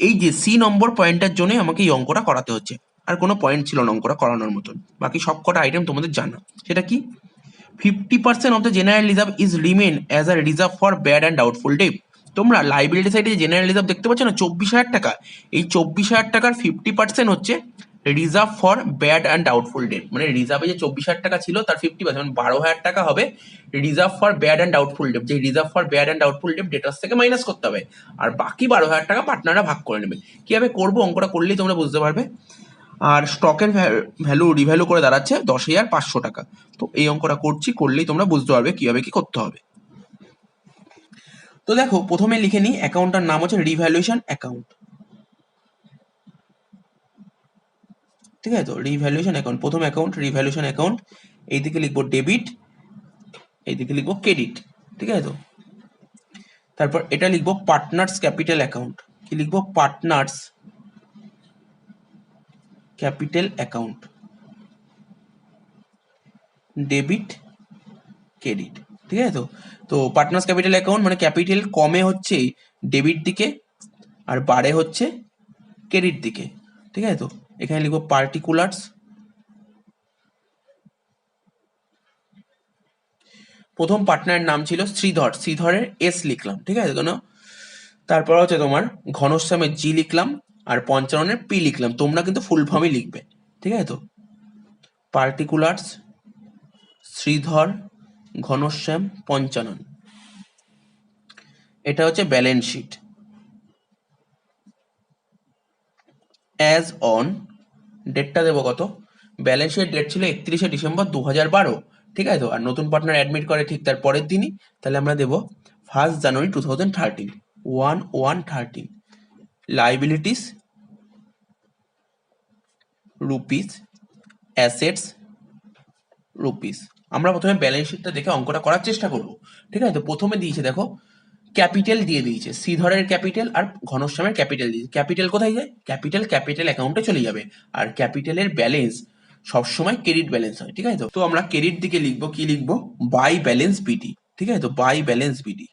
এই যে সি নম্বর পয়েন্টের জন্য আমাকে এই অঙ্কটা করাতে হচ্ছে, আর কোনো পয়েন্ট ছিল না অঙ্কটা করানোর মতন, বাকি সব কটা আইটেম তোমাদের জানা। সেটা কি? 50% of the general reserve is remain as a reserve for bad and doubtful debt. তোমরা লাইবিলিটি সাইডে যে জেনারেল রিজার্ভ দেখতে পাচ্ছ না 24,000 টাকা, এই 24,000 টাকার 50% হচ্ছে reserve for bad and doubtful debt. মানে রিজার্ভে যে 24,000 টাকা ছিল তার 50%, মানে 12,000 টাকা হবে reserve for bad and doubtful debt. যে reserve for bad and doubtful debt debtors থেকে মাইনাস করতে হবে, আর বাকি 12,000 টাকা পার্টনাররা ভাগ করে নেবে। কিভাবে করবো অঙ্কটা করলেই তোমরা বুঝতে পারবে। আর স্টকের ভ্যালু রিভ্যালু করে দাঁড়াচ্ছে 10,500 টাকা। তো এই অঙ্কটা করলেই তোমরা বুঝতে পারবে কিভাবে কি করতে হবে। তো দেখো, প্রথমে লিখে নিই, অ্যাকাউন্টটার নাম হচ্ছে রিভ্যালুয়েশন অ্যাকাউন্ট, ঠিক আছে? তো রিভ্যালুয়েশন অ্যাকাউন্ট, প্রথম অ্যাকাউন্ট রিভ্যালুয়েশন অ্যাকাউন্ট। এইদিকে লিখবো ডেবিট, এইদিকে লিখবো ক্রেডিট, ঠিক আছে? তো তারপর এটা লিখবো পার্টনার্স ক্যাপিটাল অ্যাকাউন্ট। কি লিখবো? Partners capital account, debit credit, ঠিক আছে? তো তো পার্টনার্স ক্যাপিটাল অ্যাকাউন্ট মানে ক্যাপিটাল কমে হচ্ছে ডেবিট দিকে, আর বাড়ে হচ্ছে ক্রেডিট দিকে, ঠিক আছে? তো এখানে লিখবো পার্টিকুলার্স। প্রথম পার্টনারের নাম ছিল শ্রীধর, শ্রীধরের এস লিখলাম, ঠিক আছে? কেন? তারপর হচ্ছে তোমার ঘনশ্যামের জি লিখলাম, আর পঞ্চাননের পি লিখলাম। তোমরা কিন্তু ফুল ফর্মই লিখবে, ঠিক আছে? তো পার্টিকুলার্স শ্রীধর ঘনশ্যাম পঞ্চানন, এটা হচ্ছে ব্যালেন্স শিট অ্যাজ অন, ডেটটা দেবো কত? ব্যালেন্স শিট ডেট ছিল 31শে ডিসেম্বর 2012, ঠিক আছে? তো আর নতুন পার্টনার অ্যাডমিট করে ঠিক তার পরের দিনই, তাহলে আমরা দেবো 1 জানুয়ারি 2013, 1/1/13। Liabilities rupees, assets rupees. আমরা প্রথমে ব্যালেন্স শিটটা দেখে অঙ্কটা করার চেষ্টা করব, ঠিক আছে? তো প্রথমে দিয়েছে দেখো ক্যাপিটাল দিয়ে দিয়েছে, শ্রীধরের ক্যাপিটাল আর ঘনশ্যামের ক্যাপিটাল দিয়েছে। ক্যাপিটাল কোথায় যায়? ক্যাপিটাল অ্যাকাউন্টে চলে যাবে, আর ক্যাপিটালের ব্যালেন্স সবসময় ক্রেডিট ব্যালেন্স হয়, ঠিক আছে? তো আমরা ক্রেডিট দিকে লিখবো, কি লিখবো? বাই ব্যালেন্স বিডি, ঠিক আছে? তো বাই ব্যালেন্স বিডি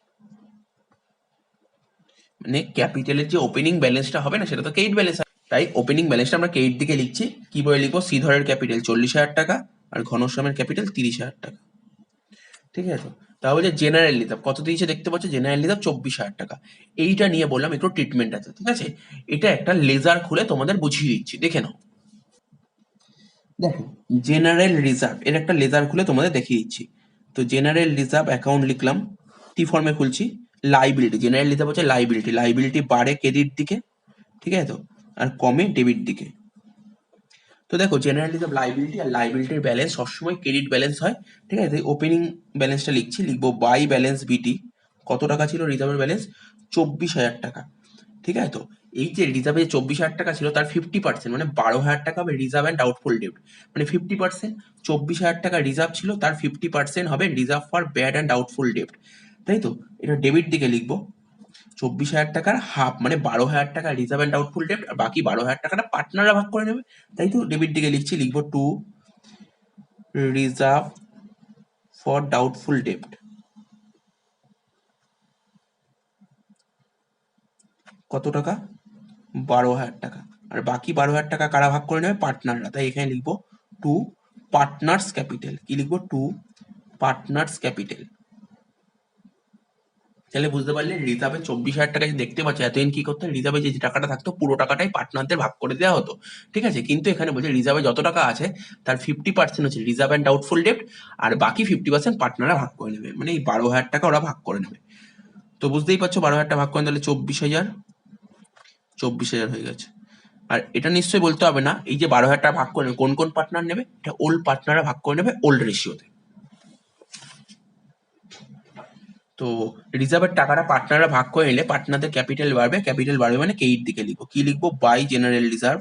মানে ক্যাপিটালের যে ওপেনিং ব্যালেন্সটা হবে না, সেটা তো ক্রেডিট ব্যালেন্স, তাই ওপেনিং ব্যালেন্সটা আমরা ক্রেডিট দিকে লিখছি। কি বলে লিখবো? শ্রীধরের ক্যাপিটাল 40,000 টাকা, আর ঘনশ্যামের ক্যাপিটাল 30,000 টাকা। ঠিক আছে? তাহলে জেনারেল রিজার্ভ কত দিয়েছে দেখতে পাচ্ছ, জেনারেল রিজার্ভ 24,000 টাকা। এইটা নিয়ে বললাম একটু ট্রিটমেন্ট আছে, ঠিক আছে? এটা একটা লেজার খুলে তোমাদের বুঝিয়ে দিচ্ছি, দেখে নাও। দেখো, জেনারেল রিজার্ভ এর একটা লেজার খুলে তোমাদের দেখিয়ে দিচ্ছি। তো জেনারেল রিজার্ভ অ্যাকাউন্ট লিখলাম, টি ফর্মে খুলছি। লাইবিলিটি, জেনারেল রিজার্ভ হচ্ছে লাইবিলিটি, লাইবিলিটি বাড়ে ক্রেডিট দিকে, ঠিক আছে তো, আর কমে ডেবিট দিকে। তো দেখো, জেনারেল রিজার্ভ লাইবিলিটি, আর লাইবিলিটির ব্যালেন্স সবসময় ক্রেডিট ব্যালেন্স হয়, ঠিক আছে? ওপেনিং ব্যালেন্সটা লিখছি, লিখবো বাই ব্যালেন্স বিটি। কত টাকা ছিল রিজার্ভের ব্যালেন্স? 24,000 টাকা, ঠিক আছে তো। এই যে রিজার্ভে 24,000 টাকা ছিল তার 50%, মানে 12,000 টাকা হবে রিজার্ভ অ্যান্ড ডাউটফুল ডেট, মানে 50%। 24,000 টাকা রিজার্ভ ছিল, তার 50% হবে reserve for bad and doubtful debt, তাই তো। এটা ডেবিট দিকে লিখবো, 24,000 টাকার হাফ মানে 12,000 টাকা রিজার্ভ অ্যান্ড ডাউটফুল ডেট, আর বাকি 12,000 টাকাটা পার্টনাররা ভাগ করে নেবে, তাই তো। ডেবিট দিকে লিখছি, লিখবো to reserve for doubtful debt, কত টাকা? 12,000 টাকা। আর বাকি 12,000 টাকা কারা ভাগ করে নেবে? পার্টনাররা। তাই এখানে লিখবো টু পার্টনার্স ক্যাপিটাল। কি লিখবো? Two partners capital. তাহলে বুঝতে পারলে রিজার্ভে 24,000 টাকা যে দেখতে পাচ্ছ, এতদিন কি করতে, রিজার্ভে যে টাকাটা থাকতো পুরো টাকাটাই পার্টনারদের ভাগ করে দেওয়া হতো, ঠিক আছে? কিন্তু এখানে বলছে রিজার্ভে যত টাকা আছে তার 50% হচ্ছে রিজার্ভ অ্যান্ড ডাউটফুল ডেট, আর বাকি 50% পার্টনাররা ভাগ করে নেবে, মানে এই 12,000 টাকা ওরা ভাগ করে নেবে। তো বুঝতেই পারছো, 12,000 টাকা ভাগ করে তাহলে 24,000, 24,000 হয়ে গেছে। আর এটা নিশ্চয়ই বলতে হবে না, এই যে 12,000 টাকা ভাগ করে নেবে, কোন কোন পার্টনার নেবে? এটা ওল্ড পার্টনাররা ভাগ করে নেবে ওল্ড রেশিওতে। তো রিজার্ভের টাকাটা পার্টনাররা ভাগ করে নিলে পার্টনারদের ক্যাপিটাল বাড়বে, ক্যাপিটাল বাড়বে মানে কেইট দিকে লিখবো। কি লিখবো? বাই জেনারেল রিজার্ভ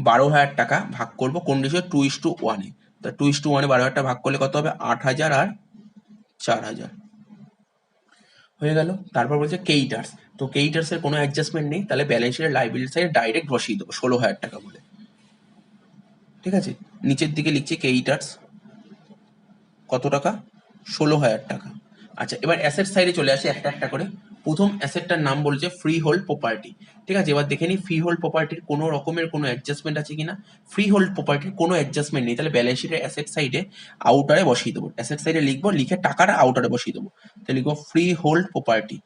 12,000 টাকা ভাগ করবো কোন রেশিও? 2:1-এ। তা 2:1-এ 12,000 টাকা ভাগ করলে কত হবে? 8,000 আর 4,000 হয়ে গেল। তারপর বলছে কেইটার্স। তো কেইটার্স এর কোনো অ্যাডজাস্টমেন্ট নেই, তাহলে ব্যালেন্স শিটের লাইবিলিটি সাইডে ডাইরেক্ট বসিয়ে দেবো 16,000 টাকা বলে, ঠিক আছে? নিচের দিকে লিখছি কেইটার্স কত টাকা? 16,000 টাকা। আচ্ছা, এবার অ্যাসেট সাইডে চলে আসি একটা একটা করে। প্রথম অ্যাসেটটার নাম বলছে ফ্রি হোল্ড প্রপার্টি, ঠিক আছে? এবার দেখে নিই ফ্রি হোল্ড প্রপার্টির কোনো রকমের কোনো অ্যাডজাস্টমেন্ট আছে কিনা। ফ্রি হোল্ড প্রপার্টির কোনো অ্যাডজাস্টমেন্ট নেই, তাহলে ব্যালেন্স শিটের অ্যাসেট সাইডে আউটারে বসিয়ে দেবো। অ্যাসেট সাইডে লিখবো, লিখে টাকাটা আউটারে বসিয়ে দেবো। তাহলে লিখবো free hold property,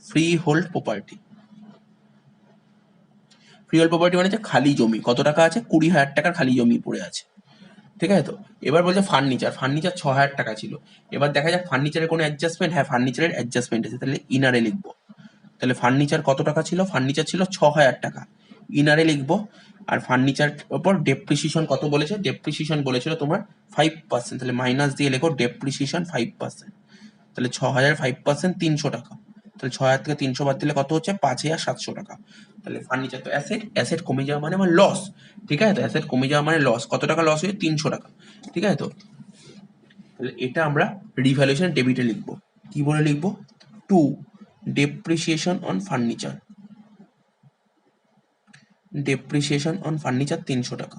free hold property. Free hold property মানে হচ্ছে খালি জমি। কত টাকা আছে? 20,000 টাকার খালি জমি পড়ে আছে, ঠিক আছে তো। এবার বলছে ফার্নিচার, ফার্নিচার 6,000 টাকা ছিল। এবার দেখা যাক ফার্নিচারের কোনো অ্যাডজাস্টমেন্ট, হ্যাঁ ফার্নিচারের অ্যাডজাস্টমেন্ট আছে, তাহলে ইনারে লিখবো। তাহলে ফার্নিচার কত টাকা ছিল? ফার্নিচার ছিল 6,000 টাকা, ইনারে লিখবো। আর ফার্নিচার ওপর ডেপ্রিসিয়েশন কত বলেছে? ডেপ্রিসিয়েশন বলেছিল তোমার 5%, তাহলে মাইনাস দিয়ে লেখো ডেপ্রিসিয়েশন 5%। তাহলে 6,000 5% 300 টাকা। তাহলে 6,000 থেকে 300 বাদ দিলে কত হচ্ছে? 5,700 টাকা। তাহলে ফার্নিচার তো অ্যাসেট, অ্যাসেট কমে যাওয়া মানে আমার লস, ঠিক আছে তো। অ্যাসেট কমে যাওয়া মানে লস। কত টাকা লস হয়েছে? 300 টাকা, ঠিক আছে তো। তাহলে এটা আমরা রিভ্যালুয়েশন ডেবিটে লিখবো। কি বলে লিখবো? To depreciation on furniture, depreciation on furniture 300 টাকা।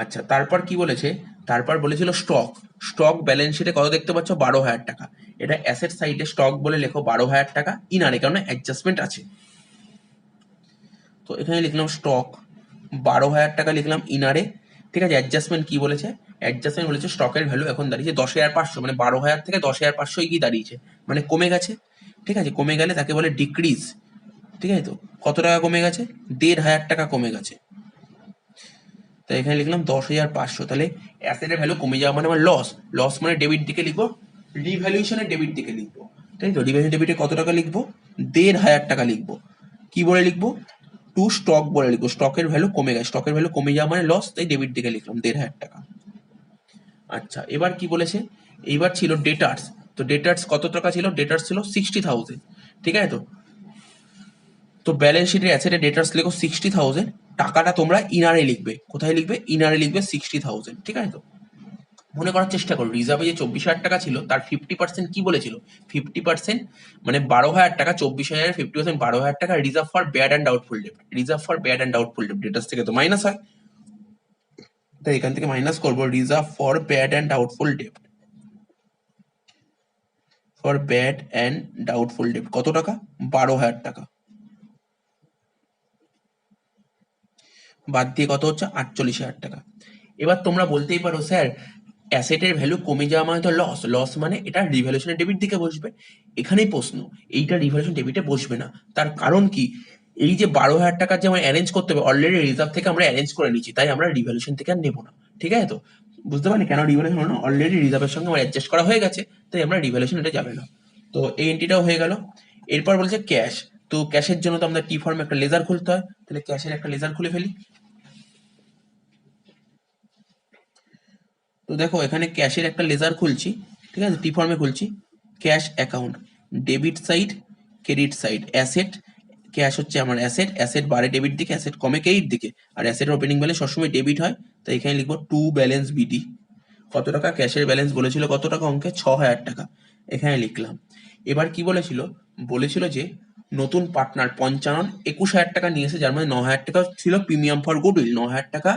আচ্ছা, তারপর কি বলেছে? তারপর বলেছিল স্টক। স্টক ব্যালেন্স শিটে কত দেখতে পাচ্ছ? 12,000 টাকা। এটা অ্যাসেট সাইডে স্টক বলে লেখো 12,000 টাকা, ইনারে কারণ অ্যাডজাস্টমেন্ট আছে। তো এখানে লিখলাম স্টক 12,000 টাকা লিখলাম ইনারে, ঠিক আছে। অ্যাডজাস্টমেন্ট কি বলেছে? অ্যাডজাস্টমেন্ট বলেছে স্টকের ভ্যালু এখন দাঁড়িয়েছে 10,500, মানে 12,000 থেকে 10,500 কি দাঁড়িয়েছে, মানে কমে গেছে, ঠিক আছে। কমে গেলে তাকে বলে ডিক্রিজ, ঠিক আছে তো। কত টাকা কমে গেছে? 1,500 টাকা কমে গেছে। তো এখানে লিখলাম 10,500। তাহলে অ্যাসেটের ভ্যালু কমে যাওয়া মানে আমার লস, লস মানে ডেবিট দিকে লিখবো, রিভ্যালুয়েশনের ডেবিট দিকে লিখবো, তাই তো। রিভ্যালুয়েশন ডেবিটে কত টাকা লিখবো? 1,500 টাকা লিখবো। কি বলে লিখবো? টু স্টক বলে লিখবো। স্টকের ভ্যালু কমে গেছে, স্টকের ভ্যালু কমে যাওয়া মানে লস, তাই ডেবিট দিকে লিখলাম 1,500 টাকা। আচ্ছা, এবার কি বলেছে? এইবার ছিল ডেটার্স। তো ডেটার্স কত টাকা ছিল? ডেটার্স ছিল 60,000, ঠিক আছে তো। তো ব্যালেন্স শিটের অ্যাসেটে ডেটার্স লেখো 60,000, টাকাটা তোমরা ইনারে লিখবে। কোথায় লিখবে? ইনারে লিখবে 60,000, ঠিক আছে তো। মনে করার চেষ্টা করো, রিজার্ভে যে 24,000 টাকা ছিল তার 50% কি বলেছিল? 50% মানে 12,000 টাকা, 24,000 50% 12,000 টাকা reserve for bad and doubtful debt. Reserve for bad and doubtful debt debtors থেকে তো মাইনাস হয়, তাই এখান থেকে মাইনাস করবো reserve for bad and doubtful debt, for bad and doubtful debt কত টাকা? 12,000 টাকা। বাদ দিয়ে কত হচ্ছে 48,000 টাকা। এবার তোমরা বলতেই পারো স্যার অ্যাসেটের ভ্যালু কমে যাওয়া মানে তো লস, লস মানে এটা রিভ্যালুয়েশনের ডেবিট দিকে বসবে। এখানেই প্রশ্ন, এইটা রিভ্যালুয়েশন ডেবিটে বসবে না, তার কারণ কি? এই যে 12,000 টাকা যে আমার অ্যারেঞ্জ করতে হবে অলরেডি রিজার্ভ থেকে আমরা অ্যারেঞ্জ করে নিচ্ছি, তাই আমরা রিভ্যালুয়েশন থেকে আর নেবো না। ঠিক আছে তো? বুঝতে পারলি কেন রিভ্যালুয়েশন হলো না? অলরেডি রিজার্ভের সঙ্গে আমার অ্যাডজাস্ট করা হয়ে গেছে, তাই আমরা রিভ্যালুয়েশন এটা যাবে না। তো এই এন্ট্রিটাও হয়ে গেল। এরপর বলছে ক্যাশ। তো ক্যাশের জন্য তো আমাদের টি ফর্মে একটা লেজার খুলতে হয়, তাহলে ক্যাশের একটা লেজার খুলে ফেলি। তো দেখো এখানে ক্যাশের একটা লেজার খুলছি, ঠিক আছে, টি ফর্মে খুলছি। Cash account, debit side, credit side, asset. Cash হচ্ছে আমার অ্যাসেট, অ্যাসেট বাড়ে ডেবিট দিকে, অ্যাসেট কমে ক্রেডিট দিকে, আর অ্যাসেটের ওপেনিং ব্যালেন্স সবসময় ডেবিট হয়, তাই এখানে লিখবো টু ব্যালেন্স বিডি। কত টাকা ক্যাশের ব্যালেন্স বলেছিল, কত টাকা অঙ্কে 6,000 টাকা, এখানে লিখলাম। এবার কি বলেছিল? বলেছিল যে নতুন পার্টনার পঞ্চানন 21,000 টাকা নিয়েছে, যার মধ্যে 9,000 টাকা ছিল প্রিমিয়াম ফর গুডউইল, 9,000 টাকা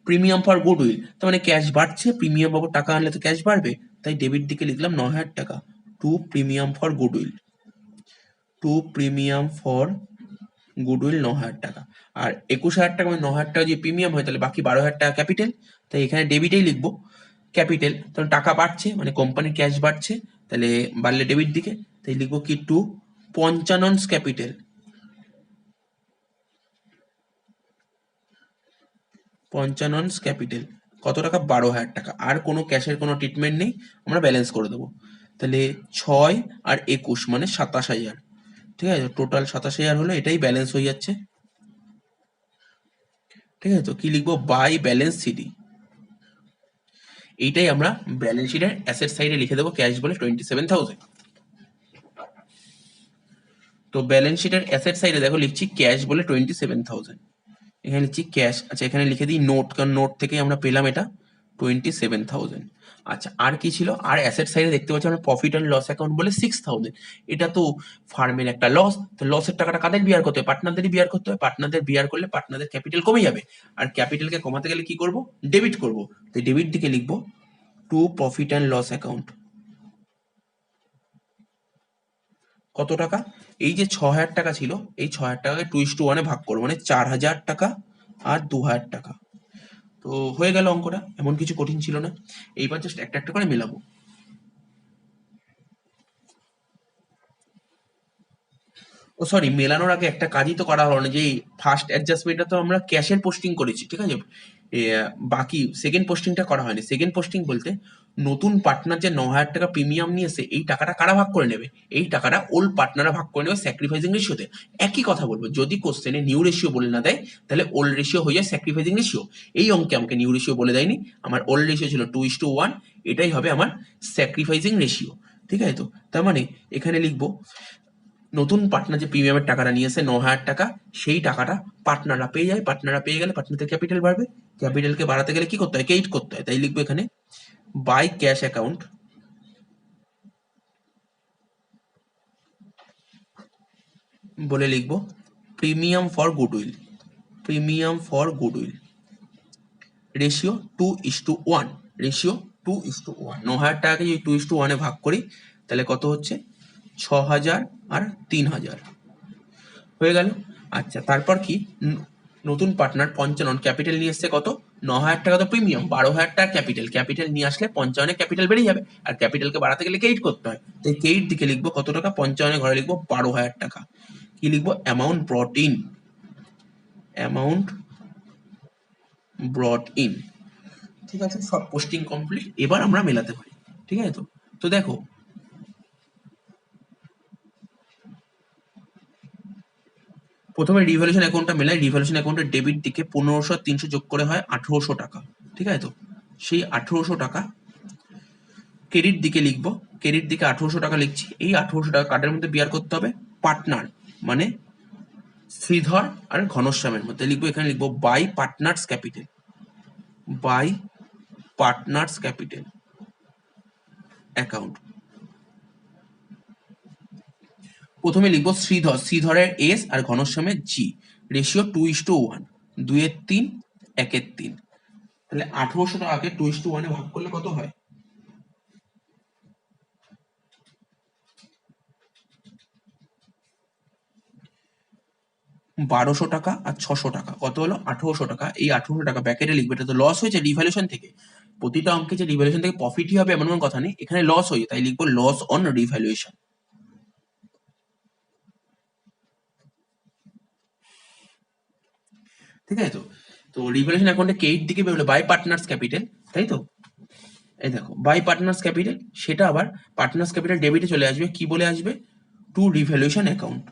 প্রিমিয়াম ফর গুডউইল, তার মানে ক্যাশ বাড়ছে, প্রিমিয়াম বাবু টাকা আনলে তো ক্যাশ বাড়বে, তাই ডেবিট দিকে লিখলাম 9,000 টাকা to premium for goodwill, to premium for goodwill 9,000 টাকা। আর 21,000 টাকা মানে 9,000 টাকা যদি প্রিমিয়াম হয় তাহলে বাকি 12,000 টাকা ক্যাপিটাল, তাই এখানে ডেবিটেই লিখবো ক্যাপিটাল, তখন টাকা বাড়ছে মানে কোম্পানির ক্যাশ বাড়ছে, তাহলে বাড়লে ডেবিট দিকে, তাই লিখবো কি টু পঞ্চাননস ক্যাপিটাল, পঞ্চাননস ক্যাপিটাল। কত টাকা? 12,000 টাকা। আর কোনো ক্যাশের কোনো ট্রিটমেন্ট নেই, আমরা ব্যালেন্স করে দেবো। তাহলে 6 আর 21 মানে 27,000, ঠিক আছে, টোটাল 27,000 হলো, এটাই ব্যালেন্স হয়ে যাচ্ছে। ঠিক আছে তো? কি লিখবো? By balance CD. এইটাই আমরা ব্যালেন্স শিটের অ্যাসেট সাইডে লিখে দেবো ক্যাশ বলে 27,000। তো ব্যালেন্স শিটের অ্যাসেট সাইডে দেখো লিখছি ক্যাশ বলে 27,000, এখানে লিখছি ক্যাশ। আচ্ছা এখানে লিখে দিই নোট, কারণ নোট থেকে আমরা পেলাম এটা 27,000। আচ্ছা আর কি ছিল? আর অ্যাসেট সাইডে দেখতে পাচ্ছি আমরা প্রফিট অ্যান্ড লস অ্যাকাউন্ট বলে 6,000। এটা তো ফার্মের একটা লস, তো লসের টাকাটা কাদের বিয়ার করতে হবে? পার্টনারদেরই বিয়ার করতে হবে। পার্টনারদের বিয়ার করলে পার্টনারদের ক্যাপিটাল কমে যাবে, আর ক্যাপিটালকে কমাতে গেলে কি করব? ডেবিট করব। তো ডেবিট দিকে লিখবো to profit and loss account. কত টাকা? এই যে 6,000 টাকা ছিল, এই 6,000 টাকাকে 2:1 ভাগ করবো, মানে 4,000 টাকা আর 2,000 টাকা। তো হয়ে গেল অঙ্কটা, এমন কিছু কঠিন ছিল না। এইবার জাস্ট একটা একটা করে মেলাবো। ও সরি, মেলানোর আগে একটা কাজই তো করা হলো না, যে ফার্স্ট অ্যাডজাস্টমেন্টটা তো আমরা ক্যাশের পোস্টিং করেছি, ঠিক আছে, বাকি সেকেন্ড পোস্টিংটা করা হয়নি। সেকেন্ড পোস্টিং বলতে নতুন পার্টনার যে 9,000 টাকা প্রিমিয়াম নিয়েছে, এই টাকাটা কারা ভাগ করে নেবে? এই টাকাটা ওল্ড পার্টনাররা ভাগ করে নেবে স্যাক্রিফাইসিং রেশিওতে। একই কথা বলবো, যদি কোশ্চেনে নিউ রেশিও বলে না দেয় তাহলে ওল্ড রেশিও হয়ে যায় স্যাক্রিফাইসিং রেশিও। এই অঙ্কে আমাকে নিউ রেশিও বলে দেয়নি, আমার ওল্ড রেশিও ছিল 2:1, এটাই হবে আমার স্যাক্রিফাইসিং রেশিও। ঠিক আছে তো? তার মানে এখানে লিখবো নতুন পার্টনার যে প্রিমিয়ামের টাকাটা নিয়েছে 9,000 টাকা, সেই টাকাটা পার্টনাররা পেয়ে যায়, পার্টনাররা পেয়ে গেলে পার্টনারদের ক্যাপিটাল বাড়বে, ক্যাপিটালকে বাড়াতে গেলে কি করতে হয়? ক্রেডিট করতে হয়, তাই লিখবো এখানে বাই ক্যাশ অ্যাকাউন্ট বলে লিখবো premium for goodwill, premium for goodwill ratio 2:1, ratio 2:1। 9,000 টাকাকে যদি 2:1 ভাগ করি তাহলে কত হচ্ছে? 6,000 আর 3,000 হয়ে গেল। আচ্ছা তারপর কি? নতুন পার্টনার পঞ্চানন ক্যাপিটাল নিয়ে এসছে কত? 9,000 টাকা তো প্রিমিয়াম, 12,000 টাকা ক্যাপিটাল, ক্যাপিটাল নিয়ে আসলে পঞ্চাননের ক্যাপিটাল বেড়ে যাবে, আর ক্যাপিটালকে বাড়াতে গেলে ক্রেডিট করতে হয়, তাই ক্রেডিট দিকে লিখবো কত টাকা? পঞ্চাননের ঘরে লিখবো 12,000 টাকা। কি লিখবো? Amount ব্রট in, amount ব্রট in. ঠিক আছে, সব পোস্টিং কমপ্লিট, এবার আমরা মেলাতে পারি। ঠিক আছে তো? তো দেখো প্রথমে রিভ্যালুয়েশন অ্যাকাউন্টটা মেলাই। রিভ্যালুয়েশন অ্যাকাউন্টের ডেবিট দিকে 1500 আর 300 যোগ করে হয় 1800 টাকা। ঠিক আছে তো? সেই 1800 টাকা ক্রেডিট দিকে লিখবো, ক্রেডিট দিকে 1800 টাকা লিখছি। এই 1800 টাকা কার্ডের মধ্যে বিয়ার করতে হবে পার্টনার, মানে শ্রীধর আর ঘনশ্যামের মধ্যে লিখবো, এখানে লিখবো by partners capital, by partners capital account. প্রথমে লিখবো শ্রীধর, শ্রীধরের এস আর ঘনশ্যামের জি, রেশিও 2:1, 2-3, 1-3। তাহলে 1800 টাকাকে 2:1 ভাগ করলে কত হয়? 1200 টাকা আর 600 টাকা, কত হলো 1800 টাকা। এই 1800 টাকা ব্যাকেটে লিখবে, এটা তো লস হয়েছে রিভ্যালুয়েশন থেকে। প্রতিটা অঙ্কে যে রিভ্যালুয়েশন থেকে প্রফিটই হবে এমন কোনো কথা নেই, এখানে লস হয়েছে তাই লিখবো লস অন রিভ্যালুয়েশন। ঠিক আছে, তো তো রিভ্যালুয়েশন অ্যাকাউন্টে কে দিকে বেরোলো বাই পার্টনার্স ক্যাপিটাল, তাই তো। এই দেখো বাই পার্টনার্স ক্যাপিটাল, সেটা আবার পার্টনার্স ক্যাপিটাল ডেবিটে চলে আসবে, কি বলে আসবে, to revaluation account.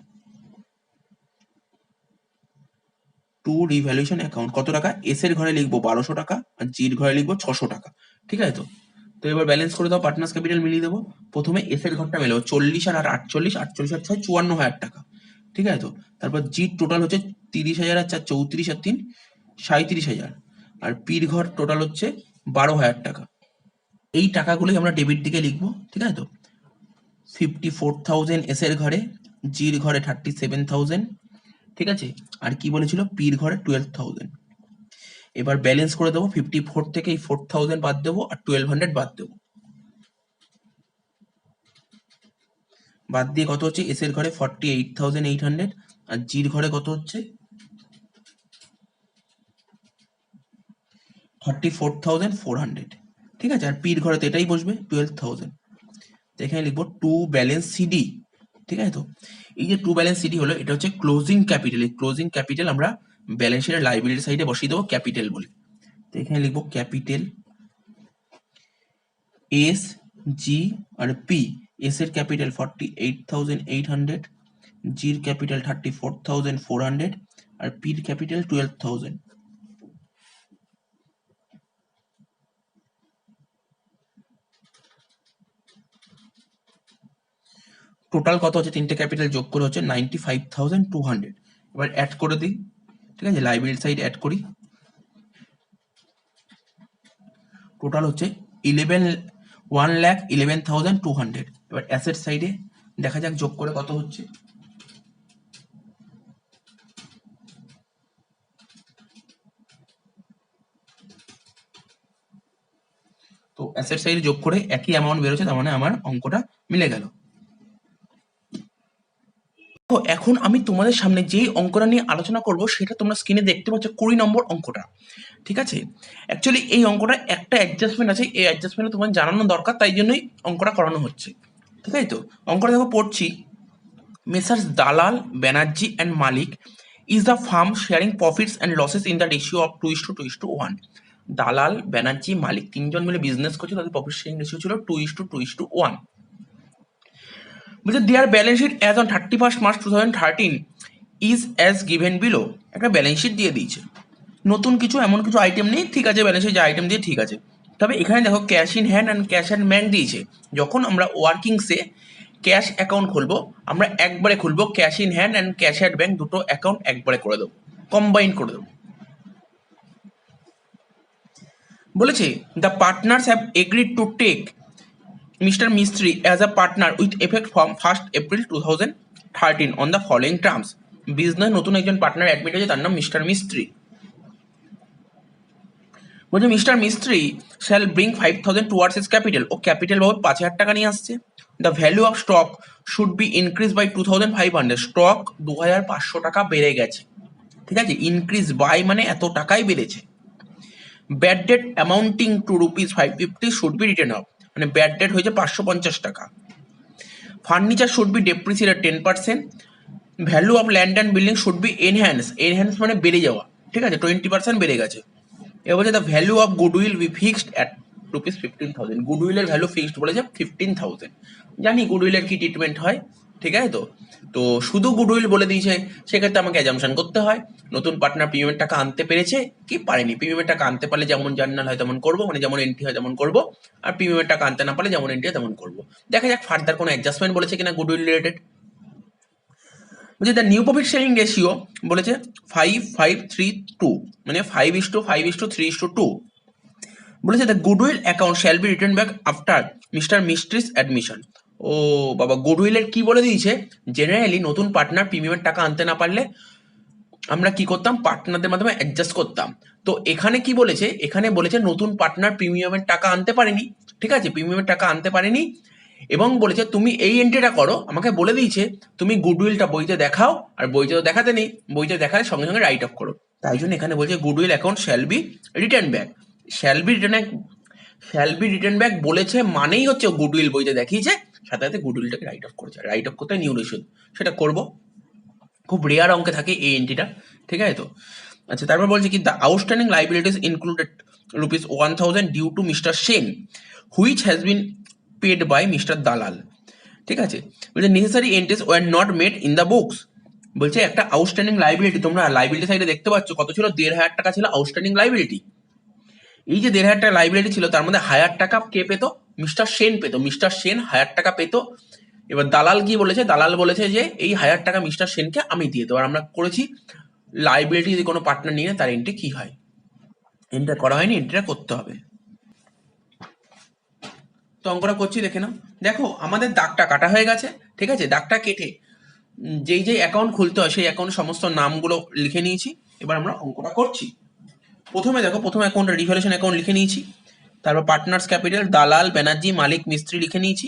To revaluation account কত টাকা, এস এর ঘরে লিখবো 1200 টাকা আর জির ঘরে লিখবো 600 টাকা। ঠিক আছে, তো তো এবার ব্যালেন্স করে দাও, পার্টনার্স ক্যাপিটাল মিলিয়ে দেবো। প্রথমে এস এর ঘরটা মেলাবো, 40 আর 48, 48 আর 6 54,000 টাকা। ঠিক আছে, তো তারপর জির টোটাল হচ্ছে 30,000 আর 4 34 আর 3 37,000, আর পির ঘর টোটাল হচ্ছে 12,000 টাকা। এই টাকাগুলোই আমরা ডেবিট দিকে লিখবো। ঠিক আছে, তো 54,000 এস এর ঘরে, জির ঘরে 37,000। ঠিক আছে, আর কি বলেছিল, পির ঘরে 12,000। এবার ব্যালেন্স করে দেবো, 54 থেকে এই 4,000 বাদ দেবো আর 1,200 বাদ দেবো। বাদ দিয়ে কত হচ্ছে, এস এর ঘরে 48,800 আর জির ঘরে কত হচ্ছে 34,400। ঠিক আছে, আর পির ঘরে তো এটাই বসবে 12,000। তো এখানে লিখবো টু ব্যালেন্স সিডি। ঠিক আছে, তো এই যে টু ব্যালেন্স সিডি হলো, এটা হচ্ছে ক্লোজিং ক্যাপিটাল। এই ক্লোজিং ক্যাপিটাল আমরা ব্যালেন্স শিটের লাইবিলিটি সাইডে বসিয়ে দেবো ক্যাপিটাল বলে। তো এখানে লিখবো ক্যাপিটাল এস জি আর পি। এস এর ক্যাপিটাল 48,800, জির ক্যাপিটাল 34,400 আর পির ক্যাপিটাল 12,000। টোটাল কত হচ্ছে, তিনটে ক্যাপিটাল যোগ করে হচ্ছে 95,200। এবার অ্যাড করে দিই। ঠিক আছে, লাইবিলিটি সাইড অ্যাড করি, টোটাল হচ্ছে 1,11,200। এবার অ্যাসেট সাইডে দেখা যাক যোগ করে কত হচ্ছে। তো অ্যাসেট সাইডে যোগ করে একই অ্যামাউন্ট বেরোচ্ছে, তার মানে আমার অঙ্কটা মিলে গেল। তো এখন আমি তোমাদের সামনে যেই অঙ্কটা নিয়ে আলোচনা করব সেটা তোমরা স্ক্রিনে দেখতে পাচ্ছ, 20 নম্বর অঙ্কটা। ঠিক আছে, অ্যাকচুয়ালি এই অঙ্কটা একটা অ্যাডজাস্টমেন্ট আছে, এই অ্যাডজাস্টমেন্টটা তোমার জানানো দরকার, তাই জন্যই অঙ্কটা করানো হচ্ছে। ঠিক আছে, তো অঙ্কটা দেখো পড়ছি, মেসার্স দালাল Banerjee and Malik is the farm sharing profits and losses in the ratio of 2:2:1। দালাল ব্যানার্জি মালিক তিনজন মিলে বিজনেস করছে, তাদের প্রফিট শেয়ারিং রেশিও ছিল 2:2:1। বলছে their balance sheet as on 31st March 2013 is as given below. একটা ব্যালেন্স শিট দিয়ে দিয়েছে, নতুন কিছু এমন কিছু আইটেম নেই, ঠিক আছে, ব্যালেন্স শিট যে আইটেম দিয়ে ঠিক আছে। তবে এখানে দেখো cash in hand and cash and bank দিয়েছে। যখন আমরা ওয়ার্কিংসে ক্যাশ অ্যাকাউন্ট খুলবো, আমরা একবারে খুলবো cash in hand and cash at bank, দুটো অ্যাকাউন্ট একবারে করে দেবো, কম্বাইন করে দেবো। বলেছে the partners have agreed to take mister Mistry as a partner with effect from 1st April 2013 on the following terms. Business নতুন একজন পার্টনার অ্যাডমিট হয়েছে, তার নাম মিস্টার মিস্ত্রি। বলছে mister Mistry shall bring 5,000 towards his capital, ও ক্যাপিটাল বাবদ 5,000 টাকা নিয়ে আসছে। The value of stock should be increase by 2,500। Stock 2,500 টাকা বেড়ে গেছে। ঠিক আছে, ইনক্রিজ বাই মানে এত টাকাই বেড়েছে। Bad date amounting two ₹550 should be return of, মানে ব্যাড ডেট হয়েছে 550 টাকা। Furniture should be depreciated 10%। Value of land and building should be enhance মানে বেড়ে যাওয়া। ঠিক আছে, 20% বেড়ে গেছে। এবার বলছে the value of goodwill be fixed at ₹15,000। গুডউইলের ভ্যালু ফিক্সড বলেছে 15,000। জানি গুডউইলের কি ট্রিটমেন্ট হয়। ঠিক আছে, তো তো শুধু গুডউইল বলে দিয়েছে, সেক্ষেত্রে আমাকে অ্যাজাম্পশন করতে হয় নতুন পার্টনার প্রিমিয়ামের টাকা আনতে পেরেছে কি পারেনি। প্রিমিয়ামের টাকা আনতে পারলে যেমন জার্নাল হয় তেমন করবো, মানে যেমন এন্ট্রি হয় তেমন করবো, আর প্রিমিয়ামের টাকা আনতে না পারলে যেমন এন্ট্রি হয় তেমন করবো। দেখা যাক ফার্দার কোনো অ্যাডজাস্টমেন্ট বলেছে কিনা গুডউইল রিলেটেড। বলছে the new profit sharing ratio বলেছে 5:5:3:2, মানে 5:5:3:2। বলেছে the goodwill account shall be return back after mister Mistry's admission. ও বাবা, গুডউইলের কি বলে দিয়েছে, জেনারেলি নতুন পার্টনার প্রিমিয়ামের টাকা আনতে না পারলে আমরা কি করতাম, পার্টনারদের মাধ্যমে অ্যাডজাস্ট করতাম। তো এখানে কি বলেছে, এখানে বলেছে নতুন পার্টনার প্রিমিয়ামের টাকা আনতে পারেনি। ঠিক আছে, প্রিমিয়ামের টাকা আনতে পারেনি, এবং বলেছে তুমি এই এন্ট্রিটা করো, আমাকে বলে দিয়েছে তুমি গুডউইলটা বইতে দেখাও, আর বইতে তো দেখাতে নেই, বইতে দেখালে সঙ্গে সঙ্গে রাইট অফ করো। তাই জন্য এখানে বলছে goodwill account shall be return back. Shall be return back বলেছে মানেই হচ্ছে গুডউইল বইতে দেখিয়েছে, সাথে সাথে গুডউইলটাকে রাইট অফ করেছে। রাইট অফ করতে নিউ রেশিও সেটা করব, খুব রেয়ার অঙ্কে থাকে এই এন্ট্রিটা, ঠিক আছে তো। আচ্ছা, তারপর বলছে কি the outstanding liabilities included ₹1000 due to mister Sen which has been paid by mister Dalal. ঠিক আছে, বলছে necessary entries were not made in the books. বলছে একটা আউটস্ট্যান্ডিং লাইবিলিটি, তোমরা লাইবিলিটি সাইডে দেখতে পাচ্ছ কত ছিল, 1,500 টাকা ছিল আউটস্ট্যান্ডিং লাইবিলিটি। এই যে 1,500 টাকা লাইবিলিটি ছিল তার মধ্যে 1,000 টাকা কে পেতো, মিস্টার সেন পেতো। মিস্টার সেন 1,000 টাকা পেতো। এবার দালাল কি বলেছে, দালাল বলেছে যে এই 1,000 টাকা মিস্টার সেনকে আমি দিয়ে দেবো। আর আমরা করেছি লাইবিলিটি যদি কোনো পার্টনার নিয়ে তার এন্ট্রি কি হয়, এন্ট্রি করা হয়নি, এন্ট্রিটা করতে হবে। তো অঙ্কটা করছি দেখে নাও। দেখো আমাদের দাগটা কাটা হয়ে গেছে, ঠিক আছে। দাগটা কেটে যেই যেই অ্যাকাউন্ট খুলতে হয় সেই অ্যাকাউন্টের সমস্ত নামগুলো লিখে নিয়েছি। এবার আমরা অঙ্কটা করছি। প্রথমে দেখো, প্রথম অ্যাকাউন্টে রিভ্যালুয়েশন অ্যাকাউন্ট লিখে নিয়েছি, তারপর পার্টনার্স ক্যাপিটাল দালাল ব্যানার্জি মালিক মিস্ত্রি লিখে নিয়েছি,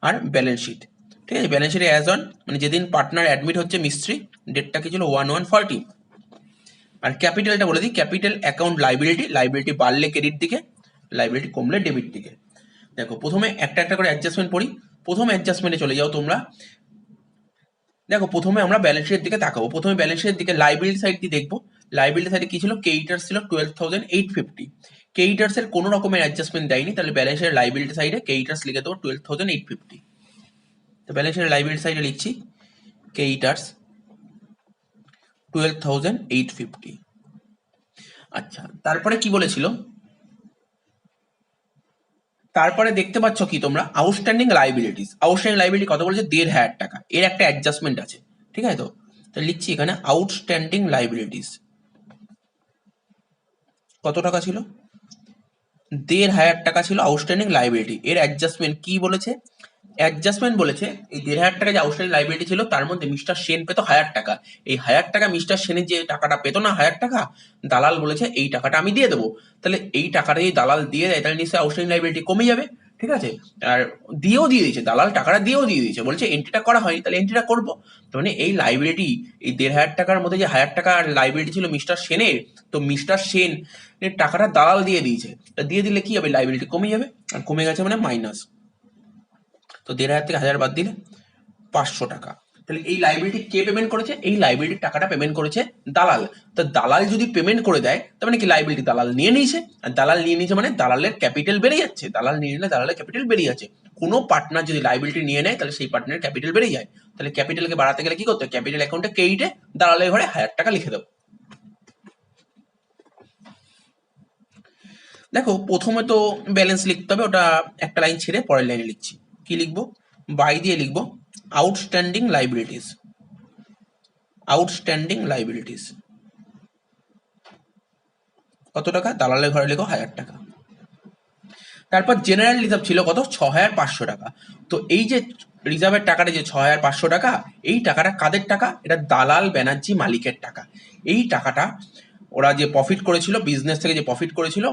আর ব্যালেন্স শিট। ঠিক আছে, ব্যালেন্স শিটে অ্যাজ অন মানে যেদিন পার্টনার অ্যাডমিট হচ্ছে মিস্ত্রি, ডেটটা কি ছিল 1/1/40। আর ক্যাপিটালটা বলে দিই, ক্যাপিটাল অ্যাকাউন্ট লাইবিলিটি, লাইবিলিটি বাড়লে ক্রেডিট দিকে, লাইবিলিটি কমলে ডেবিট দিকে। দেখো প্রথমে একটা একটা করে অ্যাডজাস্টমেন্ট পড়ি। প্রথম অ্যাডজাস্টমেন্টে চলে যাও তোমরা। দেখো প্রথমে আমরা ব্যালেন্স শিটের দিকে তাকাবো। প্রথমে ব্যালেন্স শিটের দিকে লাইবিলিটি সাইড দিয়ে দেখবো। লাইবিলিটি সাইডে কি ছিল, ক্রেডিটার্স ছিল 12,850। ক্রেডিটার্স এর কোনো রকমের অ্যাডজাস্টমেন্ট দেয়নি, তাহলে ব্যালেন্স শিটের লাইবিলিটি সাইডে ক্রেডিটার্স লিখে দেবো 12,850। তো ব্যালেন্স শিটের লাইবিলিটি সাইডে লিখছি ক্রেডিটার্স 12,850। আচ্ছা, তারপরে কি বলেছিল, তারপরে দেখতে পাচ্ছ কি তোমরা আউটস্ট্যান্ডিং লাইবিলিটিস। আউটস্ট্যান্ডিং লাইবিলিটি কত বলেছে, 1,500 টাকা। এর একটা অ্যাডজাস্টমেন্ট আছে, ঠিক আছে তো। তো লিখছি এখানে আউটস্ট্যান্ডিং লাইবিলিটিস কত টাকা ছিল, 1,500 টাকা ছিল আউটস্ট্যান্ডিং লাইবিলিটি। এর অ্যাডজাস্টমেন্ট কি বলেছে, অ্যাডজাস্টমেন্ট বলেছে এই 1,500 টাকা যে আউটস্ট্যান্ডিং লাইবিলিটি ছিল তার মধ্যে মিস্টার সেন পেত 1,000 টাকা। এই 1,000 টাকা মিস্টার সেনের যে টাকাটা পেতো না 1,000 টাকা, দালাল বলেছে এই টাকাটা আমি দিয়ে দেবো। তাহলে এই টাকাটা যদি দালাল দিয়ে দেয় তাহলে নিশ্চয়ই আউটস্ট্যান্ডিং লাইবিলিটি কমে যাবে, ঠিক আছে। আর দিয়েও দিয়ে দিয়েছে, দালাল টাকাটা দিয়েও দিয়ে দিয়েছে, বলছে এন্ট্রিটা করা হয়নি, তাহলে এন্ট্রিটা করবো। তো মানে এই লাইবিলিটি, এই 1,500 টাকার মধ্যে যে 1,000 টাকার লাইবিলিটি ছিল মিস্টার সেনের, তো মিস্টার সেন এর টাকাটা দালাল দিয়ে দিয়েছে। তা দিয়ে দিলে কি হবে, লাইবিলিটি কমে যাবে, আর কমে গেছে মানে মাইনাস। তো 1,500 থেকে 1,000 বাদ দিলে 500 টাকা। তাহলে এই লাইবিলিটি কে পেমেন্ট করেছে, এই লাইবিলিটির টাকাটা পেমেন্ট করেছে দালাল। তো দালাল যদি পেমেন্ট করে দেয় তার মানে কি লাইবিলিটি দালাল নিয়ে নিয়েছে, আর দালাল নিয়ে নিয়েছে মানে দালালের ক্যাপিটাল বেড়ে যাচ্ছে। দালাল নিয়ে নিলে দালালের ক্যাপিটাল বেড়ে যাচ্ছে। কোনো পার্টনার যদি লাইবিলিটি নিয়ে নেয় তাহলে সেই পার্টনারের ক্যাপিটাল বেড়ে যায়। তাহলে ক্যাপিটালকে বাড়াতে গেলে কি করতে হবে, ক্যাপিটাল অ্যাকাউন্টে ক্রেডিটে দালালের ঘরে 1,000 টাকা লিখে দেবো। দেখো প্রথমে তো ব্যালেন্স লিখতে হবে, ওটা একটা লাইন ছেড়ে পরের লাইনে লিখছি। কি লিখবো, বাই দিয়ে লিখবো আউটস্ট্যান্ডিং লাইবিলিটিস, আউটস্ট্যান্ডিং লাইবিলিটিস কত টাকা, দালালের ঘরে লিখো 1,000 টাকা। তারপর জেনারেল রিজার্ভ ছিল কত, 6,500 টাকা। তো এই যে রিজার্ভের টাকাটা যে 6,500 টাকা, এই টাকাটা কাদের টাকা, এটা দালাল ব্যানার্জি মালিকের টাকা। এই টাকাটা ওরা যে প্রফিট করেছিল, বিজনেস থেকে যে প্রফিট করেছিল,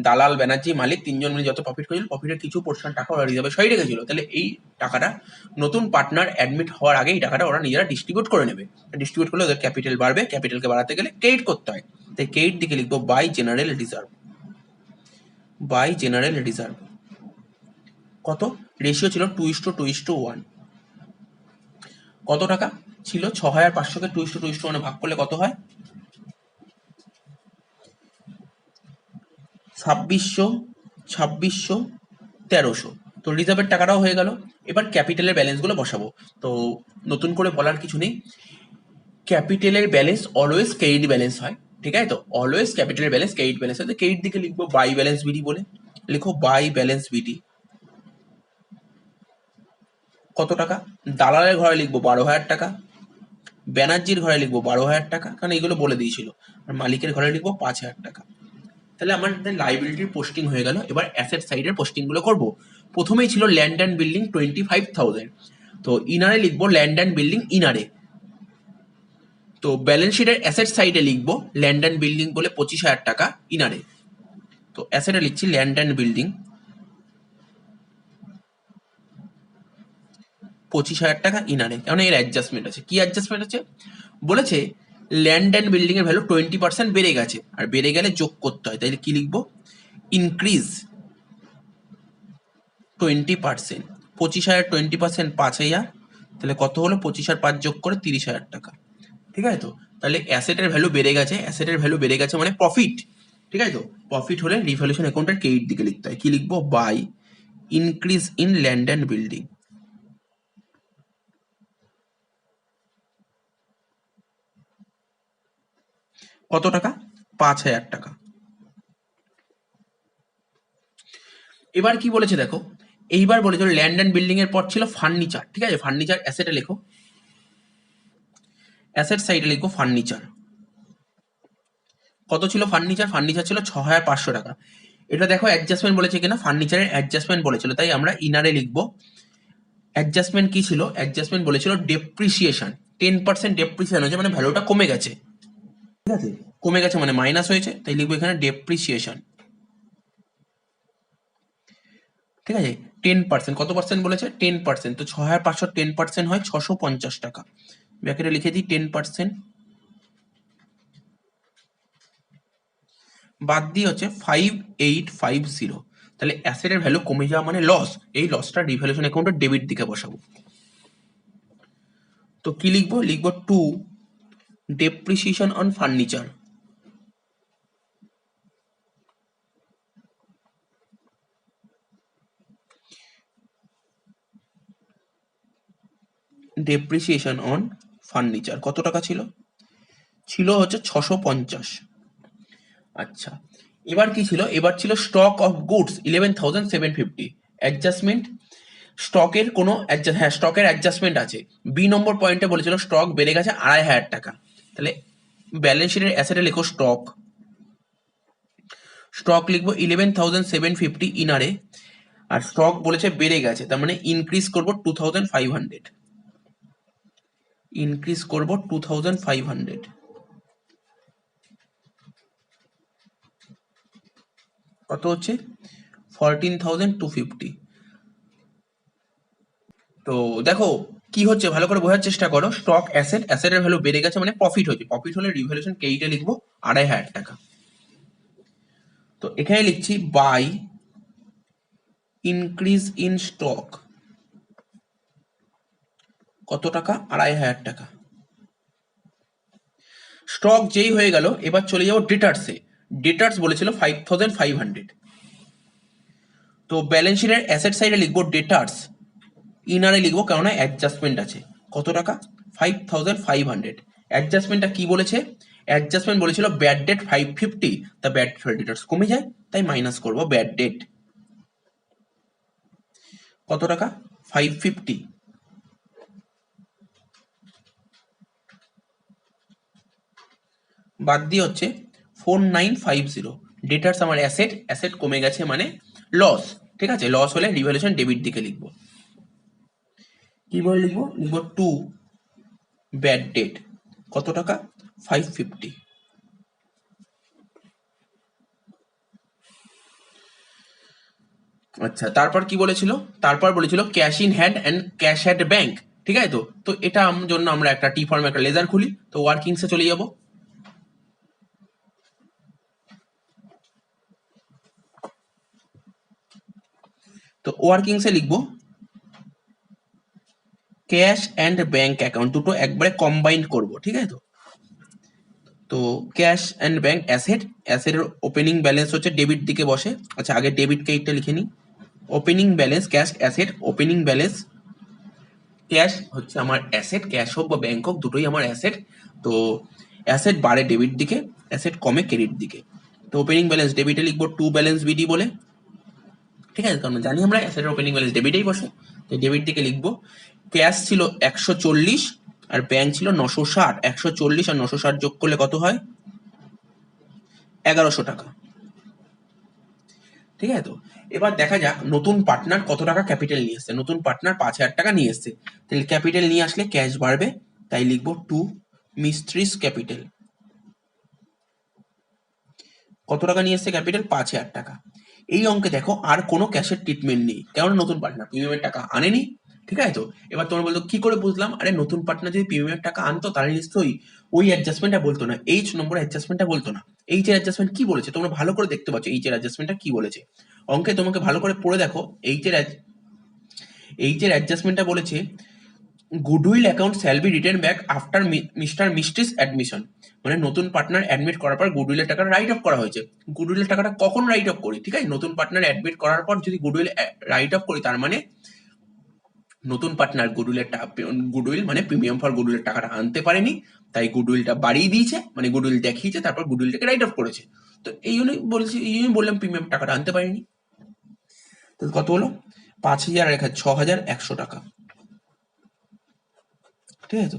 দালাল ব্যানার্জি মালিক তিনজন মিলে যত প্রফিট করেছিল, প্রফিটের কিছু পোর্শন টাকা ওরা রিজার্ভে সই রেখেছিল। তাহলে এই টাকাটা নতুন পার্টনার অ্যাডমিট হওয়ার আগে এই টাকাটা ওরা নিজেরা ডিস্ট্রিবিউট করে নেবে। ডিস্ট্রিবিউট করলে ওদের ক্যাপিটাল বাড়বে, ক্যাপিটালকে বাড়াতে গেলে ক্রেডিট করতে হয়। তাই ক্রেডিট দিকে লিখবো by general reserve, by general reserve. কত, রেশিও ছিল 2:2:1। কত টাকা ছিল, 6,500কে 2:2:1 ভাগ করলে কত হয়, 2,600, 2,600, 1,300। তো রিজার্ভের টাকাটাও হয়ে গেল। এবার ক্যাপিটালের ব্যালেন্সগুলো বসাবো। তো নতুন করে বলার কিছু নেই, ক্যাপিটালের ব্যালেন্স অলওয়েজ ক্রেডিট ব্যালেন্স হয়, ঠিক আছে তো। অলওয়েজ ক্যাপিটালের ব্যালেন্স ক্রেডিট ব্যালেন্স হয়। ক্রেডিট দিকে লিখবো বাই ব্যালেন্স বিডি বলে, লিখো বাই ব্যালেন্স বিডি। কত টাকা, দালালের ঘরে লিখবো 12,000 টাকা, ব্যানার্জির ঘরে লিখবো 12,000 টাকা, কারণ এগুলো বলে দিয়েছিল। আর মালিকের ঘরে লিখবো 5,000 টাকা। তাহলে আমাদের লাইবিলিটির পোস্টিং হয়ে গেল। এবার অ্যাসেট সাইডের পোস্টিং গুলো করবো। প্রথমেই ছিল ল্যান্ড অ্যান্ড বিল্ডিং 25,000। তো ইনারে লিখবো ল্যান্ড অ্যান্ড বিল্ডিং ইনারে। তো ব্যালেন্স শিটের অ্যাসেট সাইডে লিখবো ল্যান্ড অ্যান্ড বিল্ডিং বলে 25,000 টাকা ইনারে। তো অ্যাসেটে লিখছি ল্যান্ড অ্যান্ড বিল্ডিং 25,000 টাকা ইনারে, কারণ এর অ্যাডজাস্টমেন্ট আছে। কি অ্যাডজাস্টমেন্ট আছে বলেছে? ল্যান্ড অ্যান্ড বিল্ডিং এর ভ্যালু 20% বেড়ে গেছে, আর বেড়ে গেলে যোগ করতে হয়, তাইলে কি লিখবো? ইনক্রিজ 20%। 25,000 20% 5,000, তাহলে কত হলো? 25 আর 5 যোগ করে 30,000 টাকা। ঠিক আছে তো? তাহলে অ্যাসেটের ভ্যালু বেড়ে গেছে, অ্যাসেটের ভ্যালু বেড়ে গেছে মানে প্রফিট। ঠিক আছে তো? প্রফিট হলে রিভ্যালুয়েশন অ্যাকাউন্টের ক্রেডিট দিকে লিখতে হয়। কি লিখবো? By increase in land and building. কত টাকা? 5,000 টাকা। এবার কি বলেছে দেখো, এইবার বলেছিল ল্যান্ড অ্যান্ড বিল্ডিং এর পর ছিল ফার্নিচার। ঠিক আছে, ফার্নিচার অ্যাসেটে লেখো, অ্যাসেট সাইডে লিখবো ফার্নিচার। কত ছিল ফার্নিচার? ফার্নিচার ছিল 6,500 টাকা। এটা দেখো অ্যাডজাস্টমেন্ট বলেছে কিনা, ফার্নিচারের অ্যাডজাস্টমেন্ট বলেছিল, তাই আমরা ইনারে লিখবো। অ্যাডজাস্টমেন্ট কি ছিল? অ্যাডজাস্টমেন্ট বলেছিল ডেপ্রিসিয়েশন, 10% ডেপ্রিসিয়েশন হয়েছে মানে ভ্যালুটা কমে গেছে। ঠিক আছে, কমে গেছে মানে মাইনাস হয়েছে, তাই লিখবো এখানে ডেপ্রিসিয়েশন। ঠিক আছে, 10%, কত পার্সেন্ট বলেছে? 10%, তো 6,500 10% হয় 650 টাকা। ব্র্যাকেটে লিখে দিই 10%, বাদ দিয়ে হচ্ছে 5850। তাহলে অ্যাসেটের ভ্যালু কমে যাওয়া মানে লস, এই লসটা রিভ্যালুয়েশন অ্যাকাউন্টের ডেবিট দিকে বসাবো। তো কি লিখবো? লিখবো to depreciation on furniture. Depreciation on furniture কত টাকা ছিল? ছিল হচ্ছে 650। আচ্ছা, এবার কি ছিল? এবার ছিল স্টক অফ গুডস 11,750। অ্যাডজাস্টমেন্ট, স্টকের কোনো হ্যাঁ স্টকের অ্যাডজাস্টমেন্ট আছে। বি নম্বর পয়েন্টে বলেছিল স্টক বেড়ে গেছে 2,500 টাকা। তাহলে ব্যালেন্স শিটের অ্যাসেটে লিখো স্টক। স্টক লিখবো 11,750 ইনারে, আর স্টক বলেছে বেড়ে গেছে, তার মানে ইনক্রিজ করবো 2,500। ইনক্রিজ করবো 2,500। কত হচ্ছে? 14,250। তো দেখো কি হচ্ছে, ভালো করে বোঝার চেষ্টা করো। স্টক অ্যাসেট, অ্যাসেটের ভ্যালু বেড়ে গেছে মানে প্রফিট হয়েছে, প্রফিট হলে রিভ্যালুয়েশন কেইটে লিখবো 2,500 টাকা। তো এখানে লিখছি বাই ইনক্রিজ ইন স্টক। কত টাকা? 2,500 টাকা। স্টক যেই হয়ে গেল, এবার চলে যাবো ডেটার্সে। ডেটার্স বলেছিল 5,500। তো ব্যালেন্স শিটের অ্যাসেট সাইডে লিখবো ডেটার্স, ইনারে লিখবো কেননা অ্যাডজাস্টমেন্ট আছে। কত টাকা? 5,500। অ্যাডজাস্টমেন্টটা কি বলেছে? অ্যাডজাস্টমেন্ট বলেছিল ব্যাড ডেট 550, তা ব্যাড ক্রেডিটার্স কমে যায়, তাই মাইনাস করবো ব্যাড ডেট। কত টাকা? 550। বাদ দিয়ে হচ্ছে 4,950। ডেটার্স আমার অ্যাসেট, অ্যাসেট কমে গেছে মানে লস। ঠিক আছে, লস হলে রিভ্যালুয়েশন ডেবিট দিকে লিখবো। কি বলে লিখবো? লিখবো টু ব্যাড ডেট। কত টাকা? 550। আচ্ছা, তারপর কি বলেছিল? তারপর বলেছিল cash in hand and cash at bank. ঠিক আছে তো? তো এটা জন্য আমরা একটা টি ফর্মে একটা লেজার খুলি, তো ওয়ার্কিংসে চলে যাব। তো ওয়ার্কিংসে লিখবো ক্যাশ অ্যান্ড ব্যাংক অ্যাকাউন্ট, দুটো একবারে কম্বাইন্ড করব। ঠিক আছে তো? তো ক্যাশ অ্যান্ড ব্যাংক অ্যাসেট, অ্যাসেটের ওপেনিং ব্যালেন্স হচ্ছে ডেবিট দিকে বসে। আচ্ছা, আগে ডেবিট কেইটটা লিখে নিই। Opening balance cash asset, opening balance cash হচ্ছে আমার অ্যাসেট, ক্যাশ হোক বা ব্যাংক হোক দুটোই আমার অ্যাসেট। তো অ্যাসেট বাড়ে ডেবিট দিকে, অ্যাসেট কমে ক্রেডিট দিকে। তো ওপেনিং ব্যালেন্স ডেবিটে লিখবো টু ব্যালেন্স বিডি বলে। ঠিক আছে, কারণ জানি আমরা অ্যাসেটের ওপেনিং ব্যালেন্স ডেবিটেই বসে, তো ডেবিট দিকে লিখবো। ক্যাশ ছিল 140 আর ব্যাংক ছিল 960। 140 আর 960 যোগ করলে কত হয়? 1,100 টাকা। ঠিক আছে তো? এবার দেখা যাক নতুন পার্টনার কত টাকা ক্যাপিটাল নিয়ে এসছে। নতুন পার্টনার 5,000 টাকা নিয়ে এসছে, তাহলে ক্যাপিটাল নিয়ে আসলে ক্যাশ বাড়বে, তাই লিখবো টু মিস্ট্রিস ক্যাপিটাল। কত টাকা নিয়ে এসছে ক্যাপিটাল? 5,000 টাকা। এই অঙ্কে দেখো আর কোনো ক্যাশের ট্রিটমেন্ট নেই, কেমন নতুন পার্টনার প্রিমিয়ামের টাকা আনেনি। ঠিক আছে? তো এবার তোমার বলতো কি করে বুঝলাম? আরে নতুন পার্টনার যদি প্রিমিয়ামের টাকা আনতো তাহলে নিশ্চয়ই ওই অ্যাডজাস্টমেন্টটা বলতো না, এইচ নম্বর অ্যাডজাস্টমেন্টটা বলতো না। এইচ এর অ্যাডজাস্টমেন্ট কি বলেছে তোমরা ভালো করে দেখতে পাচ্ছ, এইচ এর অ্যাডজাস্টমেন্টটা কি বলেছে। অঙ্কে তোমাকে ভালো করে পড়ে দেখো, এইচ এর অ্যাডজাস্টমেন্টটা বলেছে goodwill account shall be return back after mister Mistry's admission. মানে নতুন পার্টনার অ্যাডমিট করার পর গুডউইলের টাকাটা রাইট অফ করা হয়েছে। গুডউইলের টাকাটা কখন রাইট অফ করি? ঠিক আছে, নতুন পার্টনার অ্যাডমিট করার পর যদি গুডউইল রাইট অফ করি, তার মানে নতুন পার্টনার গুডউইল মানে প্রিমিয়াম ফর গুডউইলের টাকাটা আনতে পারেনি, তাই গুডউইলটা বাড়িয়ে দিয়েছে, মানে গুডউইল দেখিয়েছে, তারপর গুডউইলটাকে রাইট অফ করেছে। তো এই জন্যই বলছি, এই জন্যই বললাম প্রিমিয়াম টাকাটা আনতে পারেনি। তো কত হলো? 5,000 আর 6,100 টাকা। ঠিক আছে,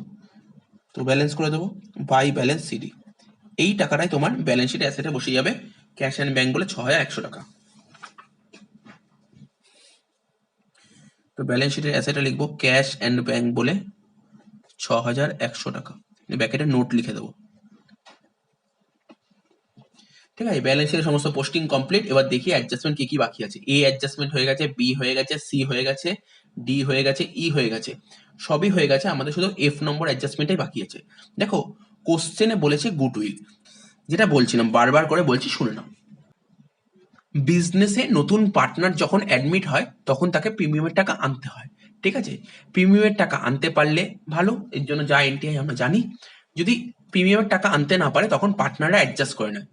তো ব্যালেন্স করে দেবো বাই ব্যালেন্স সিডি। এই টাকাটাই তোমার ব্যালেন্স শিট অ্যাসেটে বসে যাবে, ক্যাশ অ্যান্ড ব্যাংক বলে 6,100 টাকা। তো ব্যালেন্স শিটের অ্যাসেটে লিখবো ক্যাশ অ্যান্ড ব্যাংক বলে 6,100 টাকা, ব্যাকেটে নোট লিখে দেবো। ঠিক আছে, ব্যালেন্স শিটের সমস্ত পোস্টিং কমপ্লিট। এবার দেখি অ্যাডজাস্টমেন্ট কি কি বাকি আছে। এ অ্যাডজাস্টমেন্ট হয়ে গেছে, বি হয়ে গেছে, সি হয়ে গেছে, ডি হয়ে গেছে, ই হয়ে গেছে, সবই হয়ে গেছে। আমাদের শুধু এফ নম্বর অ্যাডজাস্টমেন্টটাই বাকি আছে। দেখো কোশ্চেনে বলেছে গুডউইল, যেটা বলছিলাম বারবার করে বলছি শুনে নাও। বিজনেসে নতুন পার্টনার যখন অ্যাডমিট হয় তখন তাকে প্রিমিয়ামের টাকা আনতে হয়। ঠিক আছে, প্রিমিয়ামের টাকা আনতে পারলে ভালো, এর জন্য যা এনটিআই আমরা জানি। যদি প্রিমিয়ামের টাকা আনতে না পারে তখন পার্টনাররা অ্যাডজাস্ট করে নেয়,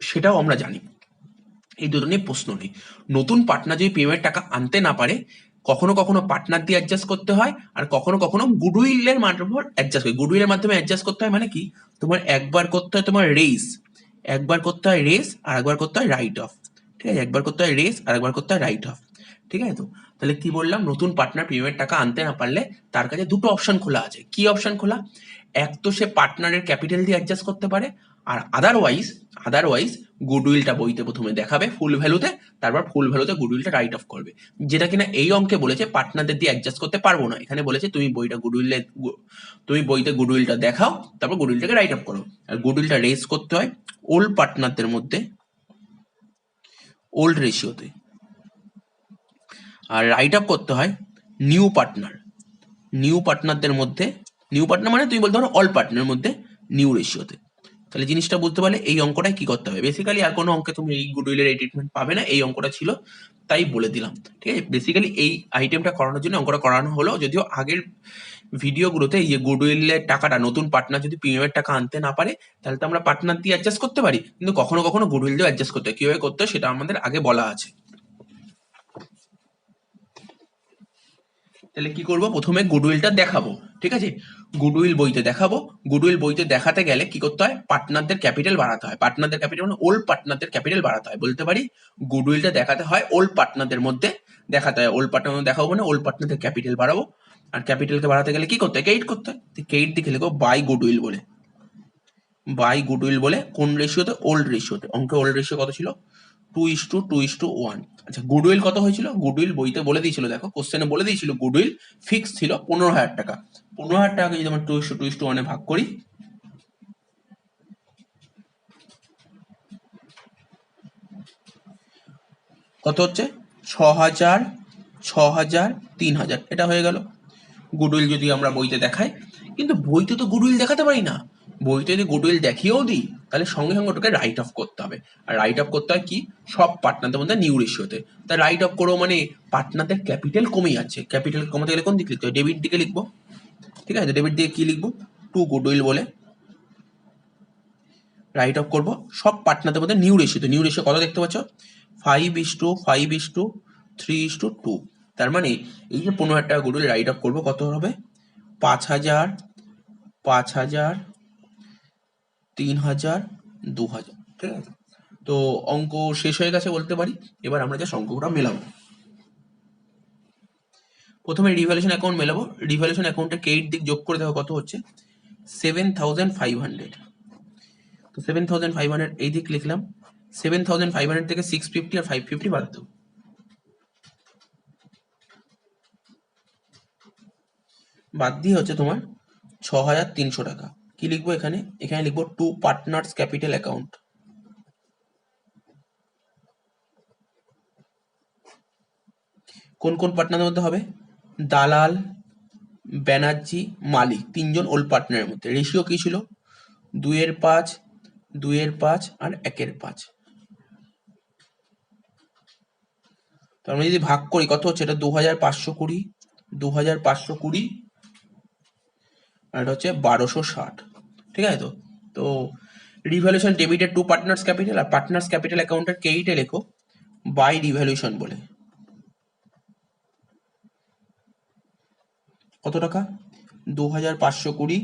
সেটাও আমরা জানি। এই দুটো নিয়ে প্রশ্ন নেই। নতুন পার্টনার যদি প্রিমিয়ামের টাকা আনতে না পারে, কখনো কখনো পার্টনার দিয়ে অ্যাডজাস্ট করতে হয়, আর কখনো কখনো গুডউইলের মাধ্যমে অ্যাডজাস্ট হয়। গুডউইলের মাধ্যমে অ্যাডজাস্ট করতে হয় মানে কি, তোমার একবার করতে হয় তোমার রেস, একবার করতে হয় রেস, আর একবার করতে হয় রাইট অফ। ঠিক আছে, একবার করতে হয় রেস আর একবার করতে হয় রাইট অফ। ঠিক আছে, তো তাহলে কি বললাম, নতুন পার্টনার প্রিমিয়ামের টাকা আনতে না পারলে তার কাছে দুটো অপশন খোলা আছে। কি অপশন খোলা? এক তো সে পার্টনারের ক্যাপিটাল দিয়ে অ্যাডজাস্ট করতে পারে, আর আদারওয়াইজ গুডউইলটা বইতে প্রথমে দেখাবে ফুল ভ্যালুতে, তারপর ফুল ভ্যালুতে গুডউইলটা রাইট অফ করবে। যেটা কিনা এই অঙ্কে বলেছে পার্টনারদের দিয়ে অ্যাডজাস্ট করতে পারবো না, এখানে বলেছে তুমি বইতে গুডউইলটা দেখাও, তারপর গুডউইলটাকে রাইট অফ করো। আর গুডউইলটা রেজ করতে হয় ওল্ড পার্টনারদের মধ্যে ওল্ড রেশিওতে, আর রাইট অফ করতে হয় নিউ পার্টনারদের মধ্যে, নিউ পার্টনার মানে তুমি বলতে পারো অল পার্টনারের মধ্যে নিউ রেশিওতে। তাহলে জিনিসটা বুঝতে পারলে এই অঙ্কটাই কি করতে হবে। বেসিক্যালি আর কোনো অঙ্কে তুমি এই গুডউইলের এই ট্রিটমেন্ট পাবে না, এই অঙ্কটা ছিল তাই বলে দিলাম। ঠিক আছে, বেসিক্যালি এই আইটেমটা করানোর জন্য অঙ্কটা করানো হলো, যদিও আগের ভিডিওগুলোতে এই যে গুডউইলের টাকাটা নতুন পার্টনার যদি প্রিমিয়ামের টাকা আনতে না পারে, তাহলে তো আমরা পার্টনার দিয়ে অ্যাডজাস্ট করতে পারি, কিন্তু কখনো কখনো গুডউইল দিয়ে অ্যাডজাস্ট করতে হয়। কিভাবে করতে হয় সেটা আমাদের আগে বলা আছে। তাহলে কি করব, প্রথমে গুডউইলটা দেখাবো। ঠিক আছে, গুডউইল বইতে দেখাবো। গুডউইল বইতে দেখাতে গেলে কি করতে হয়, পার্টনারদের ক্যাপিটাল বাড়াতে হয়। পার্টনারদের ক্যাপিটাল মানে ওল্ড পার্টনারদের ক্যাপিটাল বাড়াতে হয়। বলতে পারি গুডউইলটা দেখাতে হয় ওল্ড পার্টনারদের মধ্যে দেখাতে হয়। ওল্ড পার্টনার দেখাবো মানে ওল্ড পার্টনারদের ক্যাপিটাল বাড়াবো। আর ক্যাপিটালকে বাড়াতে গেলে কি করতে হয়, ক্রেডিট করতে হয়। ক্রেডিট দিকে লিখবো বাই গুডউইল বলে কোন রেশিওতে, ওল্ড রেশিওতে। অঙ্কে ওল্ড রেশিও কত ছিল, 2:1। আচ্ছা গুডউইল কত হয়েছিল, গুডউইল বইতে বলে দিয়েছিল, দেখো কোশ্চেনে বলে দিয়েছিল গুডউইল ফিক্স ছিল 15,000 টাকা। 15,000 টাকাকে যদি আমরা 2:1 ভাগ করি, কত হচ্ছে, 6,000, 6,000, 3,000, এটা হয়ে গেল গুডউইল যদি আমরা বইতে দেখাই। কিন্তু বইতে তো গুডউইল দেখাতে পারি না। বইতে যদি গুডউইল দেখিয়েও দিই, তাহলে সঙ্গে সঙ্গে ওটাকে রাইট অফ করতে হবে। আর রাইট অফ করতে হয় কি, সব পার্টনারদের মধ্যে নিউ রেশিওতে। তাই রাইট অফ করো মানে পার্টনারদের ক্যাপিটাল কমে যাচ্ছে। ক্যাপিটাল কমাতে গেলে কোন দিক লিখতে হয়, ডেবিট দিকে লিখবো। ঠিক আছে, ডেবিট দিয়ে কি লিখবো, টু গুডউইল বলে রাইট অফ করবো সব পার্টনারদের মধ্যে নিউ রেশিওতে। নিউ রেশিও কত দেখতে পাচ্ছ, 5:3:2। তার মানে এই যে 15,000 টাকা গুডউইল রাইট অফ করবো, কত হবে, 5,000, 5,000, 3,000, 2,000। ঠিক আছে, তো অঙ্ক শেষ হয়ে গেছে বলতে পারি। এবার আমরা যে অঙ্কটা মেলাবো, প্রথমে রিভ্যালুয়েশন অ্যাকাউন্ট মেলাবো। রিভ্যালুয়েশন অ্যাকাউন্টে ক্রেডিট দিক যোগ করে দেখো কত হচ্ছে, 7,500। তো 7,500 এই দিক লিখলাম। 7,500 থেকে 650 আর 550 বাদ দেবো। বাদ দিয়ে হচ্ছে তোমার 6,300 টাকা। কি লিখবো এখানে, এখানে লিখবো টু পার্টনার্স ক্যাপিটাল অ্যাকাউন্ট। কোন কোন পার্টনারের মধ্যে হবে, দালাল, ব্যানার্জি, মালিক, তিনজন ওল্ড পার্টনারের মধ্যে রেশিও কি ছিল? 2/5, 2/5 আর 1/5। তো আমরা যদি ভাগ করি কত হচ্ছে? এটা 2520, 2520 আর এটা হচ্ছে 1260। ঠিক আছে? তো revaluation debited two partners capital, আর পার্টনার্স ক্যাপিটাল অ্যাকাউন্টের ক্রেডিটে লেখো বাই রিভ্যালুয়েশন বলে। কত টাকা? 2520,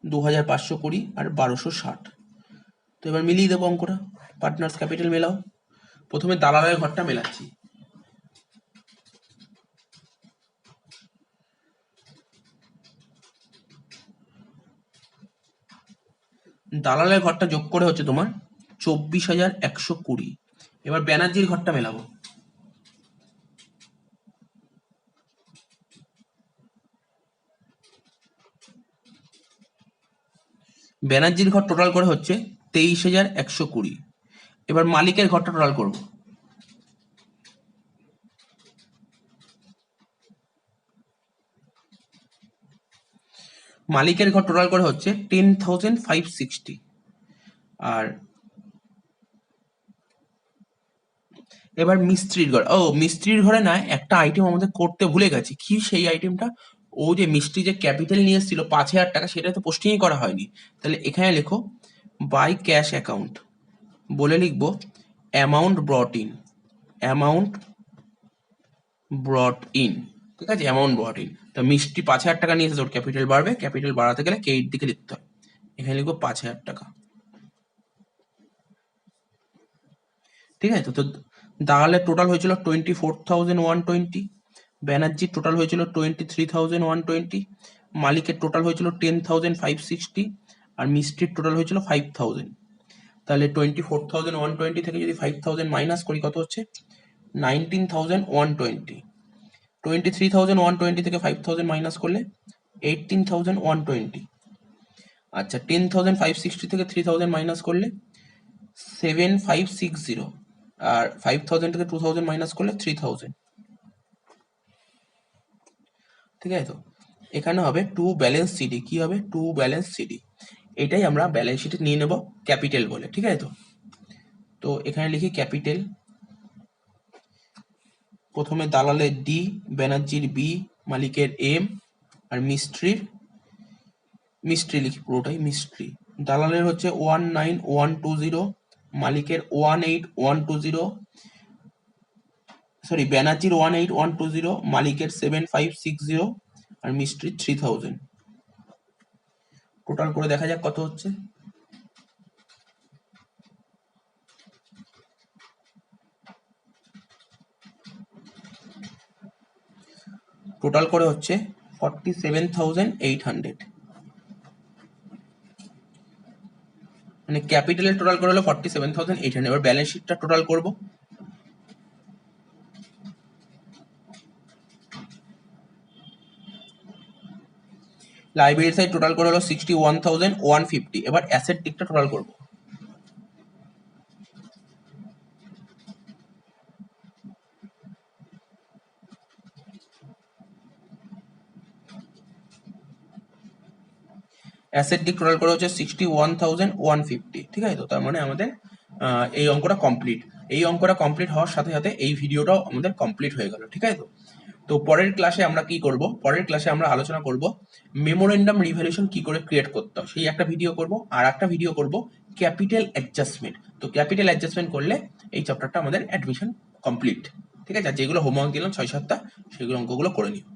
2520 আর 1260। তো এবার মিলিয়ে দেবো অঙ্কটা। পার্টনার্স ক্যাপিটাল মেলাও। প্রথমে দালালের ঘরটা মেলাচ্ছি। দালালের ঘরটা যোগ করে হচ্ছে তোমার 24,120। এবার ব্যানার্জির ঘরটা মেলাবো। ব্যানার্জির ঘর টোটাল করে হচ্ছে 23,120। এবার মালিকের ঘরটা টোটাল করব। মালিকের ঘর টোটাল করে হচ্ছে 10,560। আর এবার মিস্ত্রির ঘর, মিস্ত্রির ঘরে না একটা আইটেম আমাদের করতে ভুলে গেছি। কি সেই আইটেমটা? ও যে মিস্ত্রি যে ক্যাপিটাল নিয়ে এসেছিল 5,000 টাকা, সেটা তো পোস্টিংই করা হয়নি। তাহলে এখানে লেখো বাই ক্যাশ অ্যাকাউন্ট বলে লিখবো অ্যামাউন্ট ব্রট ইন, অ্যামাউন্ট ব্রট ইন। ঠিক আছে, অ্যামাউন্ট ব্রট ইন। তো মিস্ত্রি 5,000 টাকা নিয়ে এসে ওর ক্যাপিটাল বাড়বে, ক্যাপিটাল বাড়াতে গেলে ক্রেডিট দিকে লিখতে হয়। এখানে লিখবো 5,000 টাকা। ঠিক আছে? তো দালালের টোটাল হয়েছিল 24,120, ব্যানার্জির টোটাল হয়েছিল 23,120, মালিকের টোটাল হয়েছিল 10,560 আর মিস্ত্রির টোটাল হয়েছিল 5,000। তাহলে 24,120 থেকে যদি 5,000 মাইনাস করি কত হচ্ছে? 19,120। 23,120 থেকে 5,000 মাইনাস করলে 18,120। আচ্ছা, 10,560 থেকে 3,000 মাইনাস করলে 7,560। আর 5,000 থেকে 2,000 মাইনাস করলে 3,000। ঠিক আছে? তো এখানে হবে টু ব্যালেন্স সিডি। কি হবে? To balance CD. এটাই আমরা ব্যালেন্স শিটে নিয়ে নেব ক্যাপিটাল বলে। ঠিক আছে? তো এখানে লিখি ক্যাপিটাল। প্রথমে দালালের ডি, ব্যানার্জির বি, মালিকের এম আর মিস্ত্রি লিখি পুরোটাই মিস্ত্রি। দালালের হচ্ছে 19,120, মালিকের 18,120, সরি ব্যানার্জির 18,120, মালিকের 7,560 আর মিস্ত্রির 3,000। টোটাল করে দেখা যাক কত হচ্ছে। টোটাল করে হচ্ছে 47,800। মানে ক্যাপিটালের টোটাল করে হলো 47,800। এবার ব্যালেন্স শিটটা টোটাল করব। লাইব্রেরি সাইড টোটাল করে হলো 61,150। এবার অ্যাসেট দিকটা টোটাল করব। অ্যাসেট দিক টোটাল করে হচ্ছে 61,150। ঠিক আছে? তো তার মানে আমাদের এই অঙ্কটা কমপ্লিট। এই অঙ্কটা কমপ্লিট হওয়ার সাথে সাথে এই ভিডিওটাও আমাদের কমপ্লিট হয়ে গেল। ঠিক আছে? তো পরের ক্লাসে আমরা কি করব? পরের ক্লাসে আমরা আলোচনা করব মেমোরেন্ডাম রিভ্যালুয়েশন কি করে ক্রিয়েট করতে হয়, সেই একটা ভিডিও করব। আর একটা ভিডিও করব ক্যাপিটাল অ্যাডজাস্টমেন্ট। তো ক্যাপিটাল অ্যাডজাস্টমেন্ট করলে এই চ্যাপ্টারটা আমাদের অ্যাডমিশন কমপ্লিট। ঠিক আছে? আর যেগুলো হোমওয়ার্ক দিলাম 6-7টা, সেগুলো অঙ্কগুলো করে নিও।